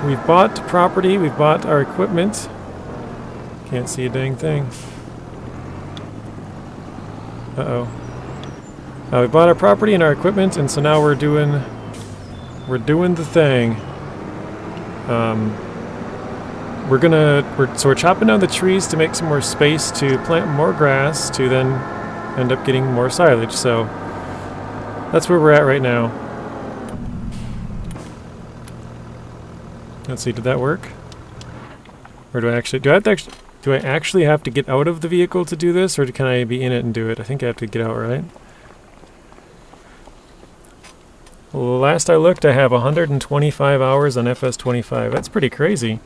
we've bought property, we've bought our equipment. Can't see a dang thing. Uh-oh. We bought our property and our equipment, and so now we're doing the thing. We're chopping down the trees to make some more space to plant more grass to then end up getting more silage. So that's where we're at right now. Let's see, did that work? Or do I actually have to get out of the vehicle to do this, or can I be in it and do it? I think I have to get out, right? Last I looked, I have 125 hours on FS25. That's pretty crazy.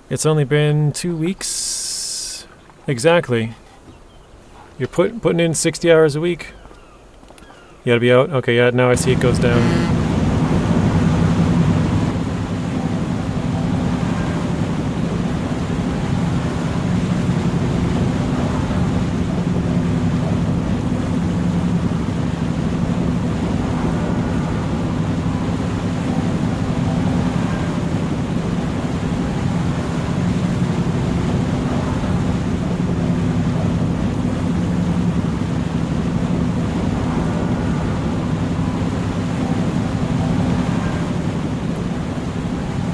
It's only been 2 weeks. Exactly. You're putting in 60 hours a week. You gotta be out? Okay, yeah, now I see it goes down.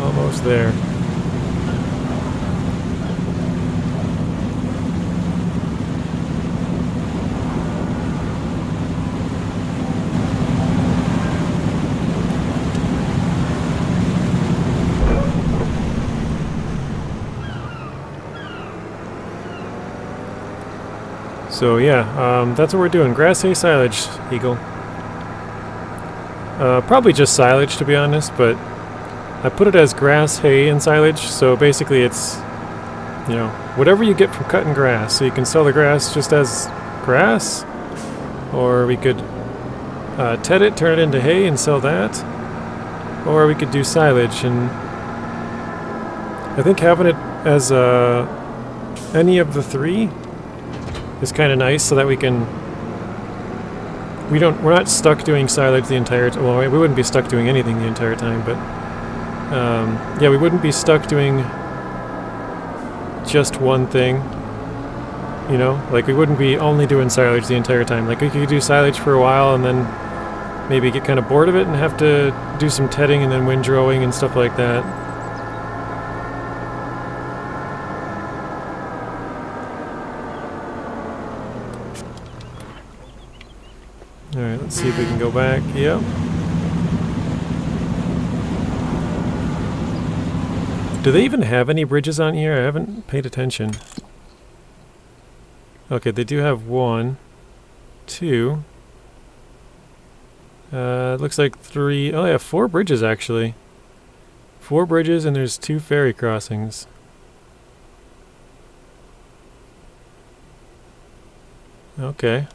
Almost there. So yeah, that's what we're doing. Grass hay silage, Eagle. Probably just silage, to be honest, but I put it as grass, hay, and silage, so basically it's, you know, whatever you get from cutting grass. So you can sell the grass just as grass, or we could ted it, turn it into hay and sell that, or we could do silage. And I think having it as any of the three is kind of nice, so that we can, we're not stuck doing silage the entire time. Well, we wouldn't be stuck doing anything the entire time, but yeah, we wouldn't be stuck doing just one thing, you know? Like, we wouldn't be only doing silage the entire time. Like, we could do silage for a while and then maybe get kind of bored of it and have to do some tedding and then windrowing and stuff like that. Alright, let's see if we can go back. Yep. Do they even have any bridges on here? I haven't paid attention. Okay, they do have 1, 2. It looks like 3. Oh, they have 4 bridges actually. 4 bridges, and there's 2 ferry crossings. Okay.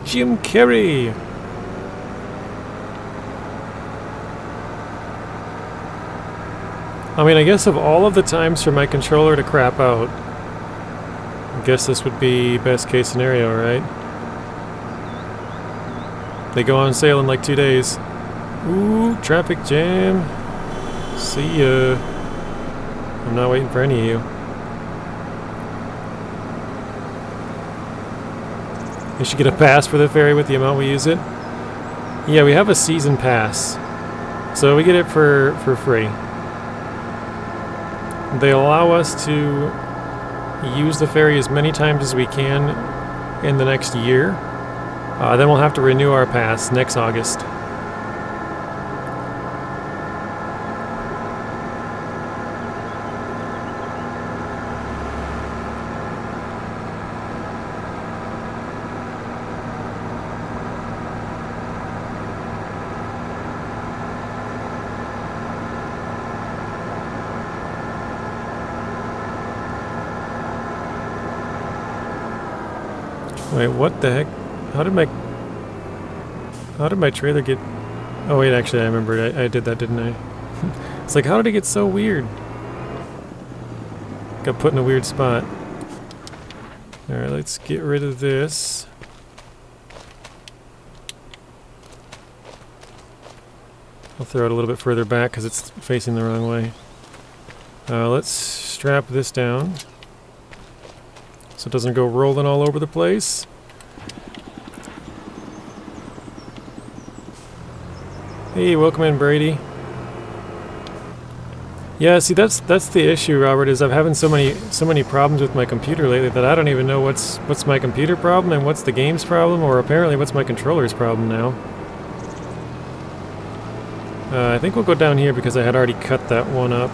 Jim Carrey! I mean, I guess of all of the times for my controller to crap out, I guess this would be best case scenario, right? They go on sale in like 2 days. Ooh, traffic jam. See ya. I'm not waiting for any of you. You should get a pass for the ferry with the amount we use it. Yeah, we have a season pass, so we get it for free. They allow us to use the ferry as many times as we can in the next year. Then we'll have to renew our pass next August. Wait, what the heck? How did my trailer get Oh wait, actually I remembered. I did that, didn't I? It's like, how did it get so weird? Got put in a weird spot. Alright, let's get rid of this. I'll throw it a little bit further back because it's facing the wrong way. Let's strap this down so it doesn't go rolling all over the place. Hey, welcome in, Brady. Yeah, see, that's the issue, Robert, is I'm having so many problems with my computer lately that I don't even know what's my computer problem and what's the game's problem, or apparently what's my controller's problem now. I think we'll go down here because I had already cut that one up.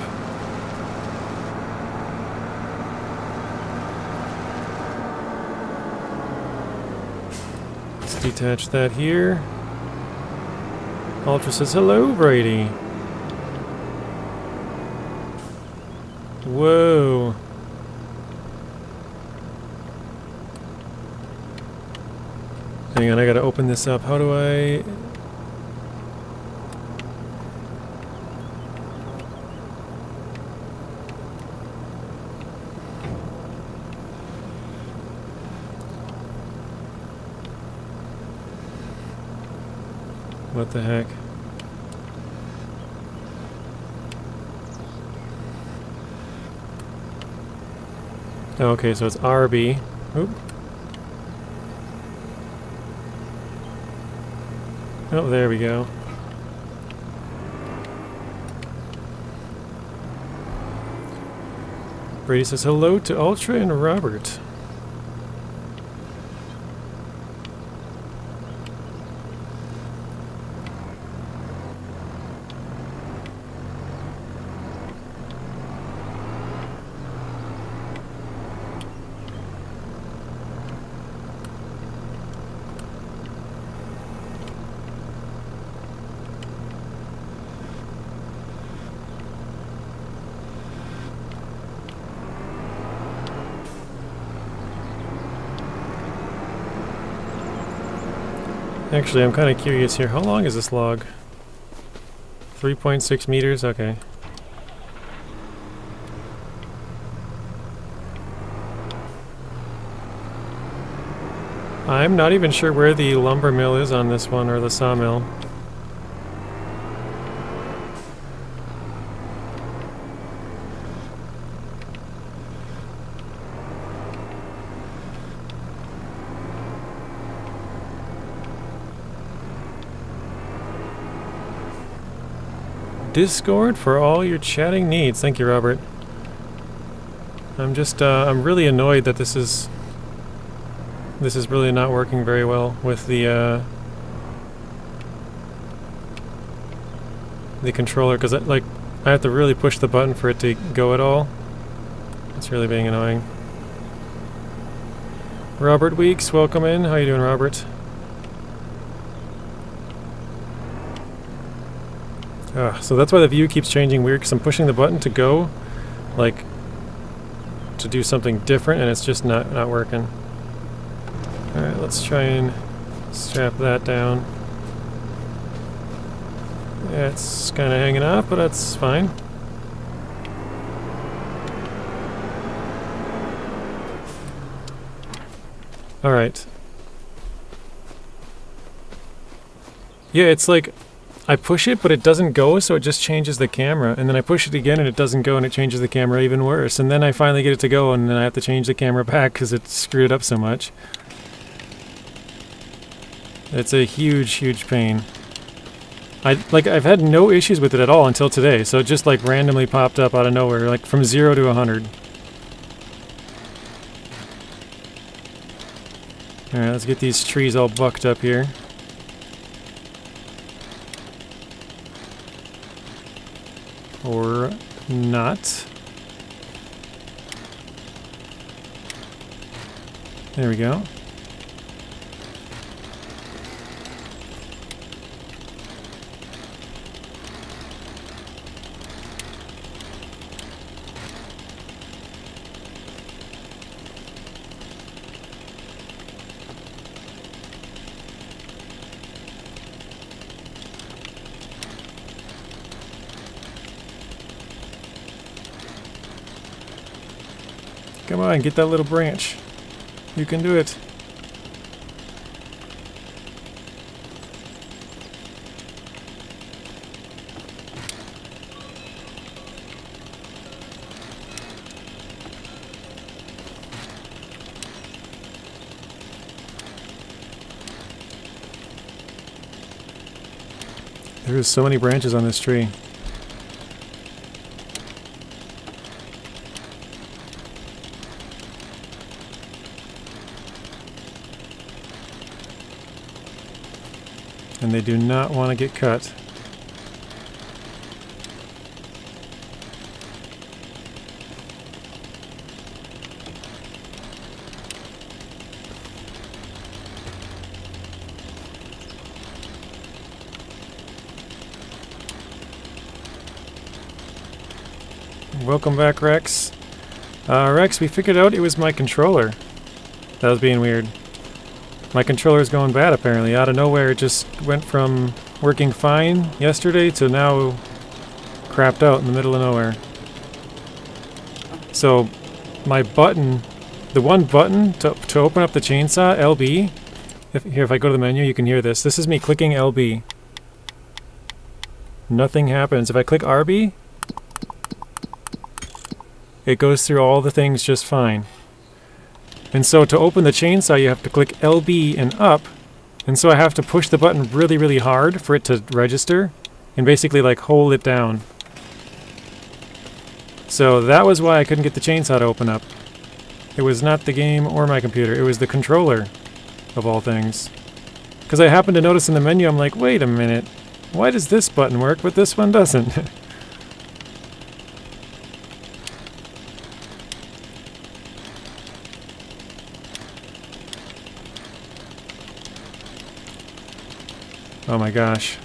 Let's detach that here. Ultra says, hello, Brady. Whoa. Hang on, I gotta open this up. How do I... What the heck? Okay, so it's RB. Oop. Oh, there we go. Brady says hello to Ultra and Robert. Actually, I'm kind of curious here. How long is this log? 3.6 meters? Okay. I'm not even sure where the lumber mill is on this one, or the sawmill. Discord for all your chatting needs. Thank you, Robert. I'm just, I'm really annoyed that this is really not working very well with the controller, because like I have to really push the button for it to go at all. It's really being annoying. Robert Weeks, welcome in. How you doing, Robert? So that's why the view keeps changing weird, because I'm pushing the button to go, like, to do something different, and it's just not working. Alright, let's try and strap that down. Yeah, it's kind of hanging off, but that's fine. Alright. Yeah, it's like I push it, but it doesn't go, so it just changes the camera. And then I push it again, and it doesn't go, and it changes the camera even worse. And then I finally get it to go, and then I have to change the camera back because it screwed up so much. It's a huge, huge pain. I've had no issues with it at all until today, so it just like randomly popped up out of nowhere, like from 0 to 100. Alright, let's get these trees all bucked up here. Or not. There we go. Come on, get that little branch. You can do it. There's so many branches on this tree. And they do not want to get cut. Welcome back, Rex. Rex, we figured out it was my controller that was being weird. My controller's going bad, apparently. Out of nowhere, it just went from working fine yesterday to now crapped out in the middle of nowhere. So, my button, the one button to open up the chainsaw, LB, if I go to the menu, you can hear this. This is me clicking LB. Nothing happens. If I click RB, it goes through all the things just fine. And so to open the chainsaw, you have to click LB and up. And so I have to push the button really, really hard for it to register and basically like hold it down. So that was why I couldn't get the chainsaw to open up. It was not the game or my computer. It was the controller, of all things. Because I happened to notice in the menu, I'm like, wait a minute. Why does this button work, but this one doesn't? Oh my gosh.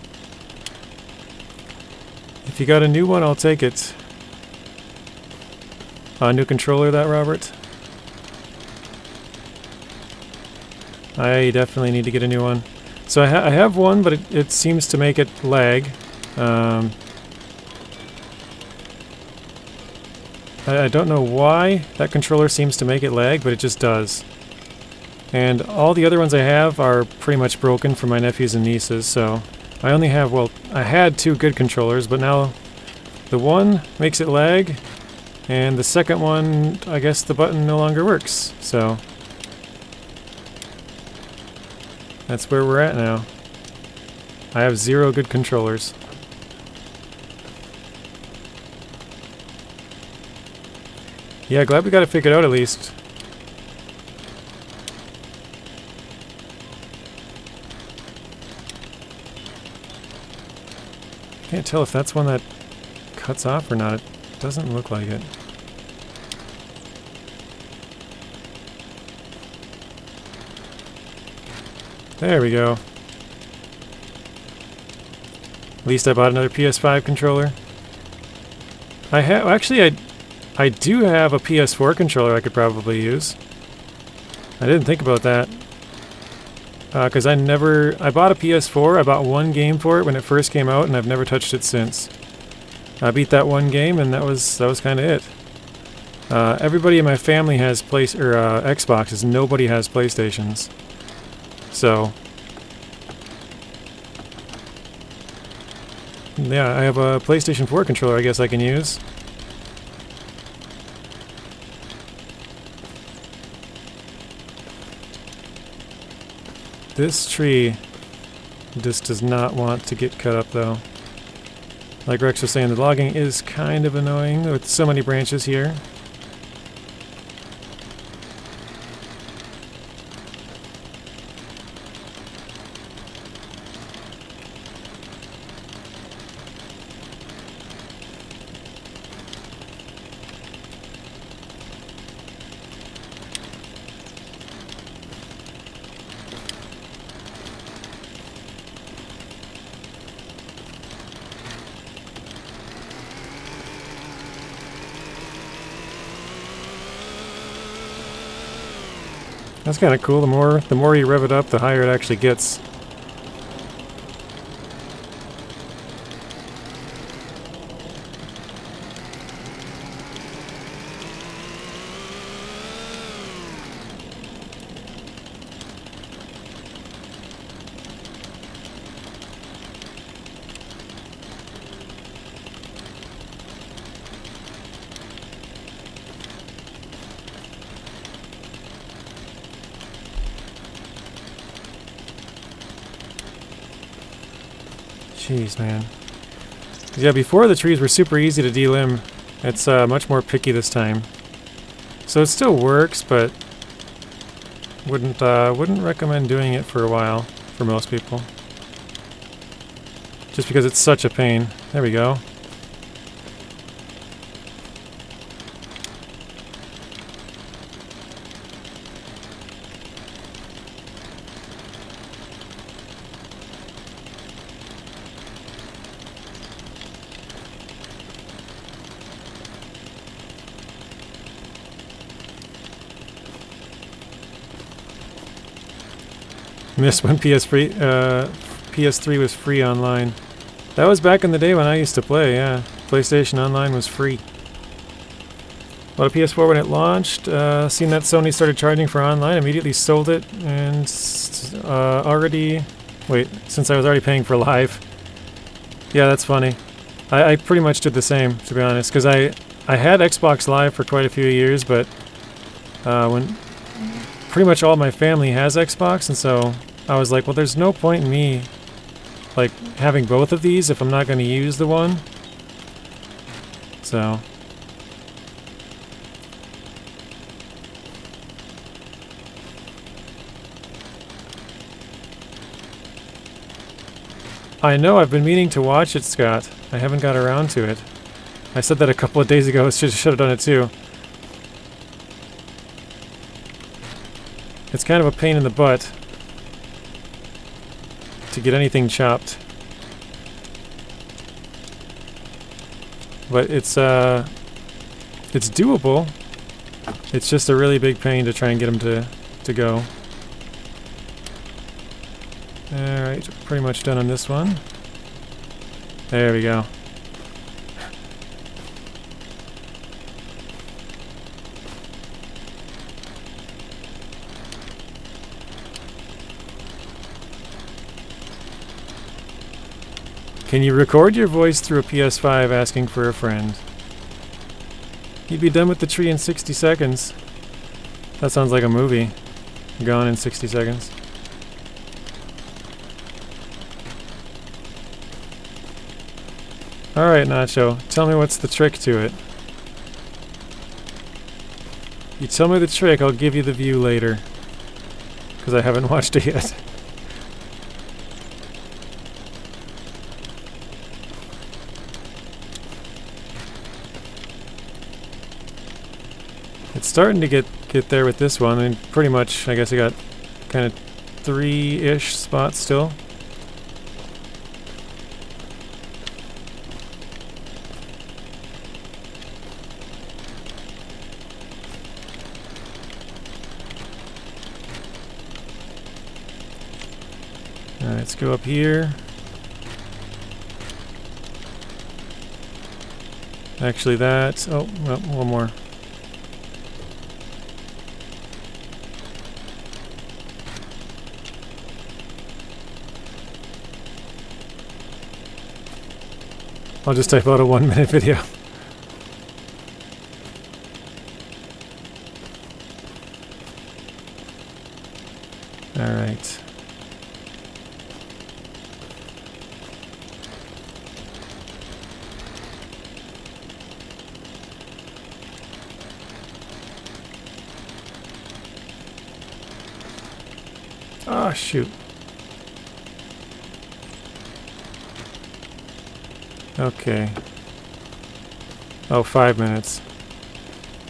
If you got a new one, I'll take it. New controller, that, Robert? I definitely need to get a new one. So I have one, but it seems to make it lag. I don't know why that controller seems to make it lag, but it just does. And all the other ones I have are pretty much broken for my nephews and nieces, so I only have, well, I had 2 good controllers, but now the one makes it lag, and the second one, I guess the button no longer works, so that's where we're at now. I have 0 good controllers. Yeah, glad we got it figured out at least. Can't tell if that's one that cuts off or not. It doesn't look like it. There we go. At least I bought another PS5 controller. I have actually I do have a PS4 controller I could probably use. I didn't think about that. Because I bought a PS4, I bought one game for it when it first came out, and I've never touched it since. I beat that one game, and that was kind of it. Everybody in my family has Xboxes, nobody has PlayStations. So, yeah, I have a PlayStation 4 controller I guess I can use. This tree just does not want to get cut up though. Like Rex was saying, the logging is kind of annoying with so many branches here. That's kind of cool. The more you rev it up, the higher it actually gets. Jeez, man. Yeah, before the trees were super easy to delimb. It's much more picky this time. So it still works, but wouldn't recommend doing it for a while for most people. Just because it's such a pain. There we go. Missed when PS3 was free online. That was back in the day when I used to play, yeah. PlayStation Online was free. Bought a PS4 when it launched. Seen that Sony started charging for online, immediately sold it, and since I was already paying for live. Yeah, that's funny. I pretty much did the same, to be honest, because I had Xbox Live for quite a few years, but when pretty much all my family has Xbox, and so I was like, well, there's no point in me like having both of these if I'm not going to use the one. So I know I've been meaning to watch it, Scott. I haven't got around to it. I said that a couple of days ago. I should have done it too. It's kind of a pain in the butt to get anything chopped. But it's doable. It's just a really big pain to try and get them to go. Alright, pretty much done on this one. There we go. Can you record your voice through a PS5 asking for a friend? You'd be done with the tree in 60 seconds. That sounds like a movie. Gone in 60 seconds. Alright, Nacho. Tell me what's the trick to it. You tell me the trick, I'll give you the view later. Because I haven't watched it yet. It's starting to get there with this one, and pretty much, I guess I got kind of 3-ish spots still. Alright, let's go up here. Actually that, oh, well, one more. I'll just type out a 1-minute video. Alright. Ah, shoot. Okay. Oh, 5 minutes.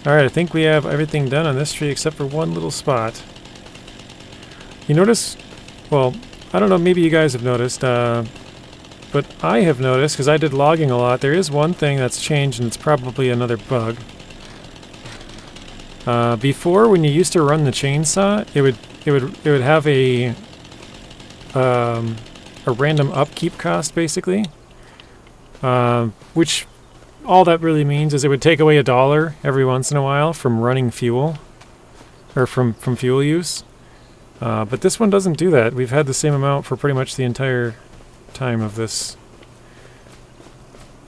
Alright, I think we have everything done on this tree except for one little spot. You notice, well, I don't know, maybe you guys have noticed, but I have noticed, because I did logging a lot, there is one thing that's changed, and it's probably another bug. Before, when you used to run the chainsaw, it would have a random upkeep cost, basically. Which all that really means is it would take away $1 every once in a while from running fuel, or from fuel use. But this one doesn't do that. We've had the same amount for pretty much the entire time of this.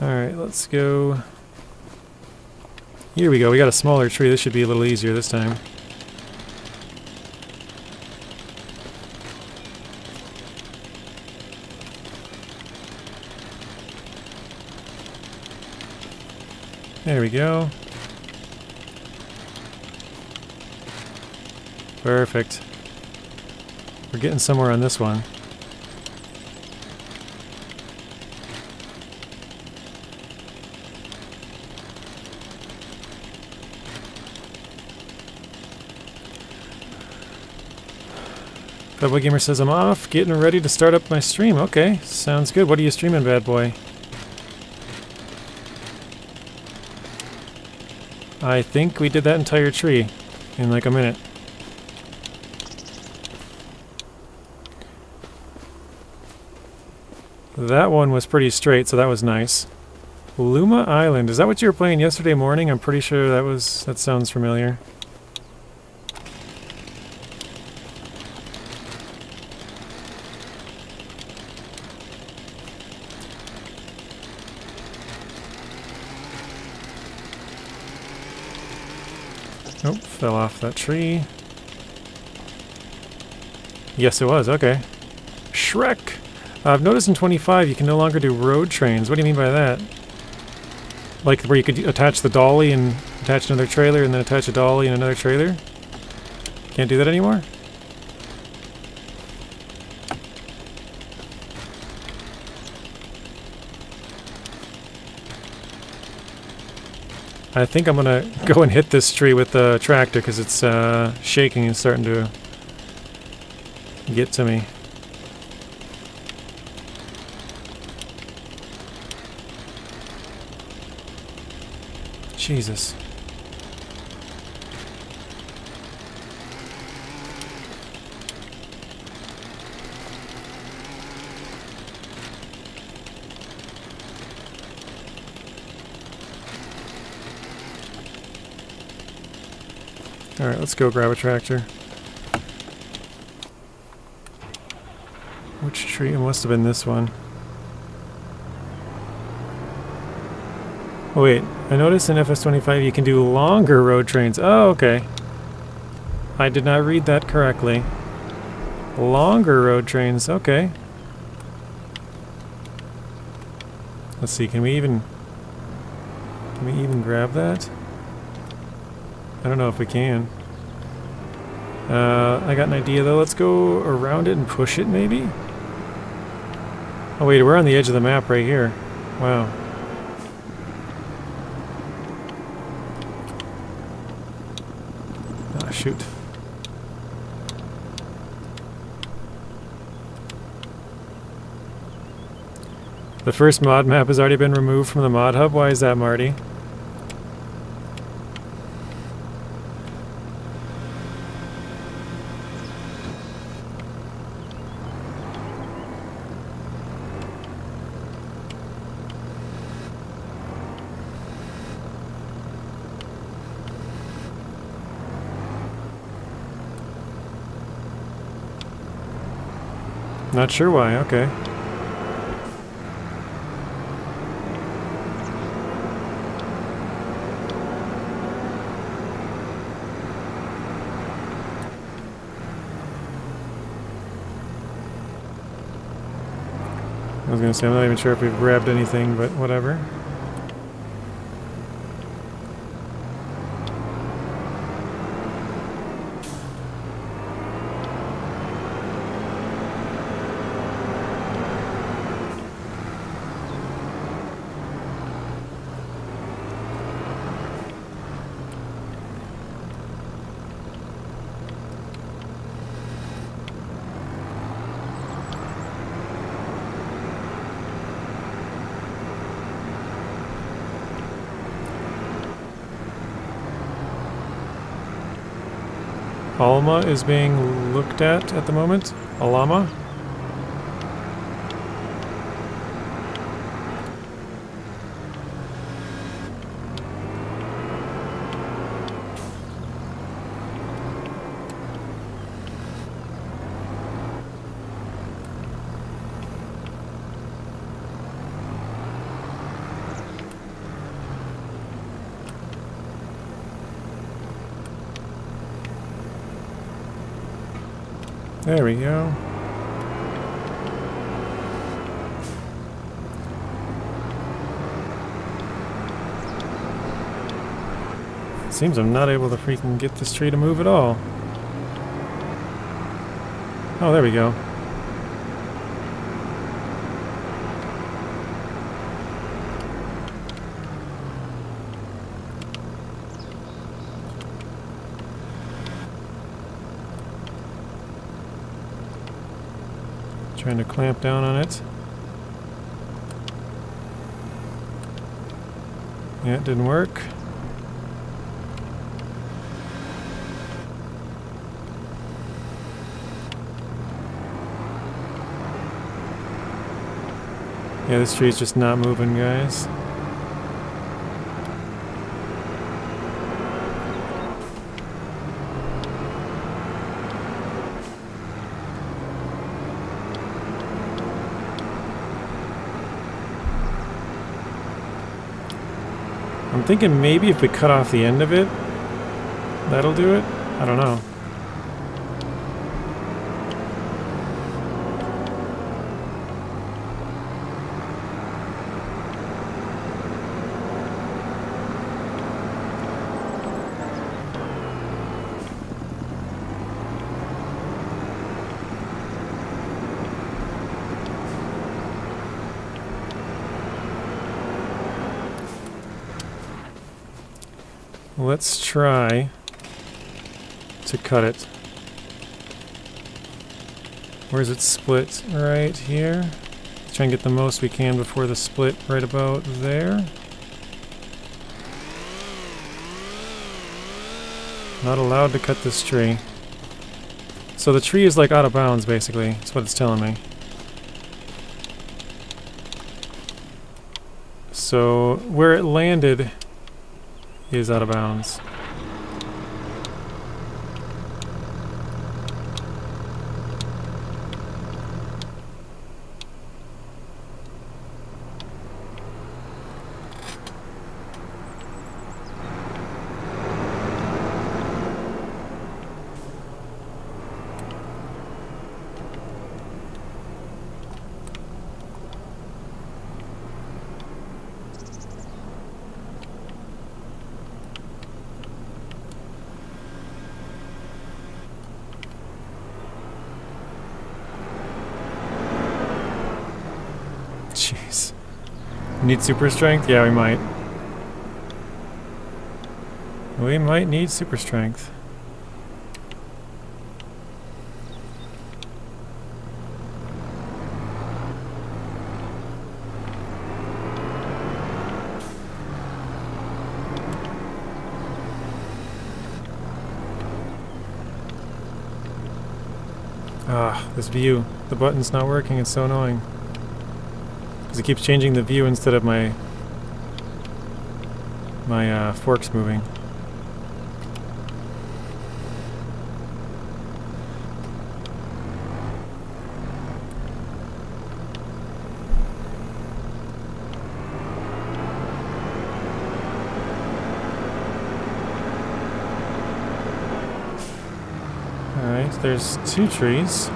Alright, let's go. Here we go. We got a smaller tree. This should be a little easier this time. There we go. Perfect. We're getting somewhere on this one. Double Gamer says I'm off, getting ready to start up my stream. Okay, sounds good. What are you streaming, bad boy? I think we did that entire tree in like a minute. That one was pretty straight, so that was nice. Luma Island, is that what you were playing yesterday morning? I'm pretty sure that sounds familiar. Nope, fell off that tree. Yes, it was, okay. Shrek! I've noticed in 25 you can no longer do road trains. What do you mean by that? Like where you could attach the dolly and attach another trailer and then attach a dolly and another trailer? Can't do that anymore? I think I'm gonna go and hit this tree with the tractor because it's shaking and starting to get to me. Jesus. Alright, let's go grab a tractor. Which tree? It must have been this one. Oh wait, I noticed in FS25 you can do longer road trains. Oh, okay. I did not read that correctly. Longer road trains, okay. Let's see, can we even grab that? I don't know if we can. I got an idea though. Let's go around it and push it maybe? Oh wait, we're on the edge of the map right here. Wow. Ah, shoot. The first mod map has already been removed from the mod hub. Why is that, Marty? Not sure why, okay. I was gonna say, I'm not even sure if we've grabbed anything, but whatever. Alma is being looked at the moment. Alama? There we go. Seems I'm not able to freaking get this tree to move at all. Oh, there we go. Trying to clamp down on it. Yeah, it didn't work. Yeah, this tree's just not moving, guys. I'm thinking maybe if we cut off the end of it, that'll do it. I don't know. Let's try to cut it. Where's it split? Right here. Let's try and get the most we can before the split right about there. Not allowed to cut this tree. So the tree is like out of bounds, basically. That's what it's telling me. So where it landed is out of bounds. Jeez. Need super strength? Yeah, we might. We might need super strength. Ah, this view. The button's not working, it's so annoying. Because it keeps changing the view instead of my forks moving. Alright, there's 2 trees.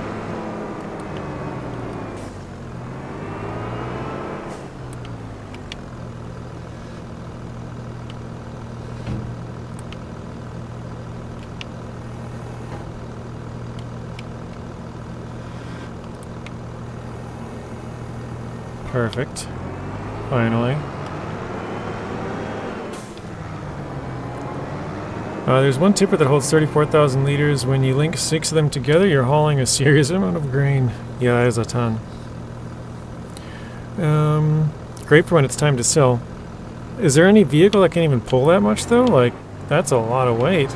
Perfect. Finally. There's one tipper that holds 34,000 liters. When you link 6 of them together, you're hauling a serious amount of grain. Yeah, that is a ton. Great for when it's time to sell. Is there any vehicle that can even pull that much, though? Like, that's a lot of weight.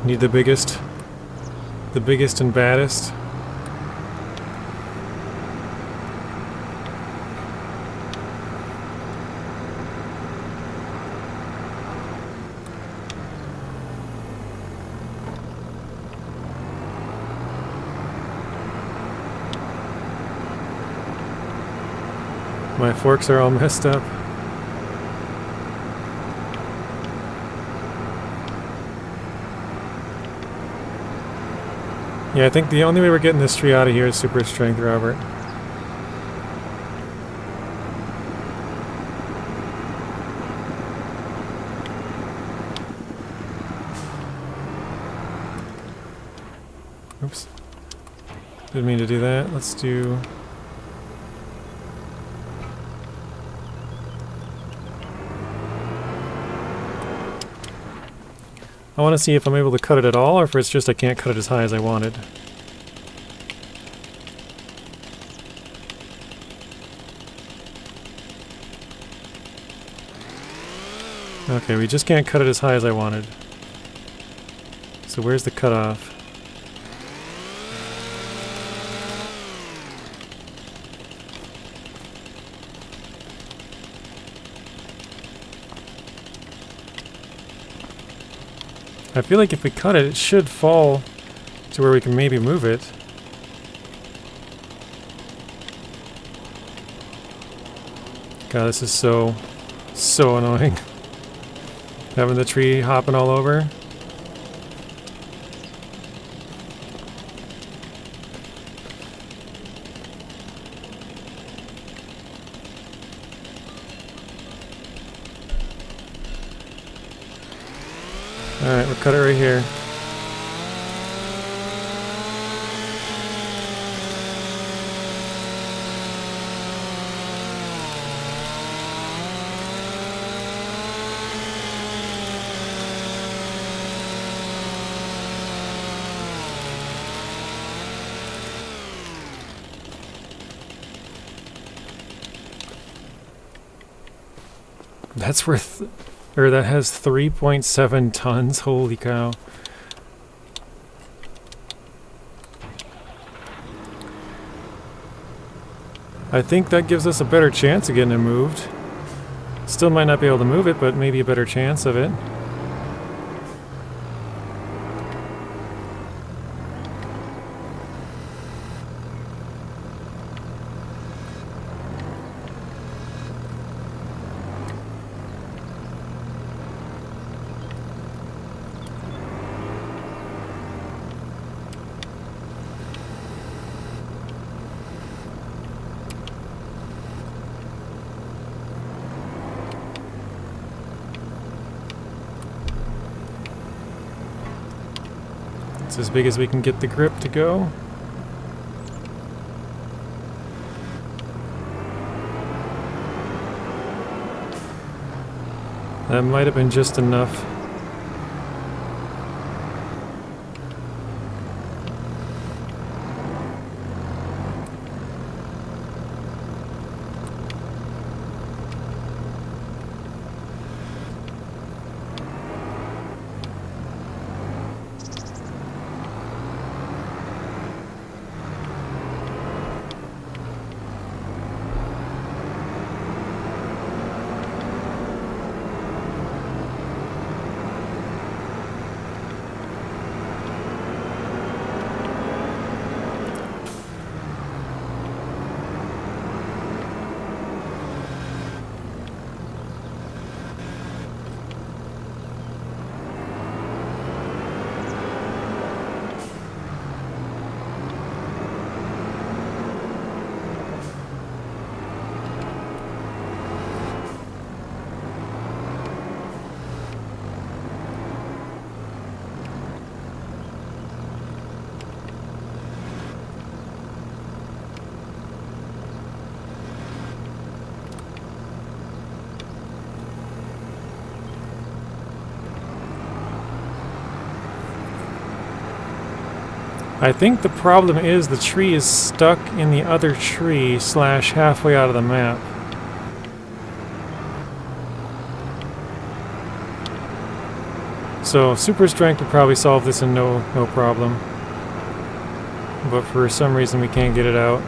Need the biggest and baddest. My forks are all messed up. Yeah, I think the only way we're getting this tree out of here is super strength, Robert. Oops. Didn't mean to do that. Let's do... I want to see if I'm able to cut it at all, or if it's just I can't cut it as high as I wanted. Okay, we just can't cut it as high as I wanted. So where's the cutoff? I feel like if we cut it, it should fall to where we can maybe move it. God, this is so annoying. Having the tree hopping all over. Alright, we'll cut it right here. That's worth... or that has 3.7 tons. Holy cow. I think that gives us a better chance of getting it moved. Still might not be able to move it, but maybe a better chance of it. It's as big as we can get the grip to go. That might have been just enough. I think the problem is the tree is stuck in the other tree / halfway out of the map. So super strength would probably solve this in no problem. But for some reason we can't get it out.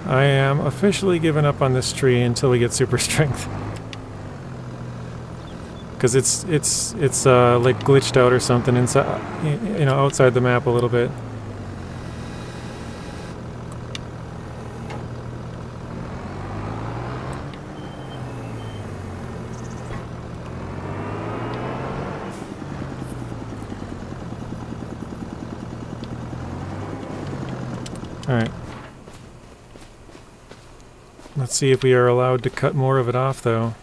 I am officially giving up on this tree until we get super strength. Because it's like glitched out or something inside, you know, outside the map a little bit. Alright. Let's see if we are allowed to cut more of it off, though.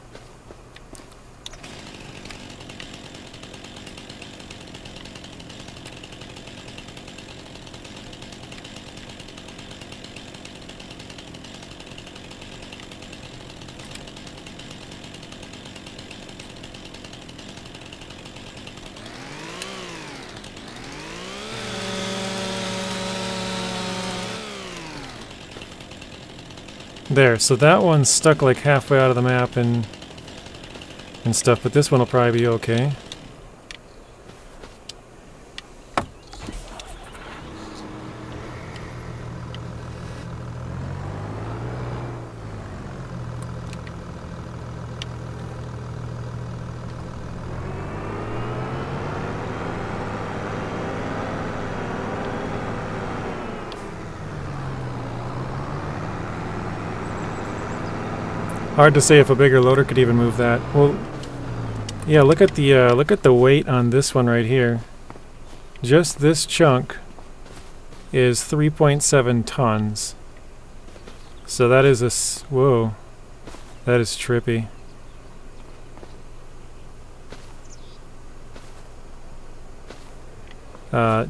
There, so that one's stuck like halfway out of the map and stuff, but this one will probably be okay. Hard to say if a bigger loader could even move that. Well, yeah. Look at the weight on this one right here. Just this chunk is 3.7 tons. So that is whoa, that is trippy.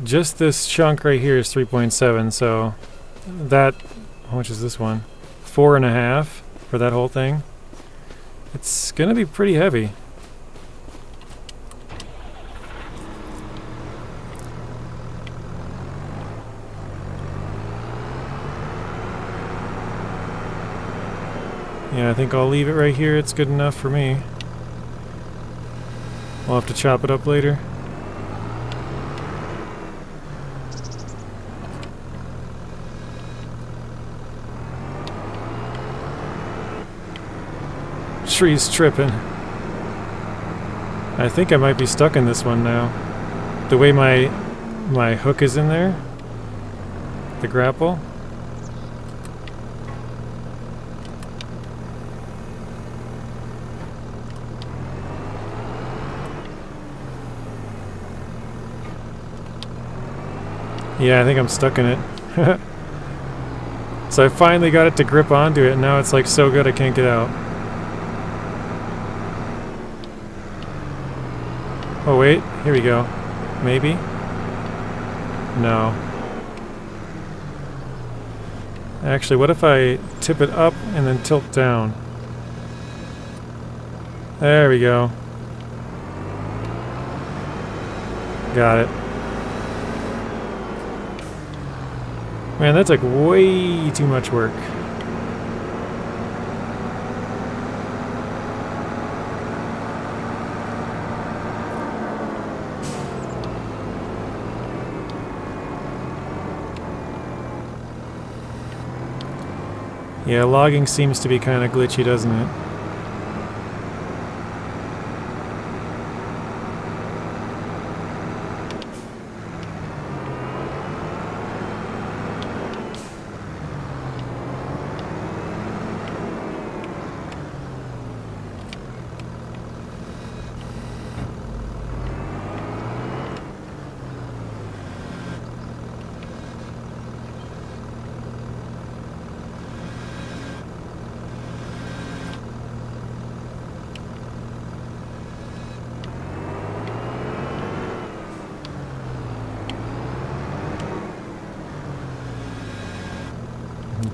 Just this chunk right here is 3.7. So that, how much is this one? 4.5. For that whole thing. It's gonna be pretty heavy. Yeah, I think I'll leave it right here. It's good enough for me. We'll have to chop it up later. Tree's tripping. I think I might be stuck in this one now. The way my hook is in there, the grapple. Yeah, I think I'm stuck in it. So I finally got it to grip onto it, and now it's like so good I can't get out. Oh wait, here we go. Maybe? No. Actually, what if I tip it up and then tilt down? There we go. Got it. Man, that took way too much work. Yeah, logging seems to be kind of glitchy, doesn't it?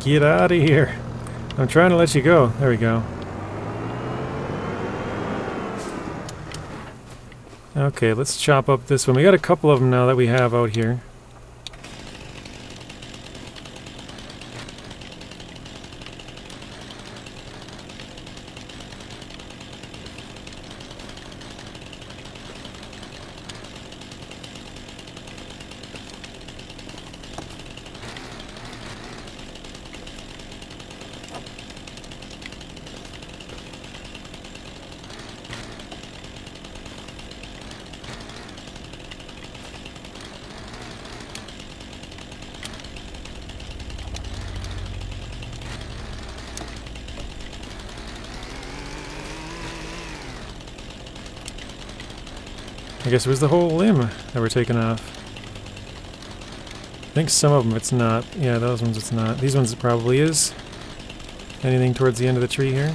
Get out of here. I'm trying to let you go. There we go. Okay, let's chop up this one. We got a couple of them now that we have out here. I guess it was the whole limb that we're taking off. I think some of them it's not. Yeah, those ones it's not. These ones it probably is. Anything towards the end of the tree here?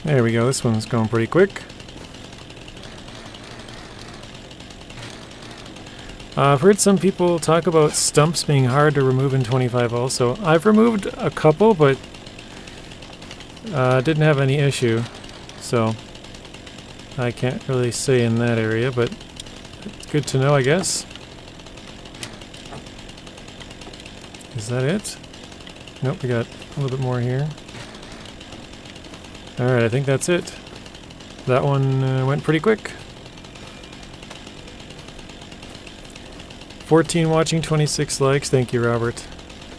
There we go, this one's going pretty quick. I've heard some people talk about stumps being hard to remove in 25 also. I've removed a couple, but didn't have any issue, so I can't really say in that area, but it's good to know, I guess. Is that it? Nope, we got a little bit more here. Alright, I think that's it. That one went pretty quick. 14 watching, 26 likes. Thank you, Robert.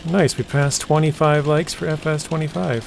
Nice, we passed 25 likes for FS25.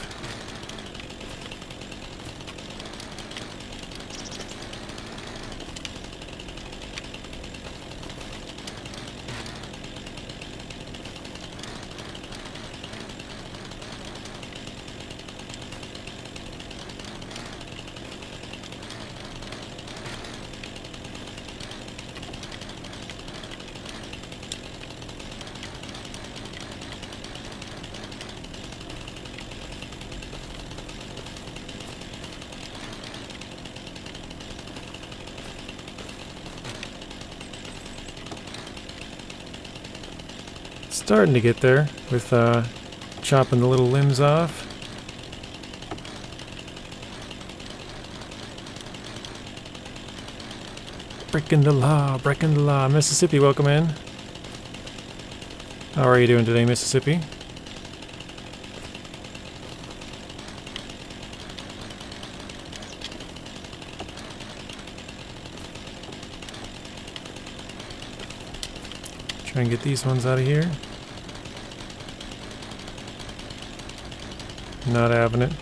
Starting to get there with chopping the little limbs off. Breaking the law, breaking the law. Mississippi, welcome in. How are you doing today, Mississippi? Try and get these ones out of here. Not having it.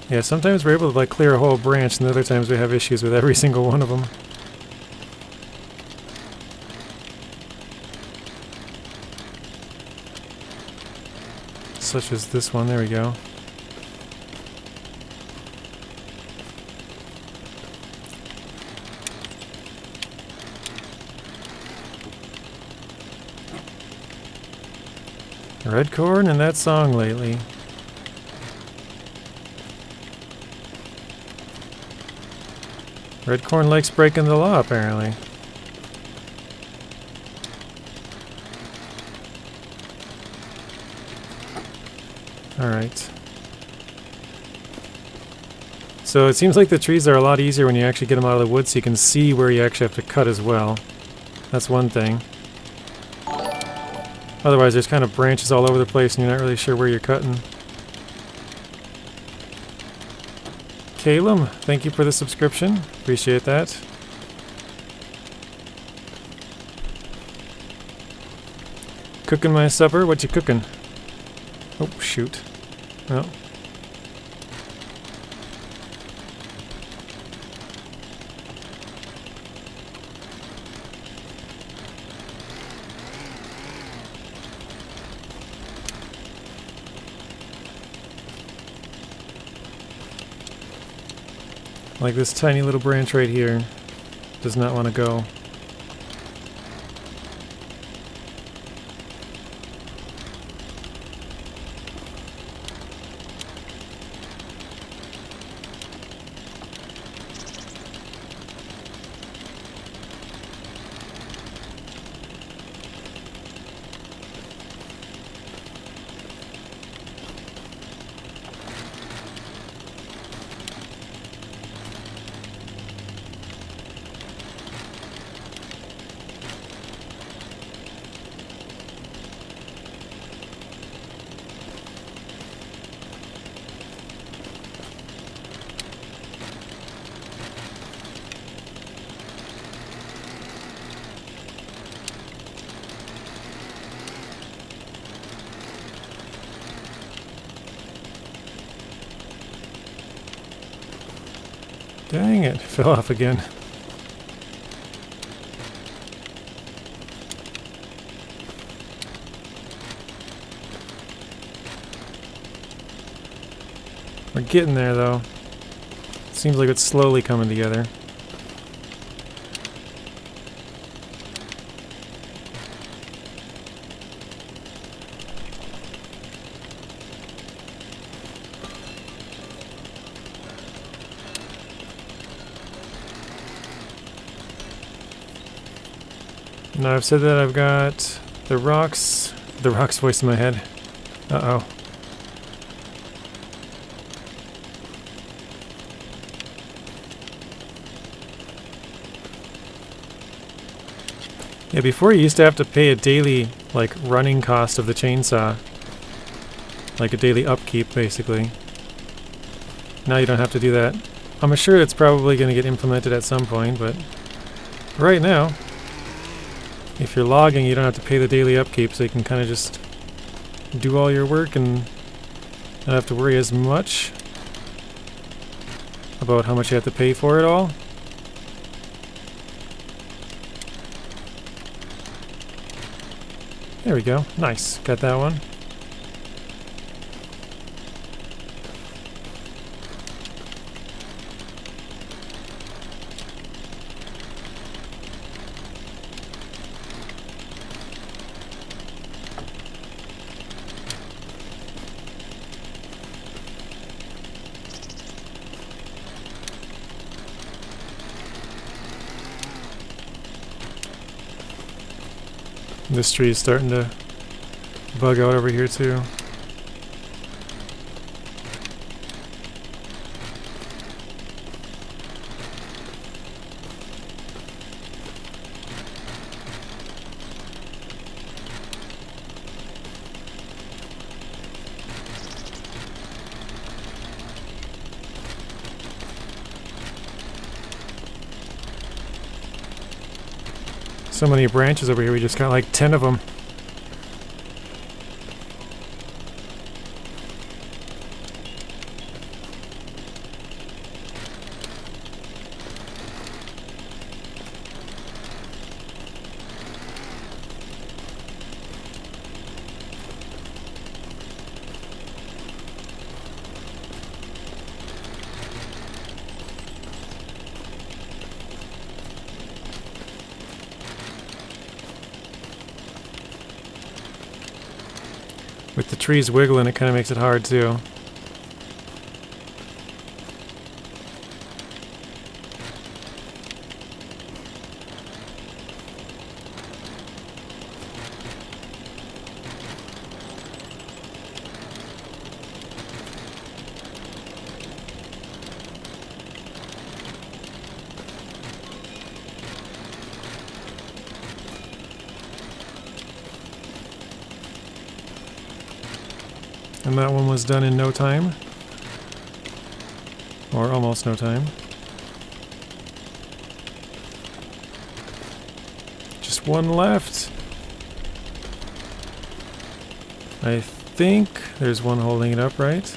Yeah, sometimes we're able to like clear a whole branch, and other times we have issues with every single one of them. Such as this one, there we go. Red corn and that song lately. Red corn likes breaking the law, apparently. Alright. So it seems like the trees are a lot easier when you actually get them out of the woods, so you can see where you actually have to cut as well. That's one thing. Otherwise there's kind of branches all over the place and you're not really sure where you're cutting. Calum, thank you for the subscription. Appreciate that. Cooking my supper? What you cooking? Oh, shoot. Oh. Like this tiny little branch right here does not want to go. Dang it, fell off again. We're getting there though. Seems like it's slowly coming together. Now I've said that I've got the rocks voice in my head. Uh-oh. Yeah, before you used to have to pay a daily, like, running cost of the chainsaw. Like a daily upkeep, basically. Now you don't have to do that. I'm sure it's probably going to get implemented at some point, but right now, if you're logging, you don't have to pay the daily upkeep, so you can kind of just do all your work and not have to worry as much about how much you have to pay for it all. There we go. Nice. Got that one. This tree is starting to bug out over here too. So many branches over here, we just got like 10 of them. With the trees wiggling, it kind of makes it hard too. And that one was done in no time. Or almost no time. Just one left. I think there's one holding it up, right?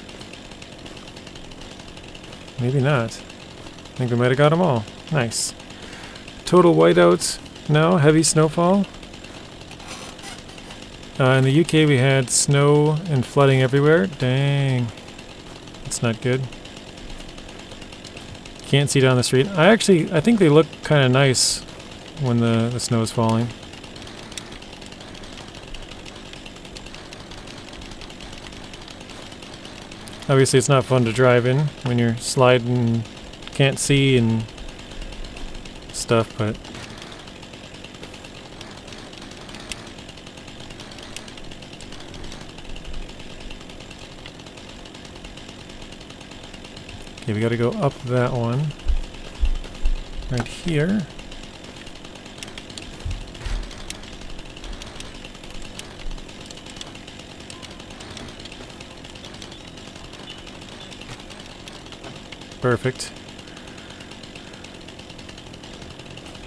Maybe not. I think we might have got them all. Nice. Total whiteout now, heavy snowfall. In the UK we had snow and flooding everywhere. Dang. That's not good. Can't see down the street. I think they look kind of nice when the snow is falling. Obviously it's not fun to drive in when you're sliding and can't see and stuff, but okay, we gotta go up that one. Right here. Perfect.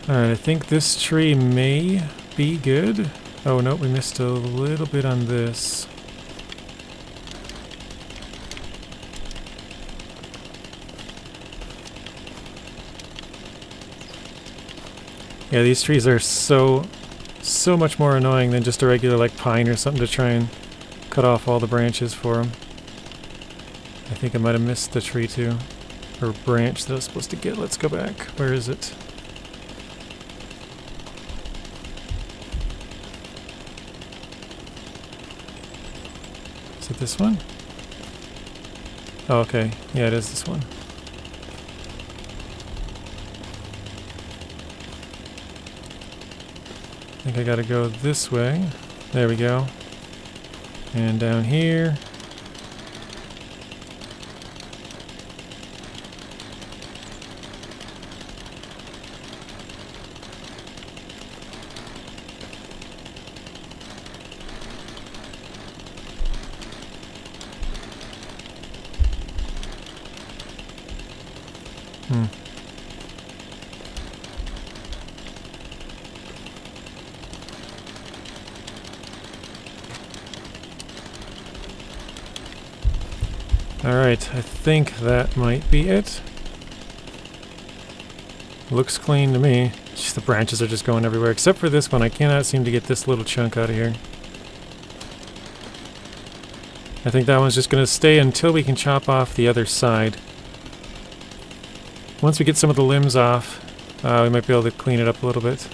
Alright, I think this tree may be good. Oh no, we missed a little bit on this. Yeah, these trees are so much more annoying than just a regular like pine or something to try and cut off all the branches for them. I think I might have missed the tree too. Or branch that I was supposed to get. Let's go back. Where is it? Is it this one? Oh, okay. Yeah, it is this one. I think I gotta go this way. There we go. And down here. Alright, I think that might be it. Looks clean to me. Just the branches are just going everywhere, except for this one. I cannot seem to get this little chunk out of here. I think that one's just going to stay until we can chop off the other side. Once we get some of the limbs off, we might be able to clean it up a little bit.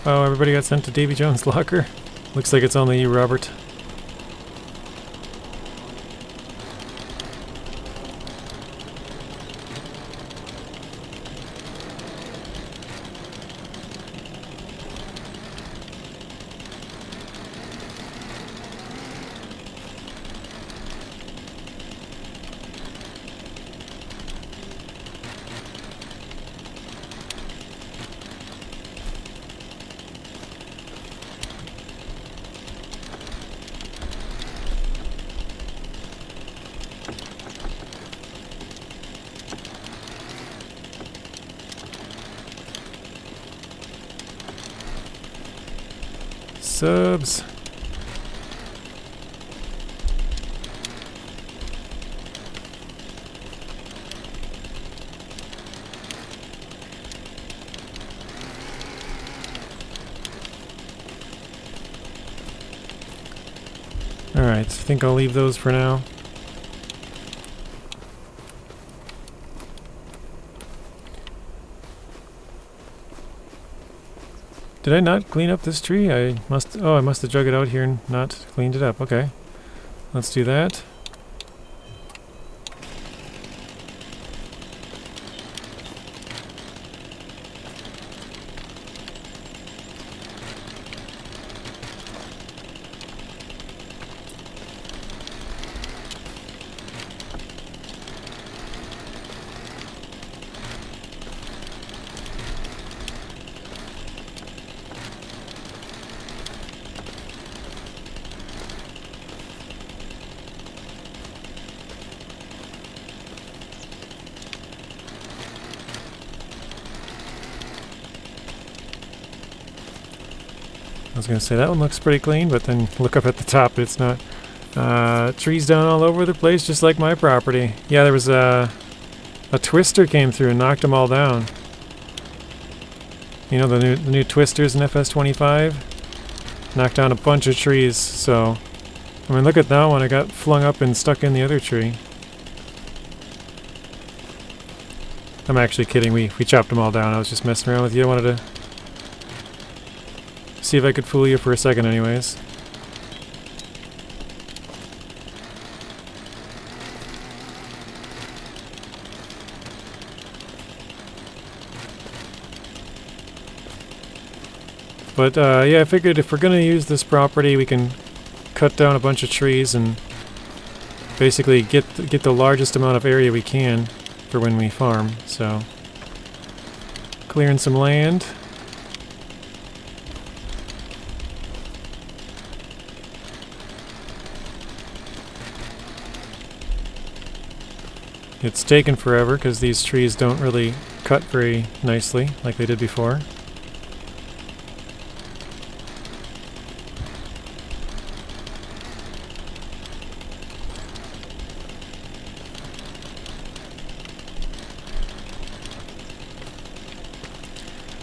Oh, everybody got sent to Davy Jones' locker. Looks like it's only you, Robert. Subs. Alright, I think I'll leave those for now. Did I not clean up this tree? I must have dug it out here and not cleaned it up. Okay. Let's do that. I was going to say that one looks pretty clean, but then look up at the top, it's not. Trees down all over the place, just like my property. Yeah, there was a twister came through and knocked them all down. You know, the new twisters in FS25? Knocked down a bunch of trees, so I mean, look at that one. I got flung up and stuck in the other tree. I'm actually kidding. We chopped them all down. I was just messing around with you. I wanted to see if I could fool you for a second anyways. But yeah, I figured if we're going to use this property, we can cut down a bunch of trees and basically get the largest amount of area we can for when we farm. So, clearing some land. It's taken forever because these trees don't really cut very nicely like they did before.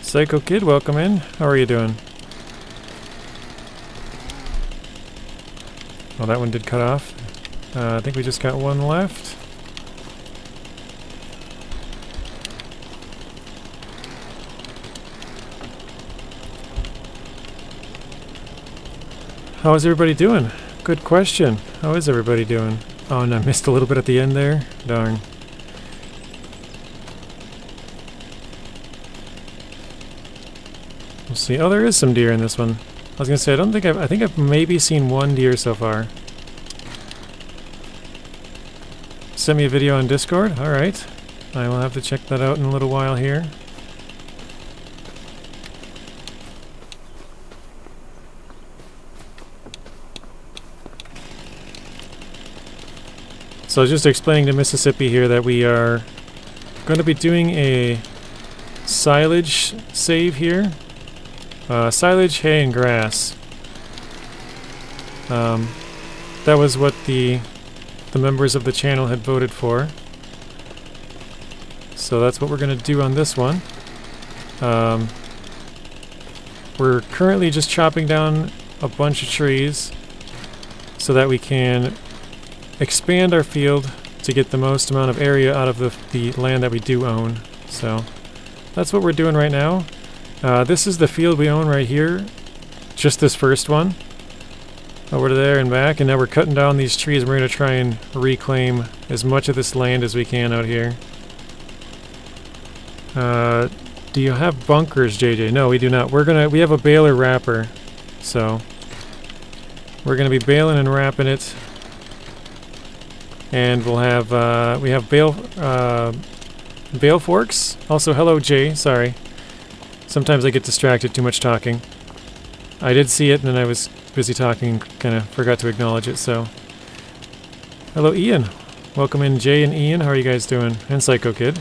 Psycho Kid, welcome in. How are you doing? Well, that one did cut off. I think we just got one left. How is everybody doing? Good question. How is everybody doing? Oh, and I missed a little bit at the end there. Darn. We'll see. Oh, there is some deer in this one. I was gonna say, I think I've maybe seen one deer so far. Send me a video on Discord? Alright. I will have to check that out in a little while here. So I was just explaining to Mississippi here that we are going to be doing a silage save here. Silage, hay, and grass. That was what the members of the channel had voted for. So that's what we're going to do on this one. We're currently just chopping down a bunch of trees so that we can expand our field to get the most amount of area out of the land that we do own. So that's what we're doing right now. This is the field we own right here, just this first one, over to there and back, and now we're cutting down these trees and we're going to try and reclaim as much of this land as we can out here. Do you have bunkers, JJ? No, we do not. We have a baler wrapper, so we're going to be baling and wrapping it, and we'll have we have bale forks. Also, hello Jay, sorry. Sometimes I get distracted, too much talking. I did see it, and then I was busy talking, kind of forgot to acknowledge it, so. Hello, Ian. Welcome in, Jay and Ian. How are you guys doing? And Psycho Kid.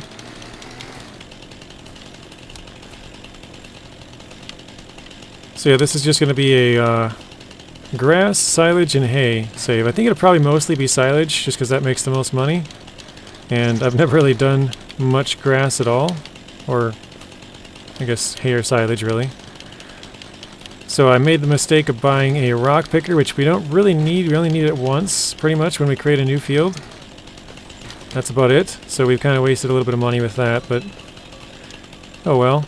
So yeah, this is just going to be a grass, silage, and hay save. I think it'll probably mostly be silage, just because that makes the most money. And I've never really done much grass at all, or I guess hay or silage, really. So I made the mistake of buying a rock picker, which we don't really need. We only need it once, pretty much, when we create a new field. That's about it. So we've kind of wasted a little bit of money with that, but oh well.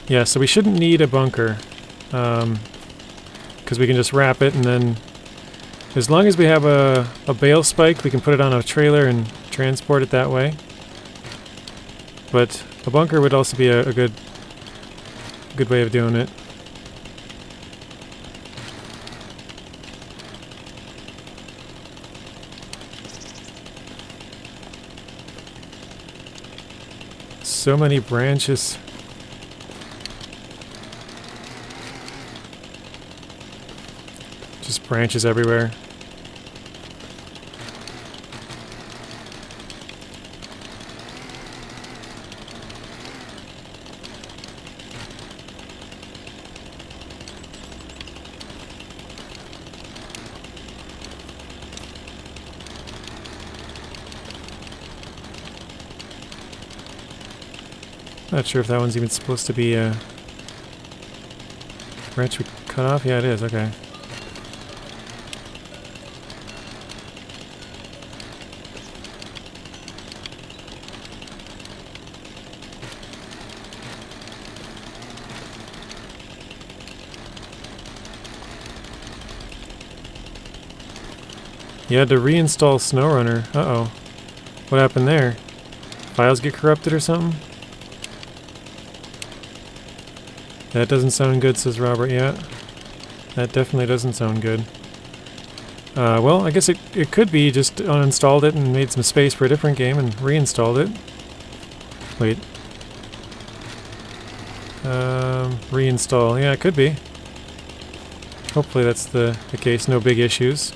Yeah, so we shouldn't need a bunker. Because we can just wrap it, and then as long as we have a bale spike, we can put it on a trailer and transport it that way. But a bunker would also be a good way of doing it. So many branches. Just branches everywhere. Not sure if that one's even supposed to be a branch we cut off. Yeah, it is. Okay. You had to reinstall SnowRunner. Uh-oh. What happened there? Files get corrupted or something? That doesn't sound good, says Robert. Yeah. That definitely doesn't sound good. Well, I guess it could be just uninstalled it and made some space for a different game and reinstalled it. Wait. Reinstall. Yeah, it could be. Hopefully that's the case. No big issues.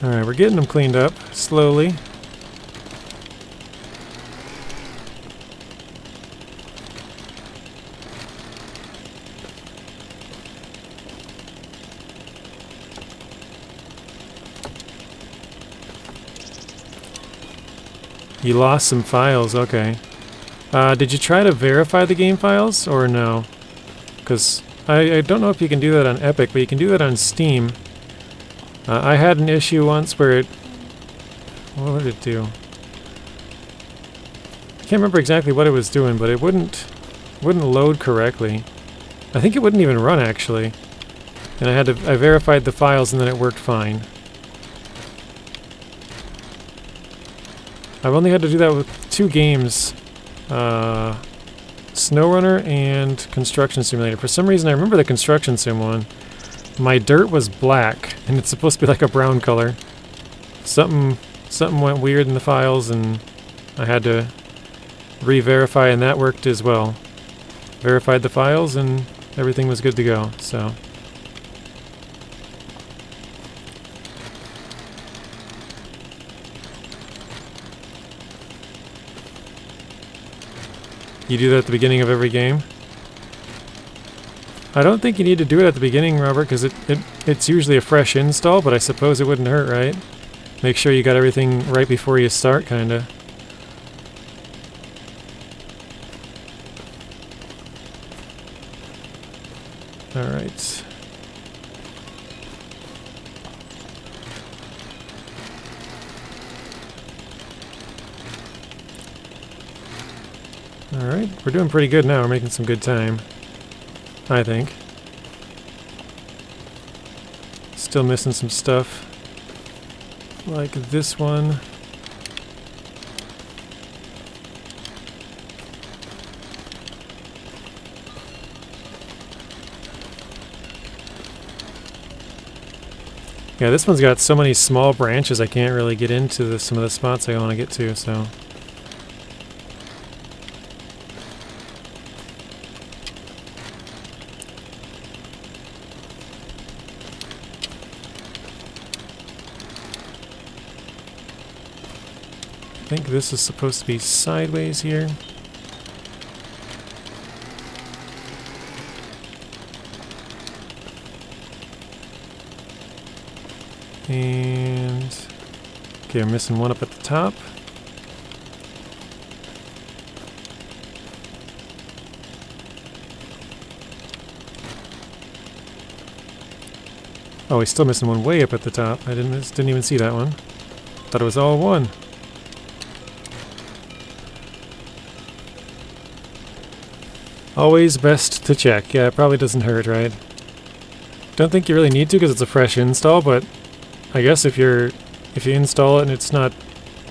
Alright, we're getting them cleaned up, slowly. You lost some files, okay. Did you try to verify the game files, or no? Because I don't know if you can do that on Epic, but you can do that on Steam. I had an issue once where it... What did it do? I can't remember exactly what it was doing, but it wouldn't load correctly. I think it wouldn't even run, actually. And I verified the files and then it worked fine. I've only had to do that with 2 games. SnowRunner and Construction Simulator. For some reason I remember the Construction Sim one. My dirt was black, and it's supposed to be like a brown color. Something went weird in the files, and I had to re-verify, and that worked as well. Verified the files, and everything was good to go, so... You do that at the beginning of every game? I don't think you need to do it at the beginning, Robert, because it's usually a fresh install, but I suppose it wouldn't hurt, right? Make sure you got everything right before you start, kinda. Alright. Alright, we're doing pretty good now. We're making some good time. I think. Still missing some stuff. Like this one. Yeah, this one's got so many small branches I can't really get into some of the spots I want to get to, so... I think this is supposed to be sideways here. And... okay, I'm missing one up at the top. Oh, we're still missing one way up at the top. I didn't even see that one. Thought it was all one. Always best to check. Yeah, it probably doesn't hurt, right? Don't think you really need to because it's a fresh install, but I guess if you install it and it's not,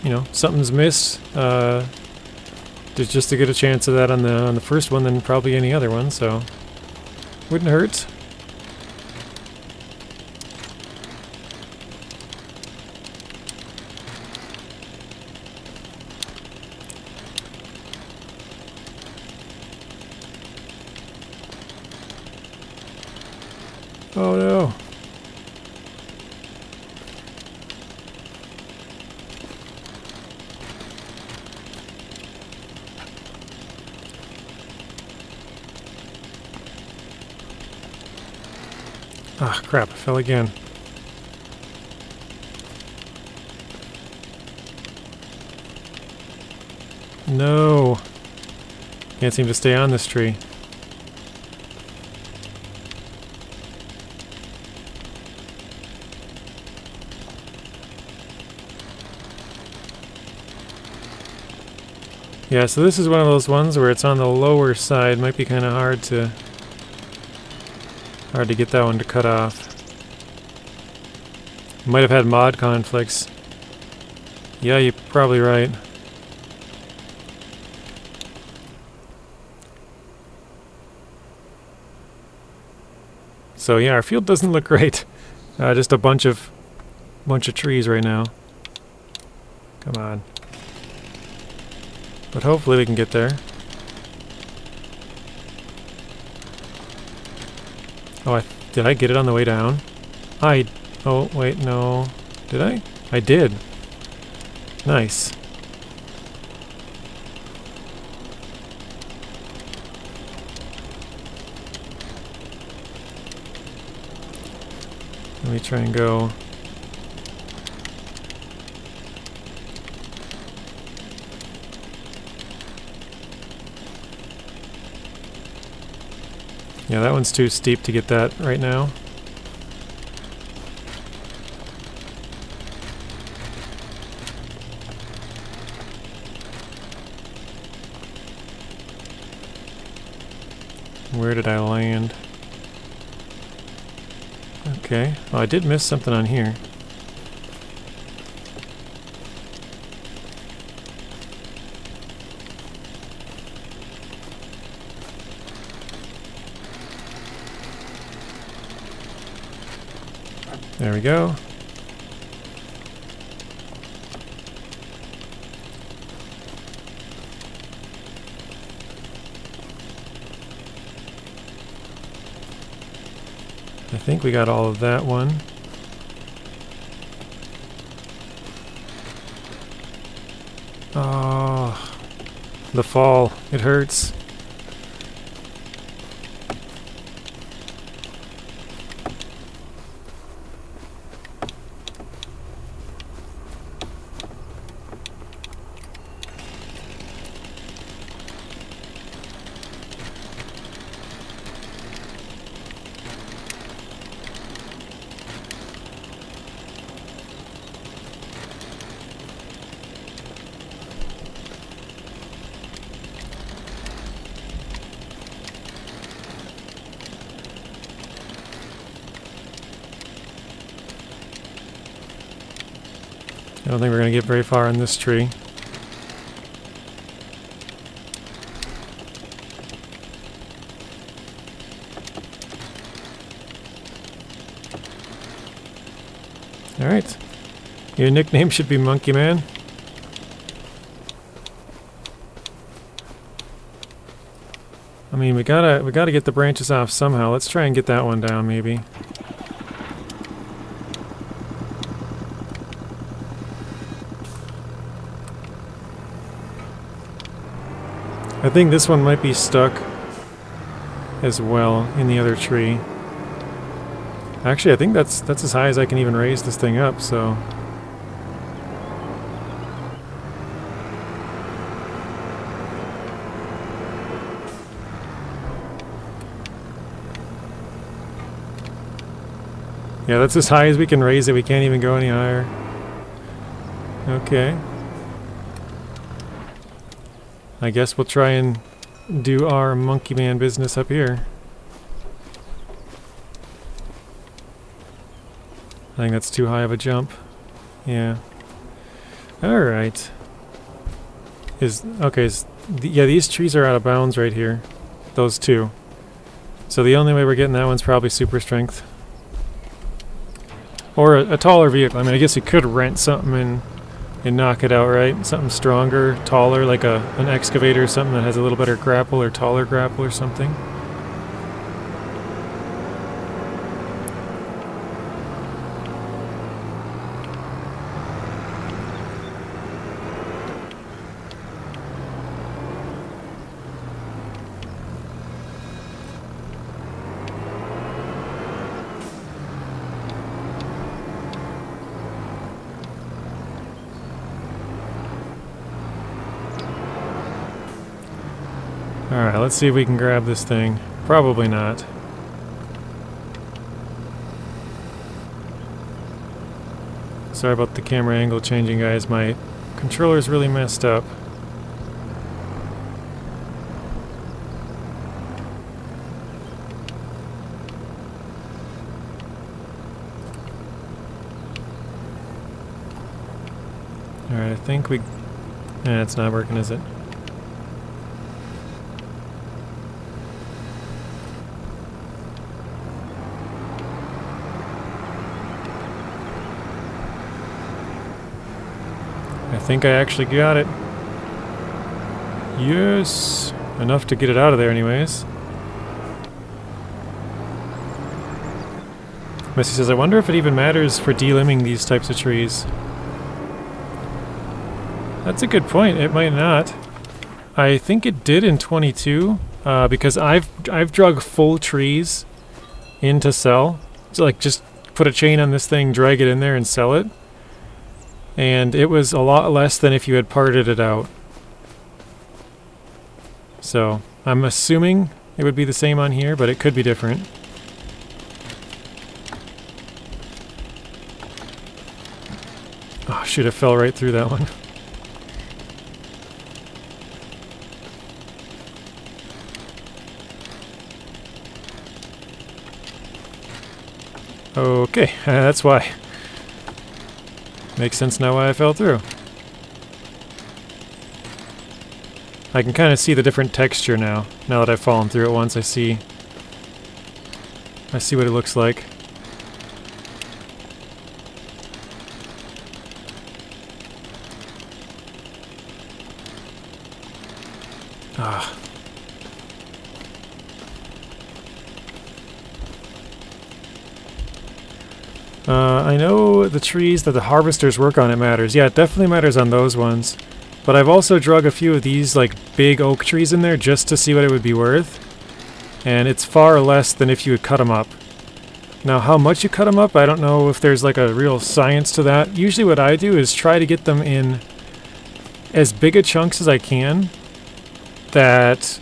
you know, something's missed, there's just as good a chance of that on the first one than probably any other one, so wouldn't hurt. Oh no. Ah, crap, I fell again. No. Can't seem to stay on this tree. Yeah, so this is one of those ones where it's on the lower side. Might be kind of hard to get that one to cut off. Might have had mod conflicts. Yeah, you're probably right. So yeah, our field doesn't look great. Just a bunch of trees right now. Come on. But hopefully we can get there. Oh, did I get it on the way down? Oh, wait, no. Did I? I did. Nice. Let me try and go. Yeah, that one's too steep to get that right now. Where did I land? Okay. Oh, I did miss something on here. There we go. I think we got all of that one. Oh, the fall. It hurts. I don't think we're going to get very far on this tree. Alright. Your nickname should be Monkey Man. I mean, we gotta get the branches off somehow. Let's try and get that one down, maybe. I think this one might be stuck as well in the other tree. Actually, I think that's as high as I can even raise this thing up, so... Yeah, that's as high as we can raise it. We can't even go any higher. Okay. I guess we'll try and do our Monkey Man business up here. I think that's too high of a jump. Yeah. Alright. Yeah, these trees are out of bounds right here. Those two. So the only way we're getting that one's probably super strength. Or a taller vehicle. I mean, I guess you could rent something and knock it out, right? Something stronger, taller, like an excavator or something that has a little better grapple or taller grapple or something. Alright, let's see if we can grab this thing. Probably not. Sorry about the camera angle changing, guys. My controller's really messed up. Alright, I think we... it's not working, is it? I think I actually got it. Yes! Enough to get it out of there anyways. Missy says, I wonder if it even matters for delimbing these types of trees. That's a good point. It might not. I think it did in 22, because I've drug full trees in to sell. So like just put a chain on this thing, drag it in there and sell it. And it was a lot less than if you had parted it out. So I'm assuming it would be the same on here, but it could be different. Oh shoot, I fell right through that one. Okay, that's why. Makes sense now why I fell through. I can kind of see the different texture now. Now that I've fallen through it once, I see what it looks like. Ah. I know the trees that the harvesters work on, it matters. Yeah, it definitely matters on those ones. But I've also drug a few of these like big oak trees in there just to see what it would be worth. And it's far less than if you would cut them up. Now how much you cut them up, I don't know if there's like a real science to that. Usually what I do is try to get them in as big a chunks as I can that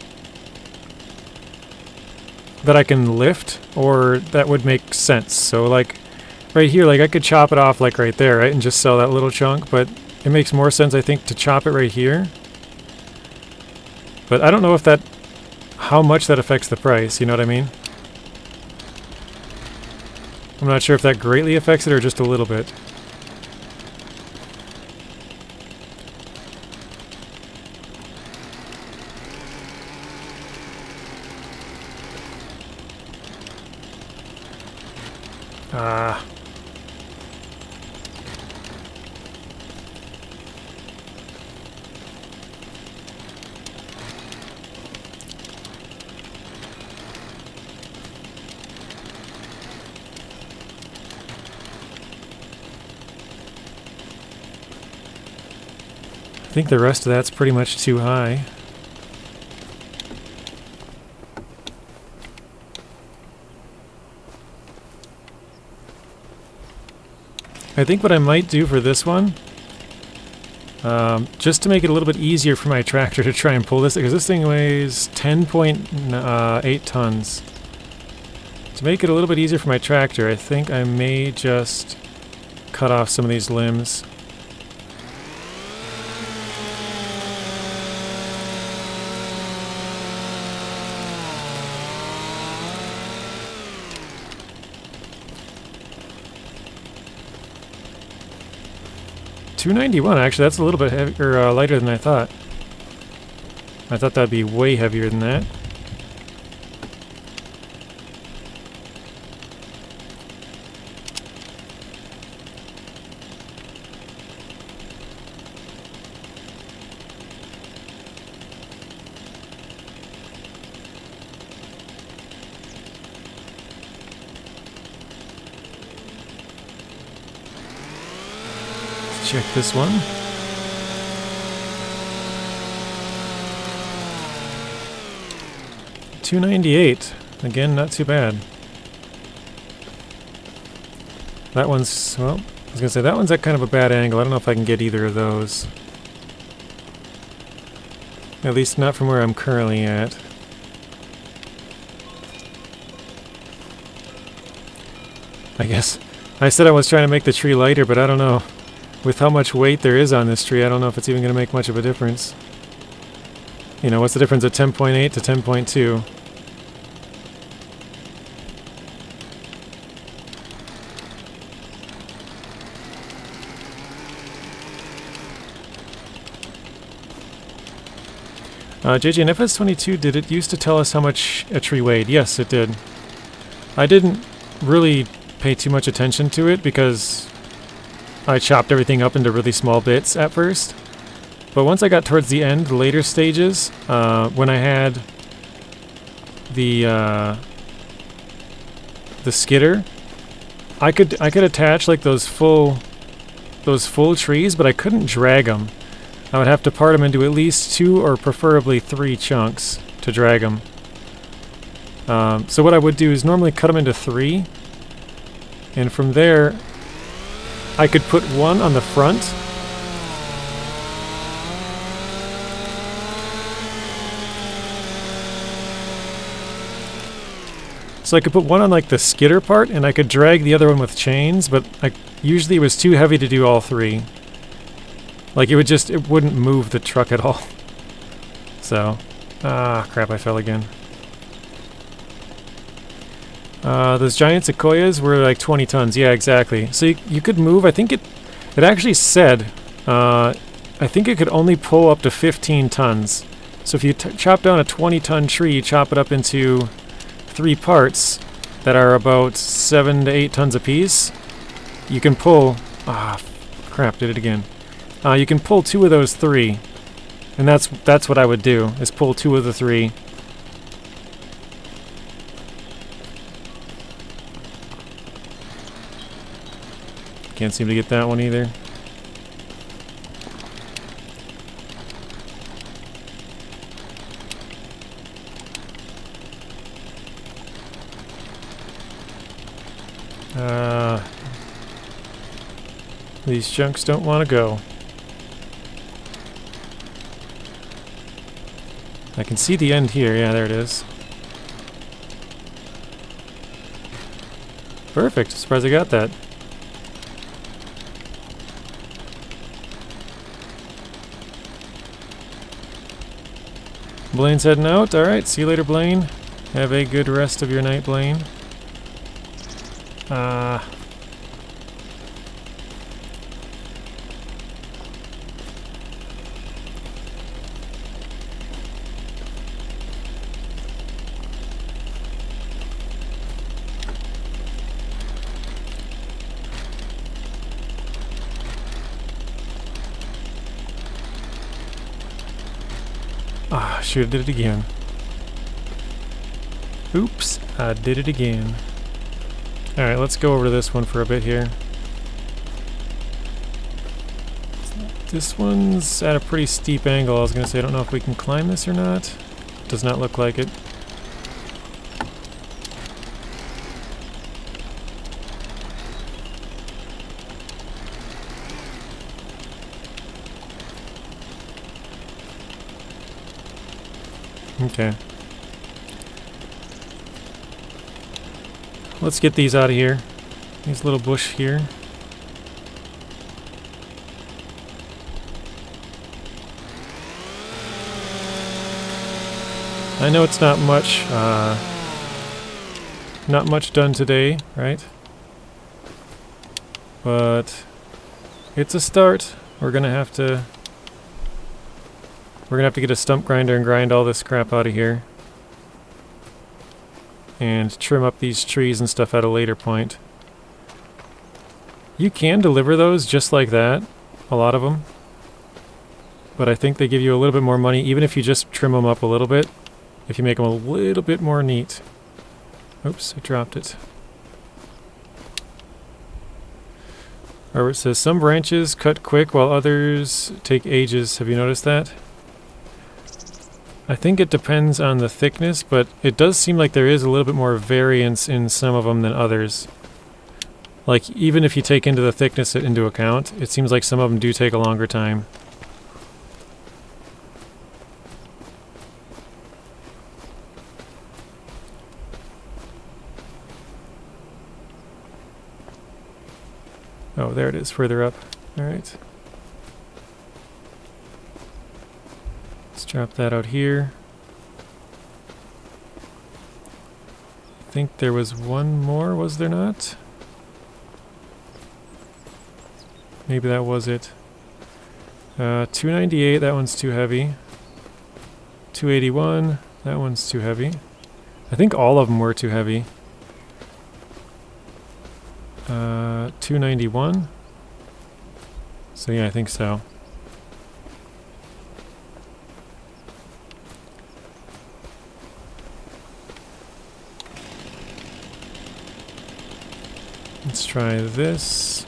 I can lift, or that would make sense. So like right here, like I could chop it off like right there, right, and just sell that little chunk, but it makes more sense, I think, to chop it right here. But I don't know if that, how much that affects the price, you know what I mean? I'm not sure if that greatly affects it or just a little bit. I think the rest of that's pretty much too high. I think what I might do for this one, just to make it a little bit easier for my tractor to try and pull this, because this thing weighs 10.8 tons. To make it a little bit easier for my tractor, I think I may just cut off some of these limbs. $291, actually, that's a little bit heavier, lighter than I thought. I thought that'd be way heavier than that. Check this one. $298. Again, not too bad. That one's, well, I was gonna say that one's at kind of a bad angle. I don't know if I can get either of those. At least not from where I'm currently at. I guess. I said I was trying to make the tree lighter, but I don't know. With how much weight there is on this tree, I don't know if it's even going to make much of a difference. You know, what's the difference of 10.8 to 10.2? JJ, in FS25, did it used to tell us how much a tree weighed? Yes, it did. I didn't really pay too much attention to it because I chopped everything up into really small bits at first. But once I got towards the end, the later stages, when I had the skidder, I could attach like those full trees, but I couldn't drag them. I would have to part them into at least 2 or preferably 3 chunks to drag them. So what I would do is normally cut them into 3, and from there I could put one on the front. So I could put one on like the skidder part, and I could drag the other one with chains, but usually it was too heavy to do all 3. Like it wouldn't move the truck at all. So, crap, I fell again. Those giant sequoias were like 20 tons. Yeah, exactly. So you could move, I think it actually said, I think it could only pull up to 15 tons. So if you chop down a 20-ton tree, you chop it up into 3 parts that are about 7 to 8 tons apiece, you can pull, crap, did it again. You can pull 2 of those 3, and that's what I would do, is pull 2 of the 3. Can't seem to get that one either. These chunks don't want to go. I can see the end here. Yeah, there it is. Perfect. Surprised I got that. Blaine's heading out. Alright, see you later, Blaine. Have a good rest of your night, Blaine. Should have did it again. Oops, I did it again. Alright, let's go over to this one for a bit here. This one's at a pretty steep angle. I was going to say, I don't know if we can climb this or not. Does not look like it. Okay. Let's get these out of here. These little bush here. I know it's not much done today, right? But it's a start. We're gonna have to get a stump grinder and grind all this crap out of here. And trim up these trees and stuff at a later point. You can deliver those just like that, a lot of them. But I think they give you a little bit more money, even if you just trim them up a little bit. If you make them a little bit more neat. Oops, I dropped it. Or it says, some branches cut quick while others take ages. Have you noticed that? I think it depends on the thickness, but it does seem like there is a little bit more variance in some of them than others. Like, even if you take the thickness into account, it seems like some of them do take a longer time. Oh, there it is, further up. Alright. Let's drop that out here. I think there was one more, was there not? Maybe that was it. 298, that one's too heavy. 281, that one's too heavy. I think all of them were too heavy. 291. So yeah, I think so. Let's try this.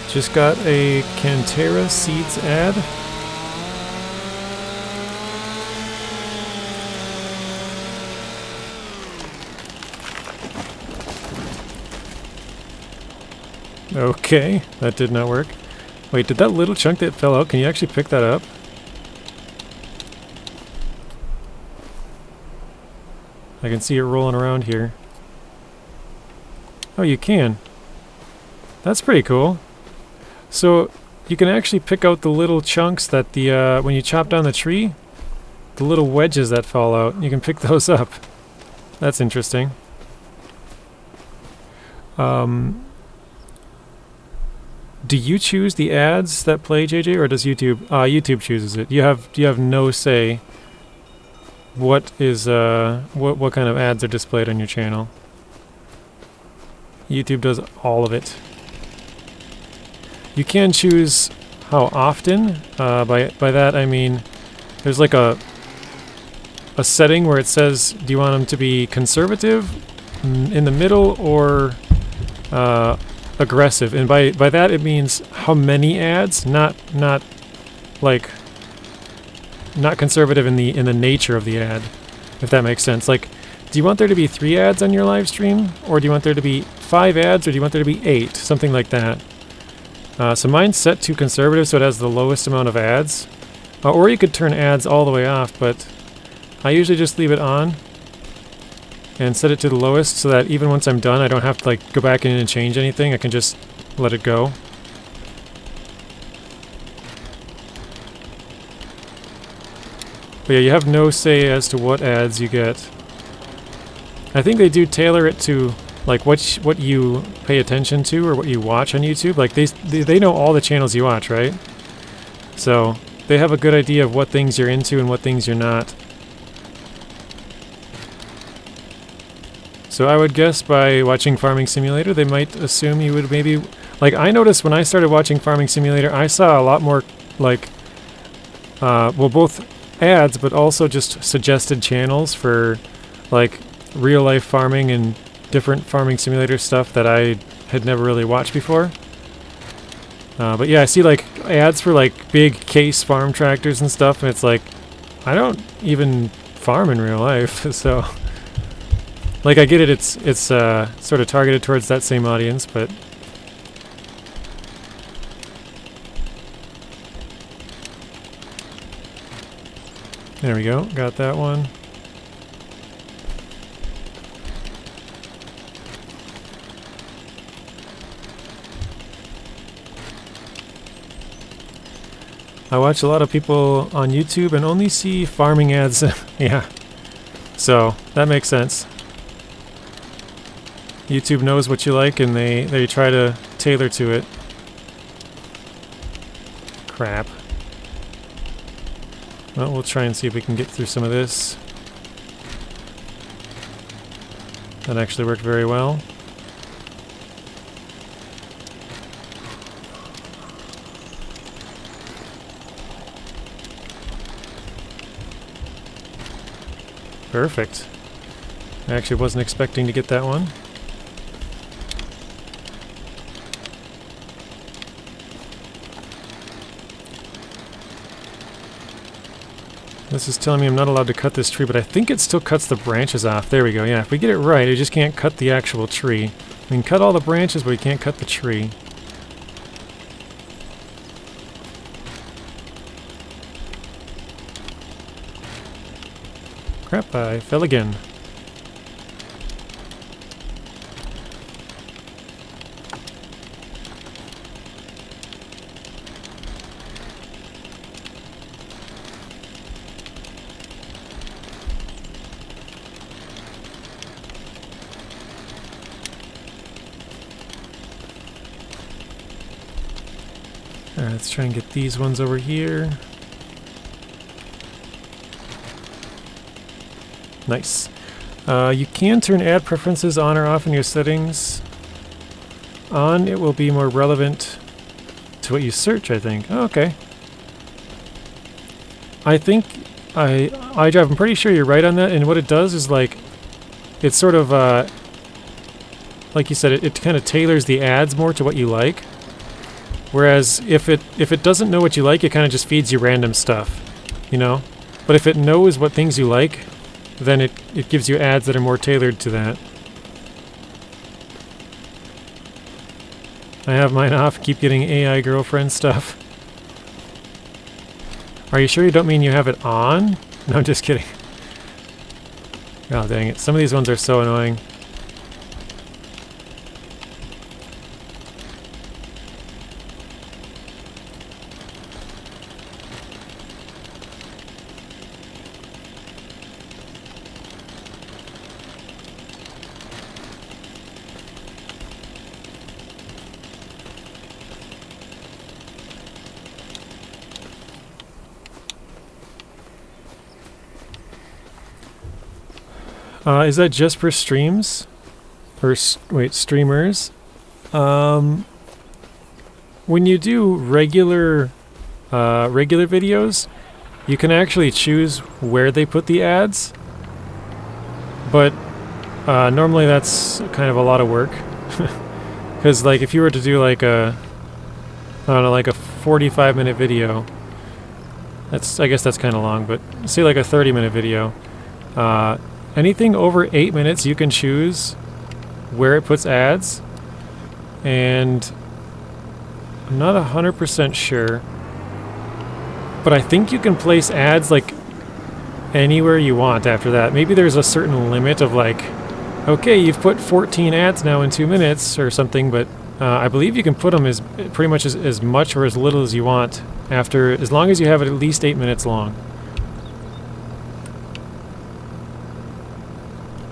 Just got a Cantera Seeds ad. Okay, that did not work. Wait, did that little chunk that fell out, can you actually pick that up? I can see it rolling around here. Oh, you can. That's pretty cool. So, you can actually pick out the little chunks that the, when you chop down the tree, the little wedges that fall out, you can pick those up. That's interesting. Do you choose the ads that play, JJ, or does YouTube? YouTube chooses it. You have no say what is what kind of ads are displayed on your channel. YouTube does all of it. You can choose how often. By that I mean there's like a setting where it says, do you want them to be conservative, in the middle, or aggressive? And by that it means how many ads, not like not conservative in the nature of the ad, if that makes sense. Like, do you want there to be 3 ads on your live stream, or do you want there to be 5 ads, or do you want there to be 8, something like that? So mine's set to conservative, so it has the lowest amount of ads. Or you could turn ads all the way off, but I usually just leave it on and set it to the lowest so that even once I'm done, I don't have to like go back in and change anything. I can just let it go. But yeah, you have no say as to what ads you get. I think they do tailor it to like what you pay attention to or what you watch on YouTube. Like they know all the channels you watch, right? So they have a good idea of what things you're into and what things you're not. So I would guess by watching Farming Simulator, they might assume you would maybe... Like, I noticed when I started watching Farming Simulator, I saw a lot more, like, well, both ads, but also just suggested channels for, like, real-life farming and different Farming Simulator stuff that I had never really watched before. But yeah, I see, like, ads for, like, big case farm tractors and stuff, and it's like, I don't even farm in real life, so... Like, I get it, it's sort of targeted towards that same audience, but... There we go, got that one. I watch a lot of people on YouTube and only see farming ads. Yeah, so that makes sense. YouTube knows what you like, and they try to tailor to it. Crap. Well, we'll try and see if we can get through some of this. That actually worked very well. Perfect. I actually wasn't expecting to get that one. This is telling me I'm not allowed to cut this tree, but I think it still cuts the branches off. There we go, yeah. If we get it right, it just can't cut the actual tree. We can cut all the branches, but we can't cut the tree. Crap, I fell again. Alright, let's try and get these ones over here. Nice. You can turn ad preferences on or off in your settings. On, it will be more relevant to what you search, I think. Oh, okay. I think iDrive, I'm pretty sure you're right on that, and what it does is like, it's sort of, like you said, it kind of tailors the ads more to what you like. Whereas if it doesn't know what you like, it kind of just feeds you random stuff, you know? But if it knows what things you like, then it gives you ads that are more tailored to that. I have mine off, keep getting AI girlfriend stuff. Are you sure you don't mean you have it on? No, I'm just kidding. Oh, dang it. Some of these ones are so annoying. Is that just for streams? Or, wait, streamers? When you do regular videos, you can actually choose where they put the ads. But normally that's kind of a lot of work. Because like if you were to do like a, I don't know, like a 45-minute video, I guess that's kind of long, but say like a 30-minute video, anything over 8 minutes you can choose where it puts ads, and I'm not 100% sure, but I think you can place ads like anywhere you want after that. Maybe there's a certain limit of like, okay, you've put 14 ads now in 2 minutes or something, but I believe you can put them as pretty much as much or as little as you want after, as long as you have it at least 8 minutes long.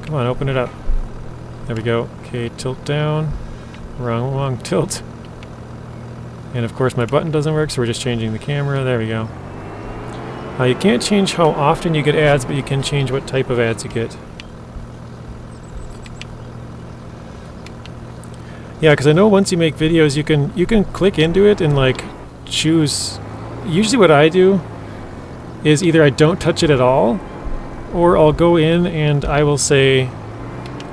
Come on, open it up. There we go. Okay, tilt down. Wrong tilt. And of course my button doesn't work, so we're just changing the camera. There we go. You can't change how often you get ads, but you can change what type of ads you get. Yeah, because I know once you make videos, you can click into it and like choose. Usually what I do is either I don't touch it at all, or I'll go in and I will say,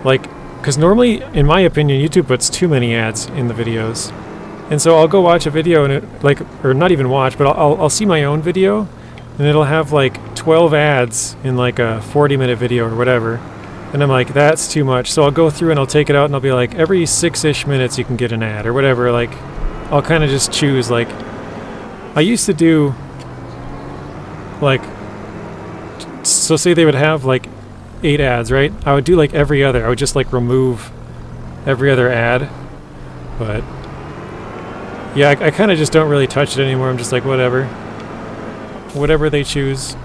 like, because normally, in my opinion, YouTube puts too many ads in the videos. And so I'll go watch a video and it, like, or not even watch, but I'll see my own video and it'll have like 12 ads in like a 40-minute video or whatever. And I'm like, that's too much. So I'll go through and I'll take it out and I'll be like, every 6-ish minutes you can get an ad or whatever. Like, I'll kind of just choose, like, I used to do, like, so say they would have like 8 ads, right? I would do like every other. I would just like remove every other ad. But yeah, I kind of just don't really touch it anymore. I'm just like, whatever. Whatever they choose.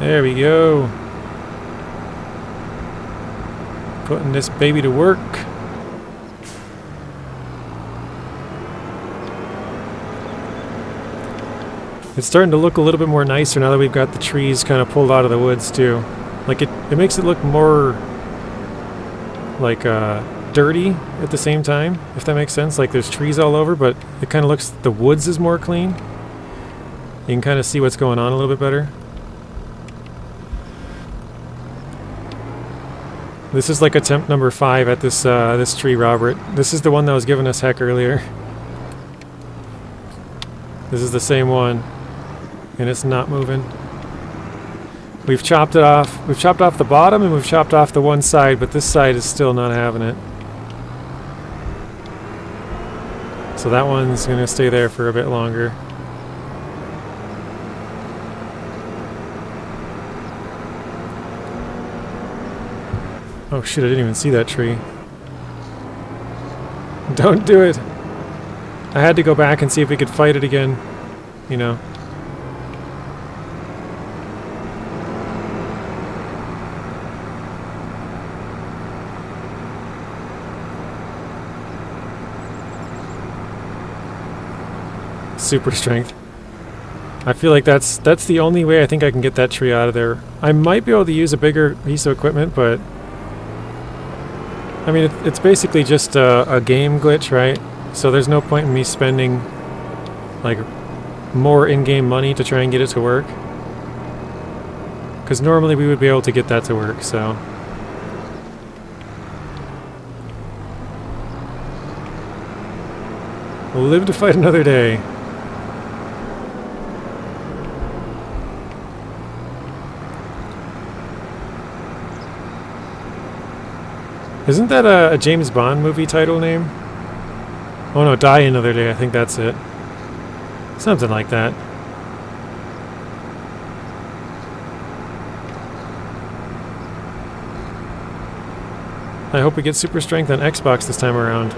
There we go. Putting this baby to work. It's starting to look a little bit more nicer now that we've got the trees kind of pulled out of the woods too. Like it makes it look more like dirty at the same time, if that makes sense. Like there's trees all over, but it kind of looks, the woods is more clean. You can kind of see what's going on a little bit better. This is like attempt number 5 at this this tree, Robert. This is the one that was giving us heck earlier. This is the same one. And it's not moving. We've chopped it off. We've chopped off the bottom and we've chopped off the one side, but this side is still not having it. So that one's going to stay there for a bit longer. Oh shit, I didn't even see that tree. Don't do it! I had to go back and see if we could fight it again. You know. Super strength. I feel like that's the only way I think I can get that tree out of there. I might be able to use a bigger piece of equipment, but I mean it's basically just a game glitch, right? So there's no point in me spending like more in-game money to try and get it to work, because normally we would be able to get that to work. So we'll live to fight another day. Isn't that a James Bond movie title name? Oh no, Die Another Day, I think that's it. Something like that. I hope we get super strength on Xbox this time around.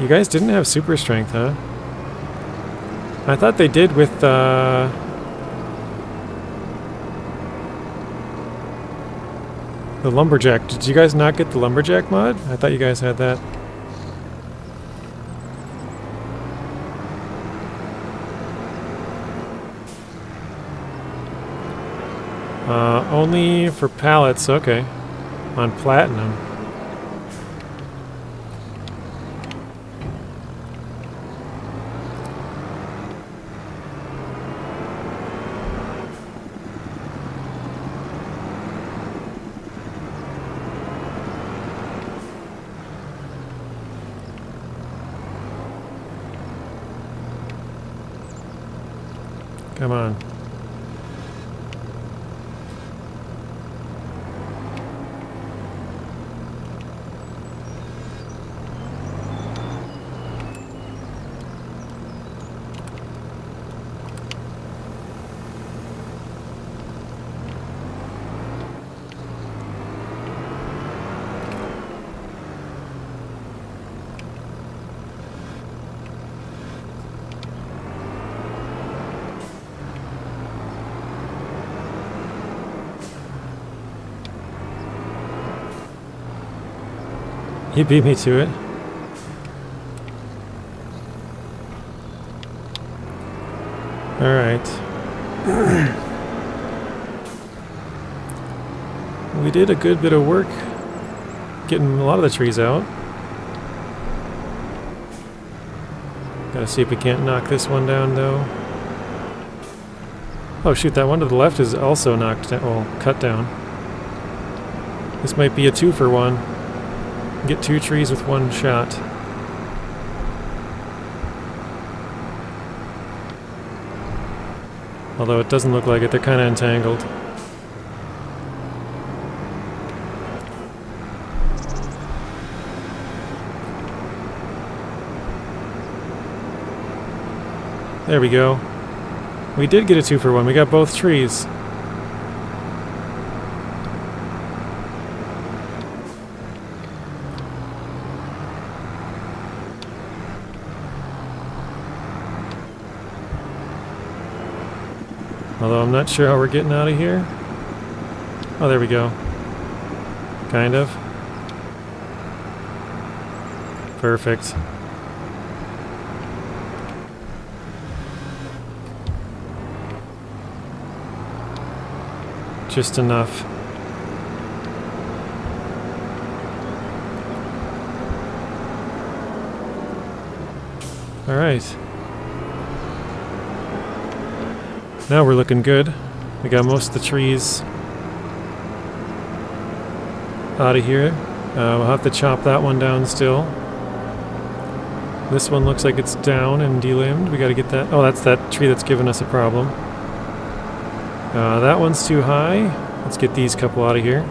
You guys didn't have super strength, huh? I thought they did with the Lumberjack. Did you guys not get the Lumberjack mod? I thought you guys had that. Only for pallets, okay. On Platinum. Come on. You beat me to it. Alright. We did a good bit of work getting a lot of the trees out. Gotta see if we can't knock this one down though. Oh shoot, that one to the left is also knocked down, well, cut down. This might be a 2-for-1. Get 2 trees with 1 shot. Although it doesn't look like it, they're kind of entangled. There we go. We did get a 2-for-1. We got both trees. Although I'm not sure how we're getting out of here. Oh, there we go. Kind of. Perfect. Just enough. All right. Now we're looking good. We got most of the trees out of here. We'll have to chop that one down still. This one looks like it's down and delimbed. We gotta get that. Oh, that's that tree that's giving us a problem. That one's too high. Let's get these couple out of here.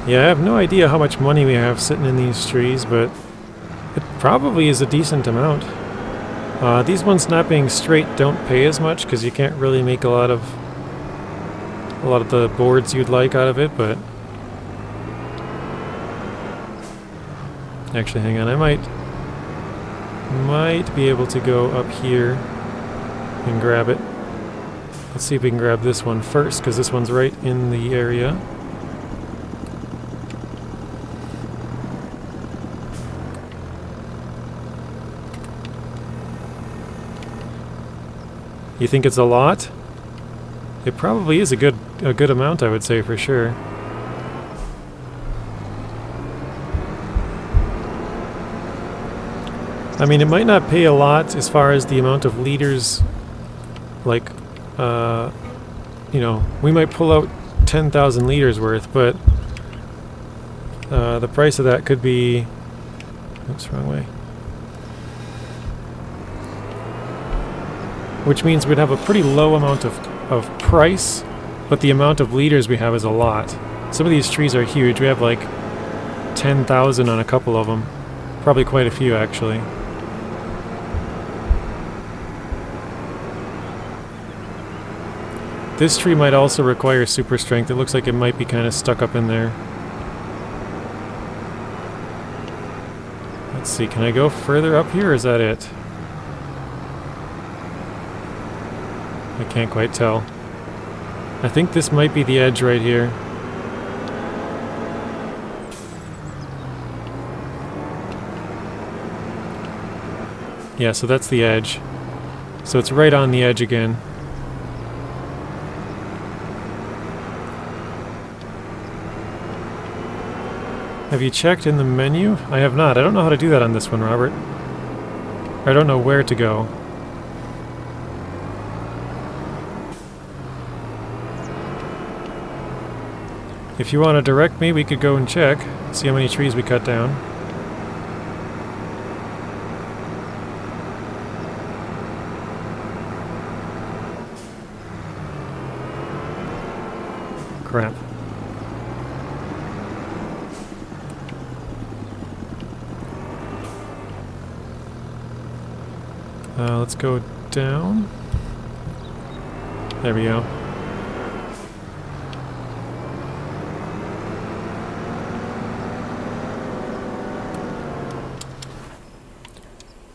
Yeah, I have no idea how much money we have sitting in these trees, but it probably is a decent amount. These ones not being straight don't pay as much because you can't really make a lot of the boards you'd like out of it, but actually hang on, I might be able to go up here and grab it. Let's see if we can grab this one first, because this one's right in the area. You think it's a lot? It probably is a good amount, I would say, for sure. I mean, it might not pay a lot as far as the amount of liters, like, you know, we might pull out 10,000 liters worth, but the price of that could be, oops, wrong way. Which means we'd have a pretty low amount of price, but the amount of liters we have is a lot. Some of these trees are huge. We have like 10,000 on a couple of them. Probably quite a few, actually. This tree might also require super strength. It looks like it might be kind of stuck up in there. Let's see, can I go further up here, or is that it? I can't quite tell. I think this might be the edge right here. Yeah, so that's the edge. So it's right on the edge again. Have you checked in the menu? I have not. I don't know how to do that on this one, Robert. I don't know where to go. If you want to direct me, we could go and check, see how many trees we cut down. Crap. Let's go down. There we go.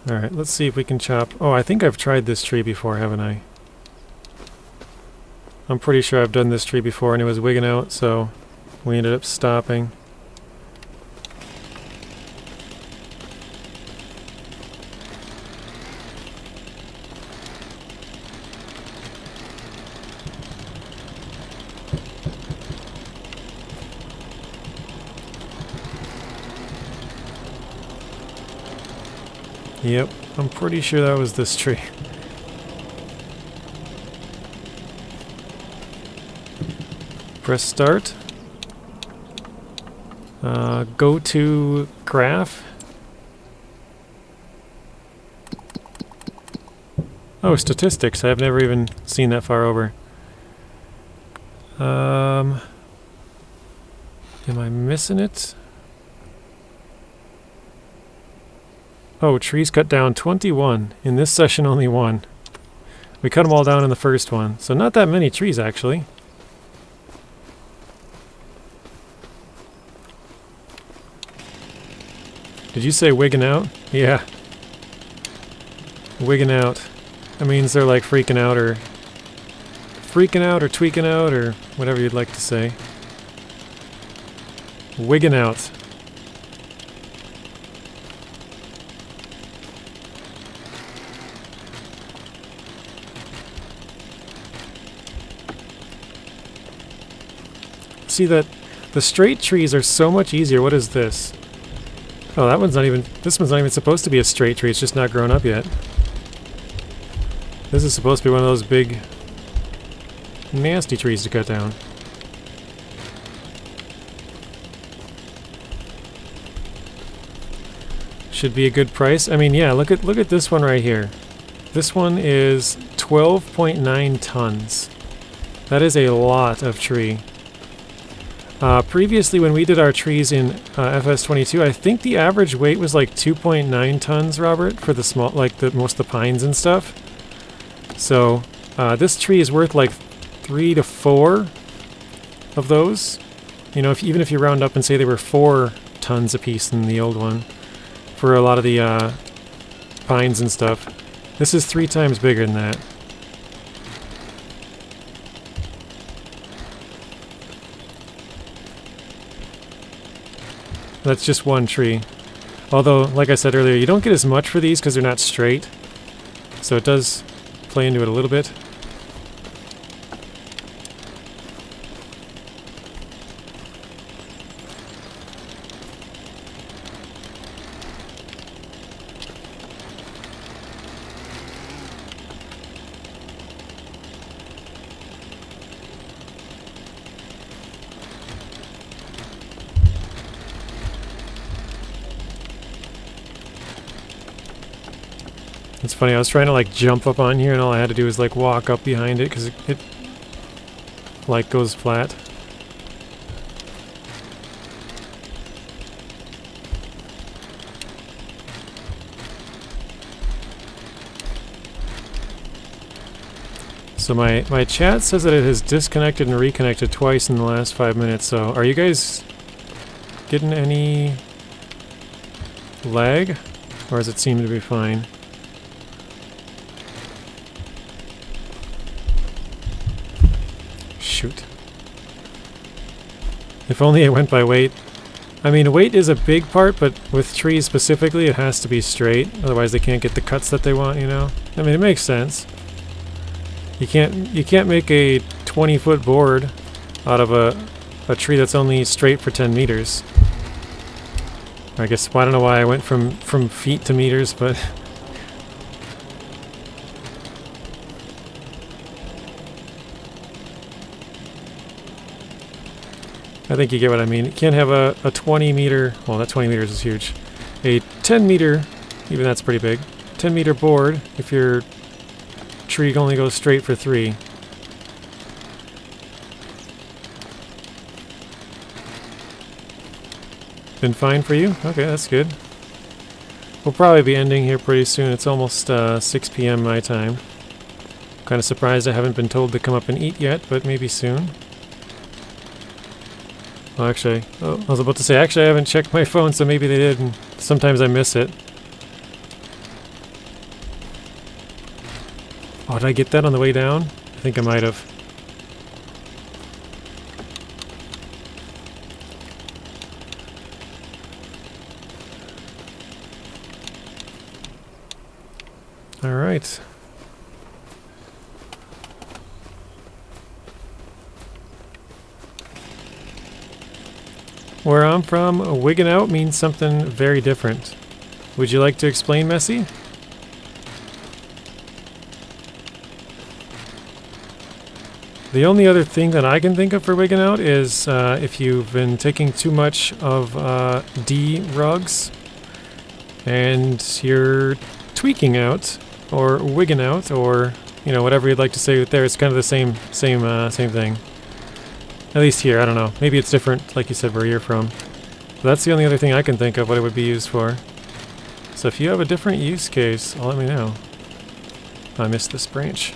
Alright, let's see if we can chop... Oh, I think I've tried this tree before, haven't I? I'm pretty sure I've done this tree before and it was wigging out, so we ended up stopping. Yep, I'm pretty sure that was this tree. Press start. Go to graph. Oh, statistics. I've never even seen that far over. Am I missing it? Oh, trees cut down 21. In this session, only 1. We cut them all down in the first one. So not that many trees, actually. Did you say wigging out? Yeah. Wigging out. That means they're like freaking out or tweaking out or whatever you'd like to say. Wigging out. See that the straight trees are so much easier. What is this? Oh, that one's not even... This one's not even supposed to be a straight tree. It's just not grown up yet. This is supposed to be one of those big, nasty trees to cut down. Should be a good price. I mean, yeah, look at this one right here. This one is 12.9 tons. That is a lot of tree. Previously, when we did our trees in FS22, I think the average weight was like 2.9 tons, Robert, for the small, like the most of the pines and stuff. So this tree is worth like 3 to 4 of those. You know, even if you round up and say they were 4 tons a piece in the old one, for a lot of the pines and stuff, this is 3 times bigger than that. That's just one tree. Although, like I said earlier, you don't get as much for these because they're not straight. So it does play into it a little bit. It's funny, I was trying to like jump up on here and all I had to do was like walk up behind it because it like goes flat. So my chat says that it has disconnected and reconnected twice in the last 5 minutes, so are you guys getting any lag? Or does it seem to be fine? Shoot. If only it went by weight. I mean, weight is a big part, but with trees specifically, it has to be straight. Otherwise, they can't get the cuts that they want, you know? I mean, it makes sense. You can't make a 20-foot board out of a tree that's only straight for 10 meters. I guess, well, I don't know why I went from feet to meters, but... I think you get what I mean. You can't have a 20 meter, well that 20 meters is huge, a 10 meter, even that's pretty big, 10 meter board if your tree only goes straight for 3. Been fine for you? Okay, that's good. We'll probably be ending here pretty soon. It's almost 6 p.m. my time. Kind of surprised I haven't been told to come up and eat yet, but maybe soon. Well, actually, I was about to say, actually I haven't checked my phone, so maybe they did, and sometimes I miss it. Oh, did I get that on the way down? I think I might have. All right. Where I'm from, wigging out means something very different. Would you like to explain, Messi? The only other thing that I can think of for wigging out is if you've been taking too much of D rugs and you're tweaking out or wigging out, or you know, whatever you'd like to say there. It's kind of the same thing. At least here, I don't know. Maybe it's different, like you said, where you're from. But that's the only other thing I can think of what it would be used for. So if you have a different use case, let me know. I missed this branch.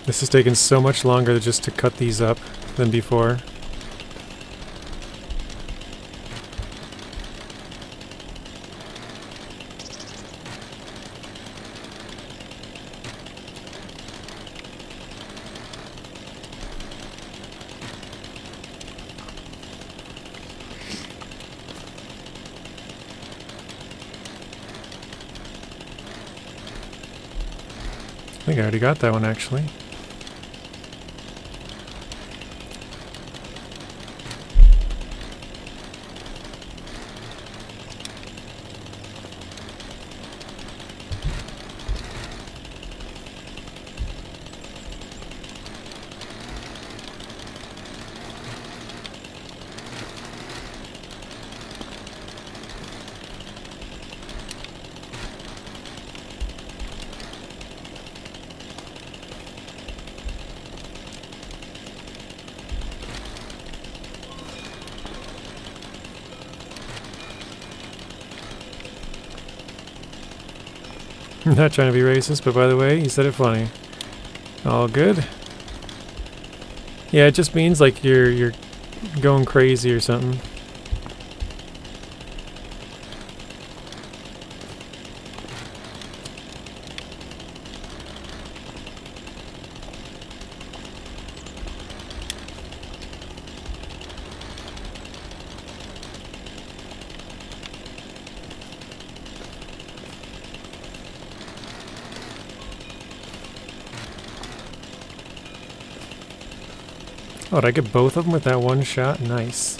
This has taken so much longer just to cut these up than before. I think I already got that one actually. I'm not trying to be racist, but by the way, you said it funny. All good. Yeah, it just means like you're going crazy or something. Oh, did I get both of them with that one shot? Nice.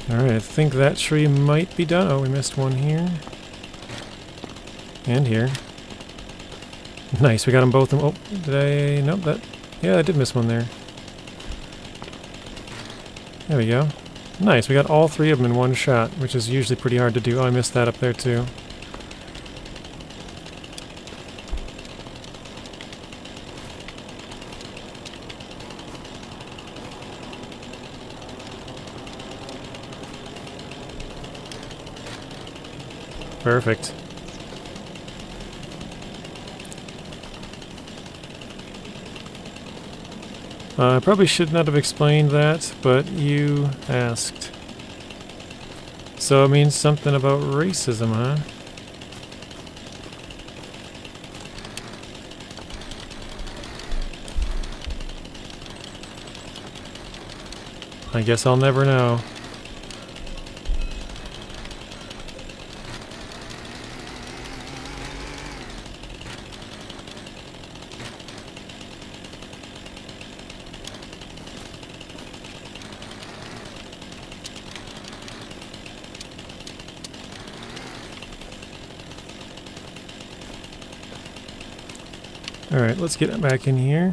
Alright, I think that tree might be done. Oh, we missed one here. And here. Nice, we got them both. Oh, did I? Nope, that... Yeah, I did miss one there. There we go. Nice, we got all three of them in one shot, which is usually pretty hard to do. Oh, I missed that up there too. Perfect. I probably should not have explained that, but you asked. So it means something about racism, huh? I guess I'll never know. Alright, let's get back in here.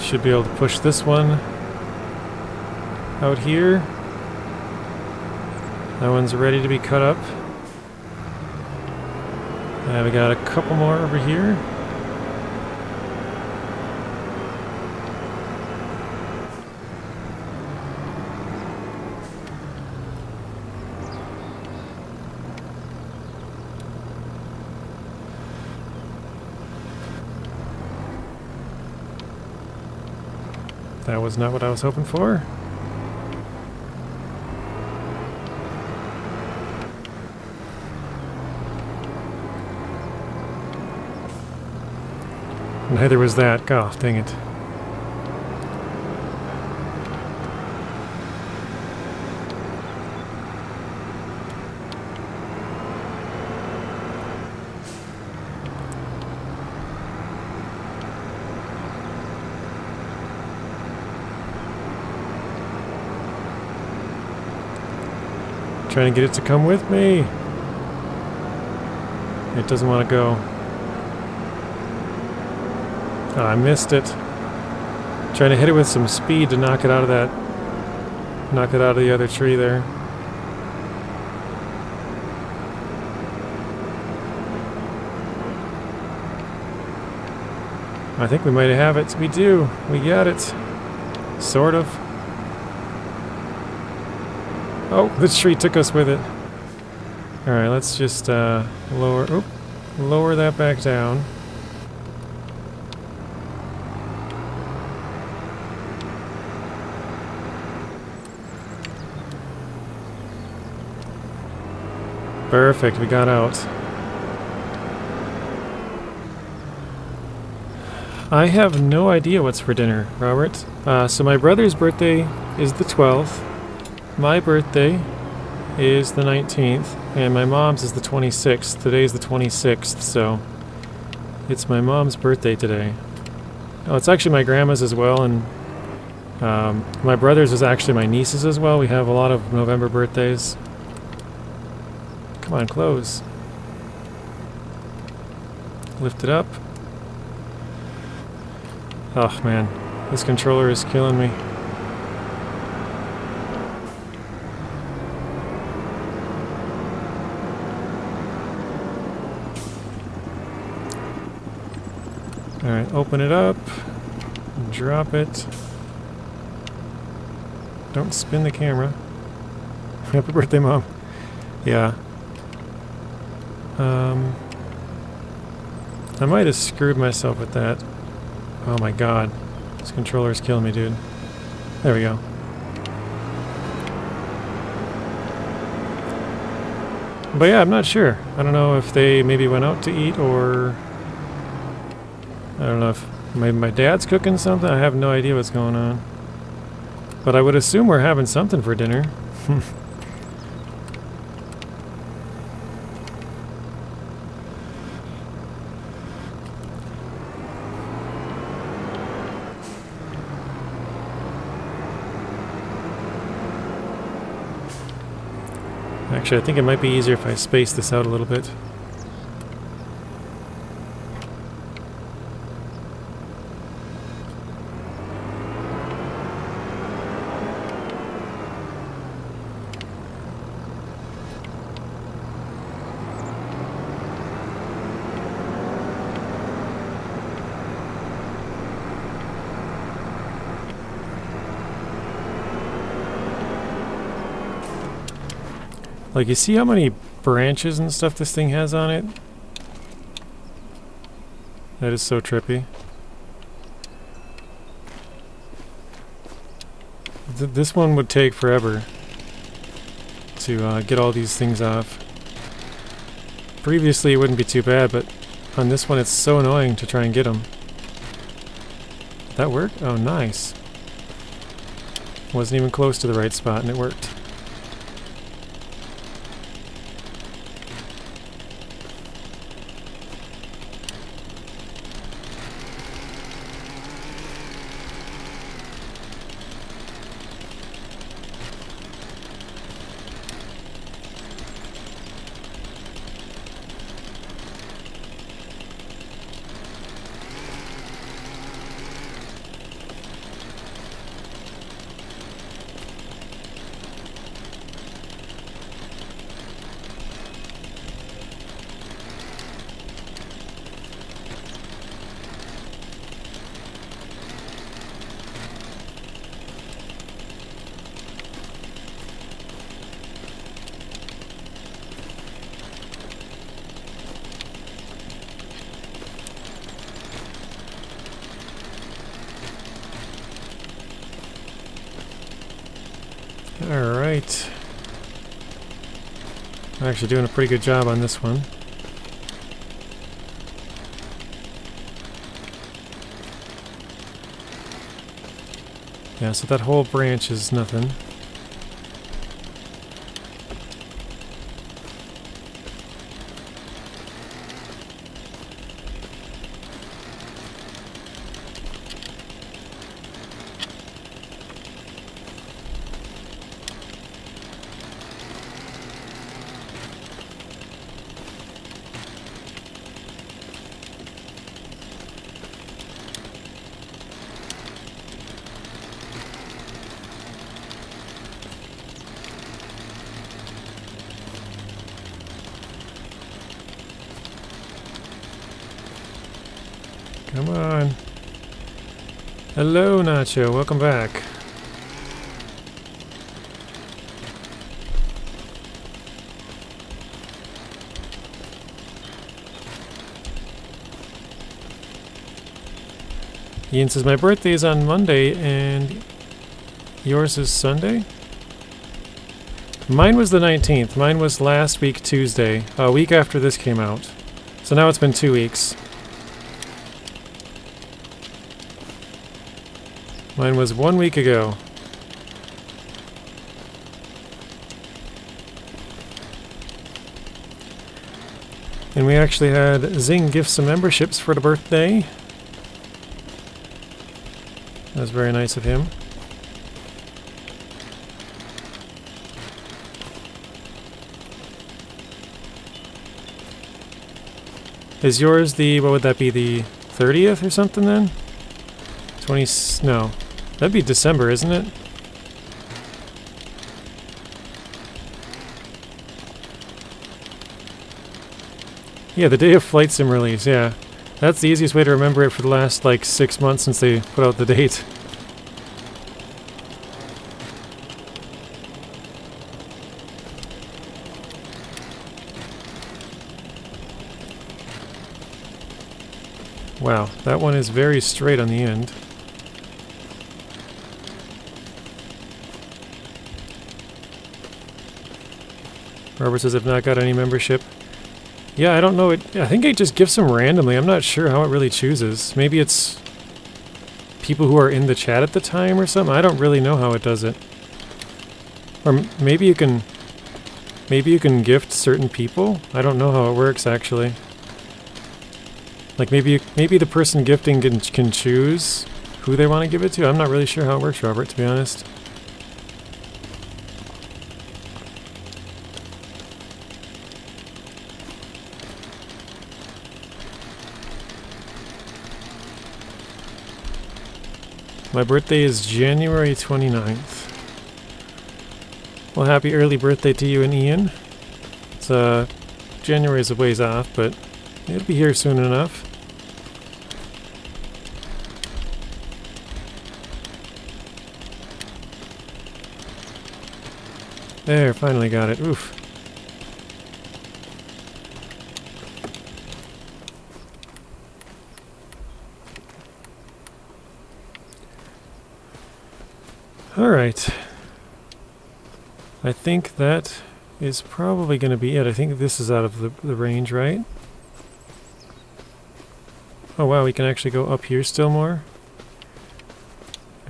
Should be able to push this one out here. That one's ready to be cut up. And we got a couple more over here. That was not what I was hoping for. Neither was that. Oh, dang it. Trying to get it to come with me. It doesn't want to go. Oh, I missed it. Trying to hit it with some speed to knock it out of that. Knock it out of the other tree there. I think we might have it. We do. We got it. Sort of. Oh, this tree took us with it. Alright, let's just lower that back down. Perfect, we got out. I have no idea what's for dinner, Robert. So my brother's birthday is the 12th. My birthday is the 19th. And my mom's is the 26th. Today's the 26th, so it's my mom's birthday today. Oh, it's actually my grandma's as well, and my brother's is actually my niece's as well. We have a lot of November birthdays. Come on, close. Lift it up. Oh man, this controller is killing me. Alright, open it up. Drop it. Don't spin the camera. Happy birthday, Mom. Yeah. I might have screwed myself with that. Oh my god. This controller is killing me, dude. There we go. But yeah, I'm not sure. I don't know if they maybe went out to eat, or I don't know if maybe my dad's cooking something. I have no idea what's going on. But I would assume we're having something for dinner. Actually, I think it might be easier if I space this out a little bit. Like, you see how many branches and stuff this thing has on it? That is so trippy. This one would take forever to get all these things off. Previously it wouldn't be too bad, but on this one it's so annoying to try and get them. That worked? Oh, nice. Wasn't even close to the right spot and it worked. Alright. I'm actually doing a pretty good job on this one. Yeah, so that whole branch is nothing. Come on. Hello, Nacho. Welcome back. Ian says, my birthday is on Monday and yours is Sunday? Mine was the 19th. Mine was last week, Tuesday. A week after this came out. So now it's been 2 weeks. Mine was 1 week ago. And we actually had Zing give some memberships for the birthday. That was very nice of him. Is yours the, what would that be, the 30th or something then? 20, no. That'd be December, isn't it? Yeah, the day of Flight Sim release, yeah. That's the easiest way to remember it for the last, like, 6 months since they put out the date. Wow, that one is very straight on the end. Robert says, I've not got any membership. Yeah, I don't know. I think it just gives them randomly. I'm not sure how it really chooses. Maybe it's people who are in the chat at the time or something. I don't really know how it does it. Or maybe you can gift certain people. I don't know how it works actually. Like maybe the person gifting can choose who they want to give it to. I'm not really sure how it works, Robert, to be honest. My birthday is January 29th. Well, happy early birthday to you and Ian. It's January is a ways off, but it'll be here soon enough. There, finally got it. Oof. Alright. I think that is probably going to be it. I think this is out of the range, right? Oh wow, we can actually go up here still more?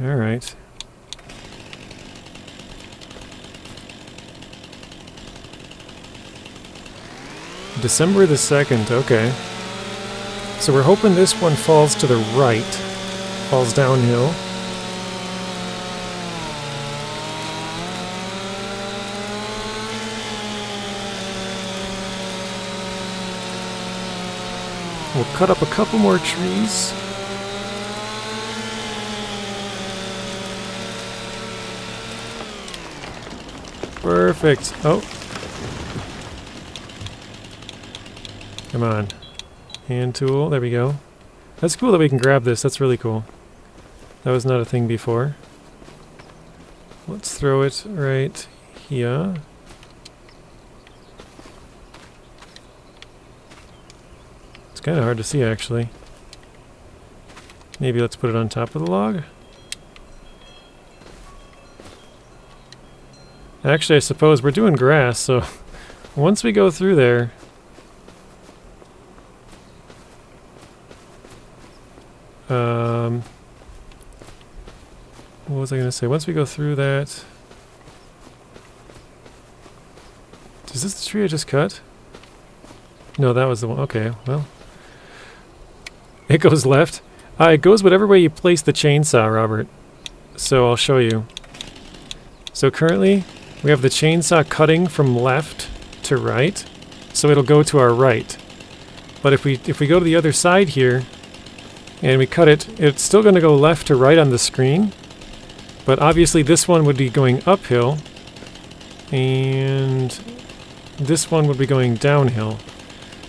Alright. December the 2nd, okay. So we're hoping this one falls to the right. Falls downhill. We'll cut up a couple more trees. Perfect. Oh. Come on. Hand tool. There we go. That's cool that we can grab this. That's really cool. That was not a thing before. Let's throw it right here. It's kind of hard to see, actually. Maybe let's put it on top of the log. Actually, I suppose we're doing grass, so once we go through there... what was I going to say? Once we go through that... Is this the tree I just cut? No, that was the one. Okay, well... It goes left. It goes whatever way you place the chainsaw, Robert. So I'll show you. So currently, we have the chainsaw cutting from left to right. So it'll go to our right. But if we go to the other side here, and we cut it, it's still going to go left to right on the screen. But obviously this one would be going uphill, and this one would be going downhill.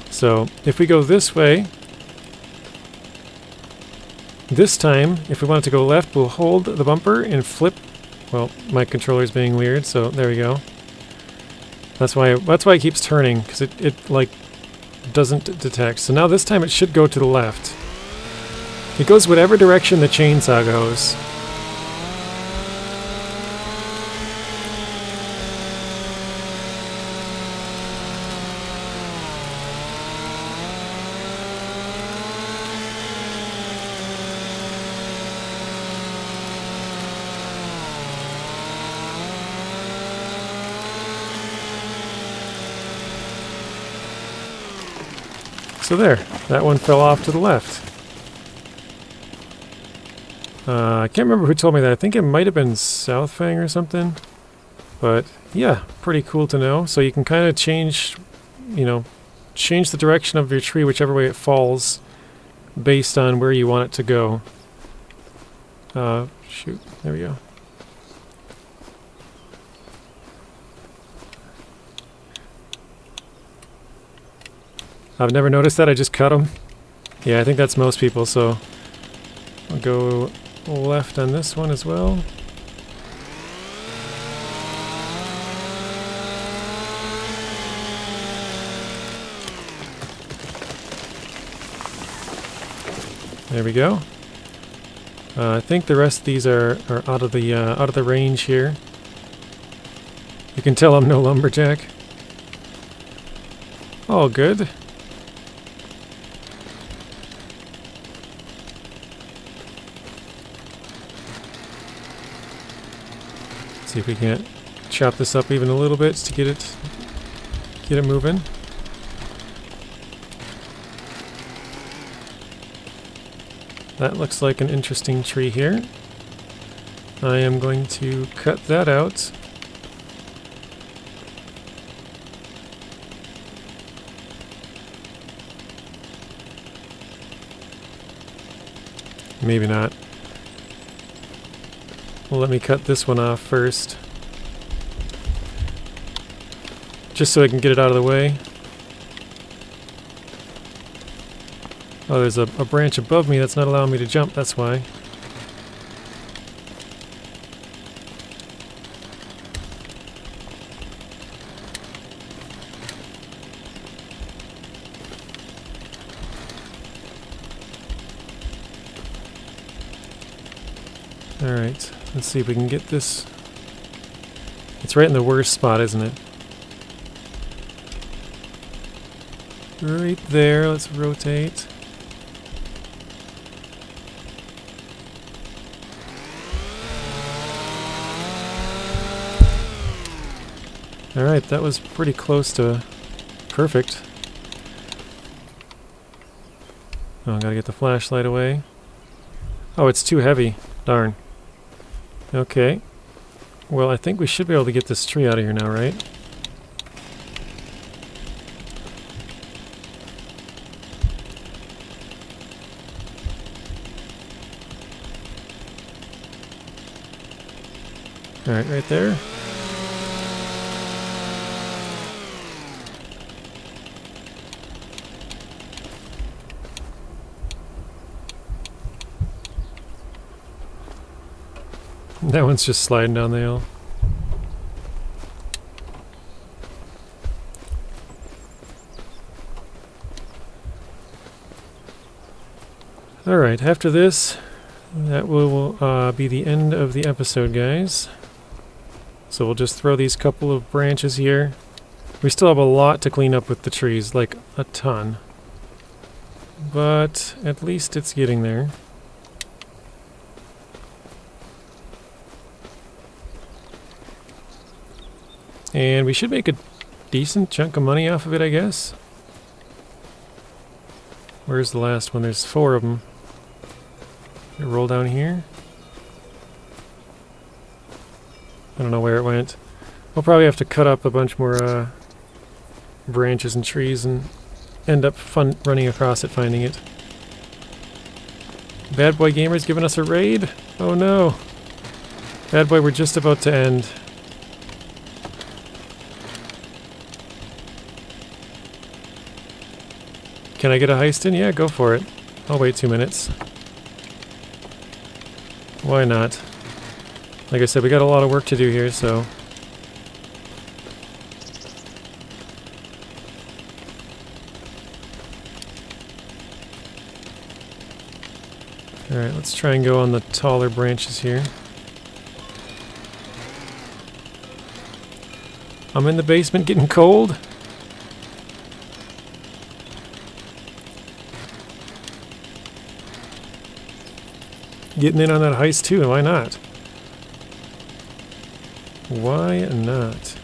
So if we go this way, this time, if we want it to go left, we'll hold the bumper and flip. Well, my controller's being weird, so there we go. That's why it keeps turning, because it like doesn't detect. So now this time it should go to the left. It goes whatever direction the chainsaw goes. So there, that one fell off to the left. I can't remember who told me that. I think it might have been Southfang or something. But yeah, pretty cool to know. So you can kind of change, you know, change the direction of your tree whichever way it falls based on where you want it to go. Shoot, there we go. I've never noticed that, I just cut them. Yeah, I think that's most people, so I'll go left on this one as well. There we go. I think the rest of these are out of the range here. You can tell I'm no lumberjack. All good. See if we can't chop this up even a little bit to get it moving. That looks like an interesting tree here. I am going to cut that out. Maybe not. Well, let me cut this one off first. Just so I can get it out of the way. Oh, there's a branch above me that's not allowing me to jump, that's why. Alright, let's see if we can get this. It's right in the worst spot, isn't it? Right there, let's rotate. Alright, that was pretty close to perfect. Oh, I gotta get the flashlight away. Oh, it's too heavy. Darn. Okay. Well, I think we should be able to get this tree out of here now, right? Alright, right there. That one's just sliding down the hill. Alright, after this, that will be the end of the episode, guys. So we'll just throw these couple of branches here. We still have a lot to clean up with the trees, like a ton. But at least it's getting there. And we should make a decent chunk of money off of it, I guess. Where's the last one? There's 4 of them. Roll down here. I don't know where it went. We'll probably have to cut up a bunch more branches and trees and end up running across it, finding it. Bad Boy Gamer's giving us a raid? Oh no. Bad Boy, we're just about to end. Can I get a heist in? Yeah, go for it. I'll wait 2 minutes. Why not? Like I said, we got a lot of work to do here, so... Alright, let's try and go on the taller branches here. I'm in the basement getting cold. Getting in on that heist too, why not? Why not?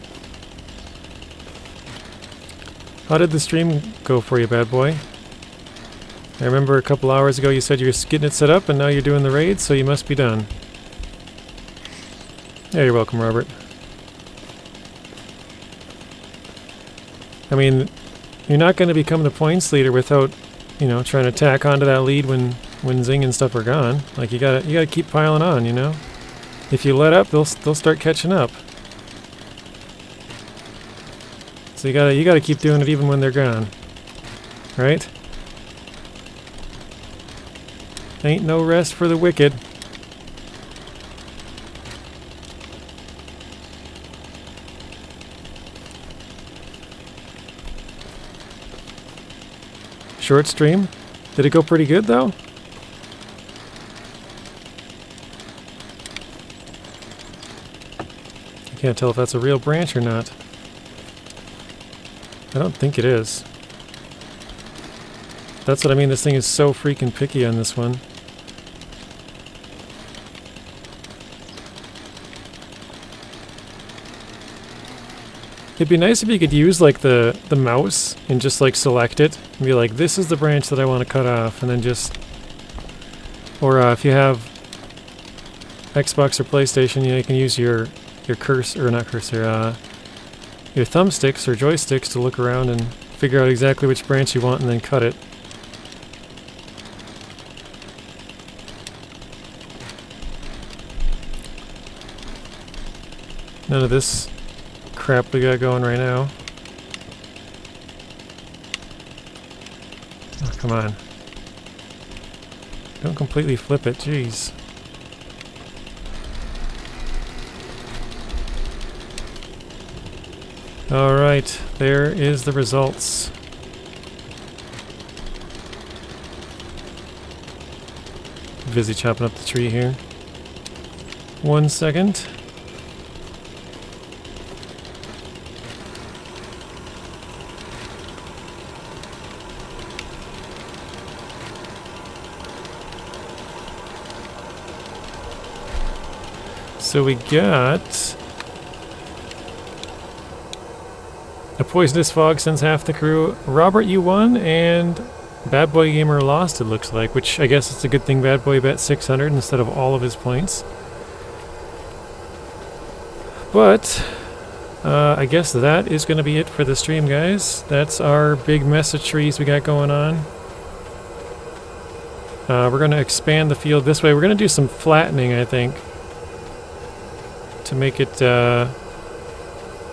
How did the stream go for you, Bad Boy? I remember a couple hours ago you said you were getting it set up, and now you're doing the raid, so you must be done. Yeah, you're welcome, Robert. I mean, you're not going to become the points leader without, you know, trying to tack onto that lead when Zing and stuff are gone. Like, you gotta keep piling on, you know? If you let up, they'll start catching up. So you gotta keep doing it even when they're gone. Right? Ain't no rest for the wicked. Short stream? Did it go pretty good though? I can't tell if that's a real branch or not. I don't think it is. That's what I mean, this thing is so freaking picky on this one. It'd be nice if you could use like the mouse and just like select it and be like, this is the branch that I want to cut off, and then just, or if you have Xbox or PlayStation, you know, you can use your cursor, or not cursor, your thumbsticks or joysticks to look around and figure out exactly which branch you want and then cut it. None of this crap we got going right now. Oh, come on. Don't completely flip it, jeez. Alright, there is the results. Busy chopping up the tree here. 1 second. So we got a poisonous fog sends half the crew. Robert, you won, and Bad Boy Gamer lost, it looks like, which I guess it's a good thing Bad Boy bet 600 instead of all of his points. But I guess that is going to be it for the stream, guys. That's our big mess of trees we got going on. We're going to expand the field this way. We're going to do some flattening, I think, to make it a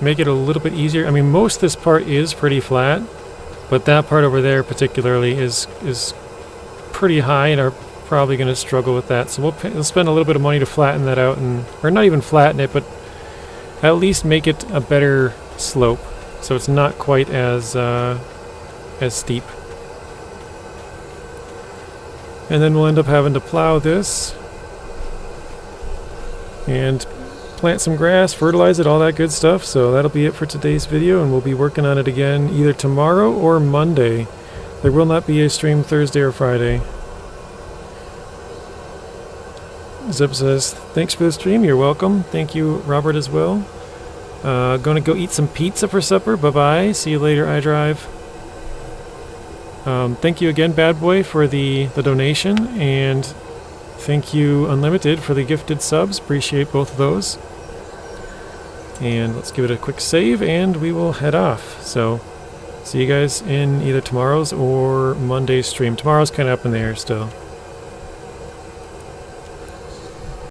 little bit easier. I mean, most of this part is pretty flat, but that part over there particularly is pretty high, and are probably going to struggle with that. So we'll spend a little bit of money to flatten that out, and or not even flatten it, but at least make it a better slope, so it's not quite as steep. And then we'll end up having to plow this and plant some grass, fertilize it, all that good stuff. So that'll be it for today's video, and we'll be working on it again either tomorrow or Monday. There will not be a stream Thursday or Friday. Zip says, thanks for the stream, you're welcome. Thank you, Robert, as well. Gonna go eat some pizza for supper. Bye-bye. See you later, iDrive. Thank you again, Bad Boy, for the donation, and thank you, Unlimited, for the gifted subs. Appreciate both of those. And let's give it a quick save, and we will head off. So, see you guys in either tomorrow's or Monday's stream. Tomorrow's kind of up in the air still.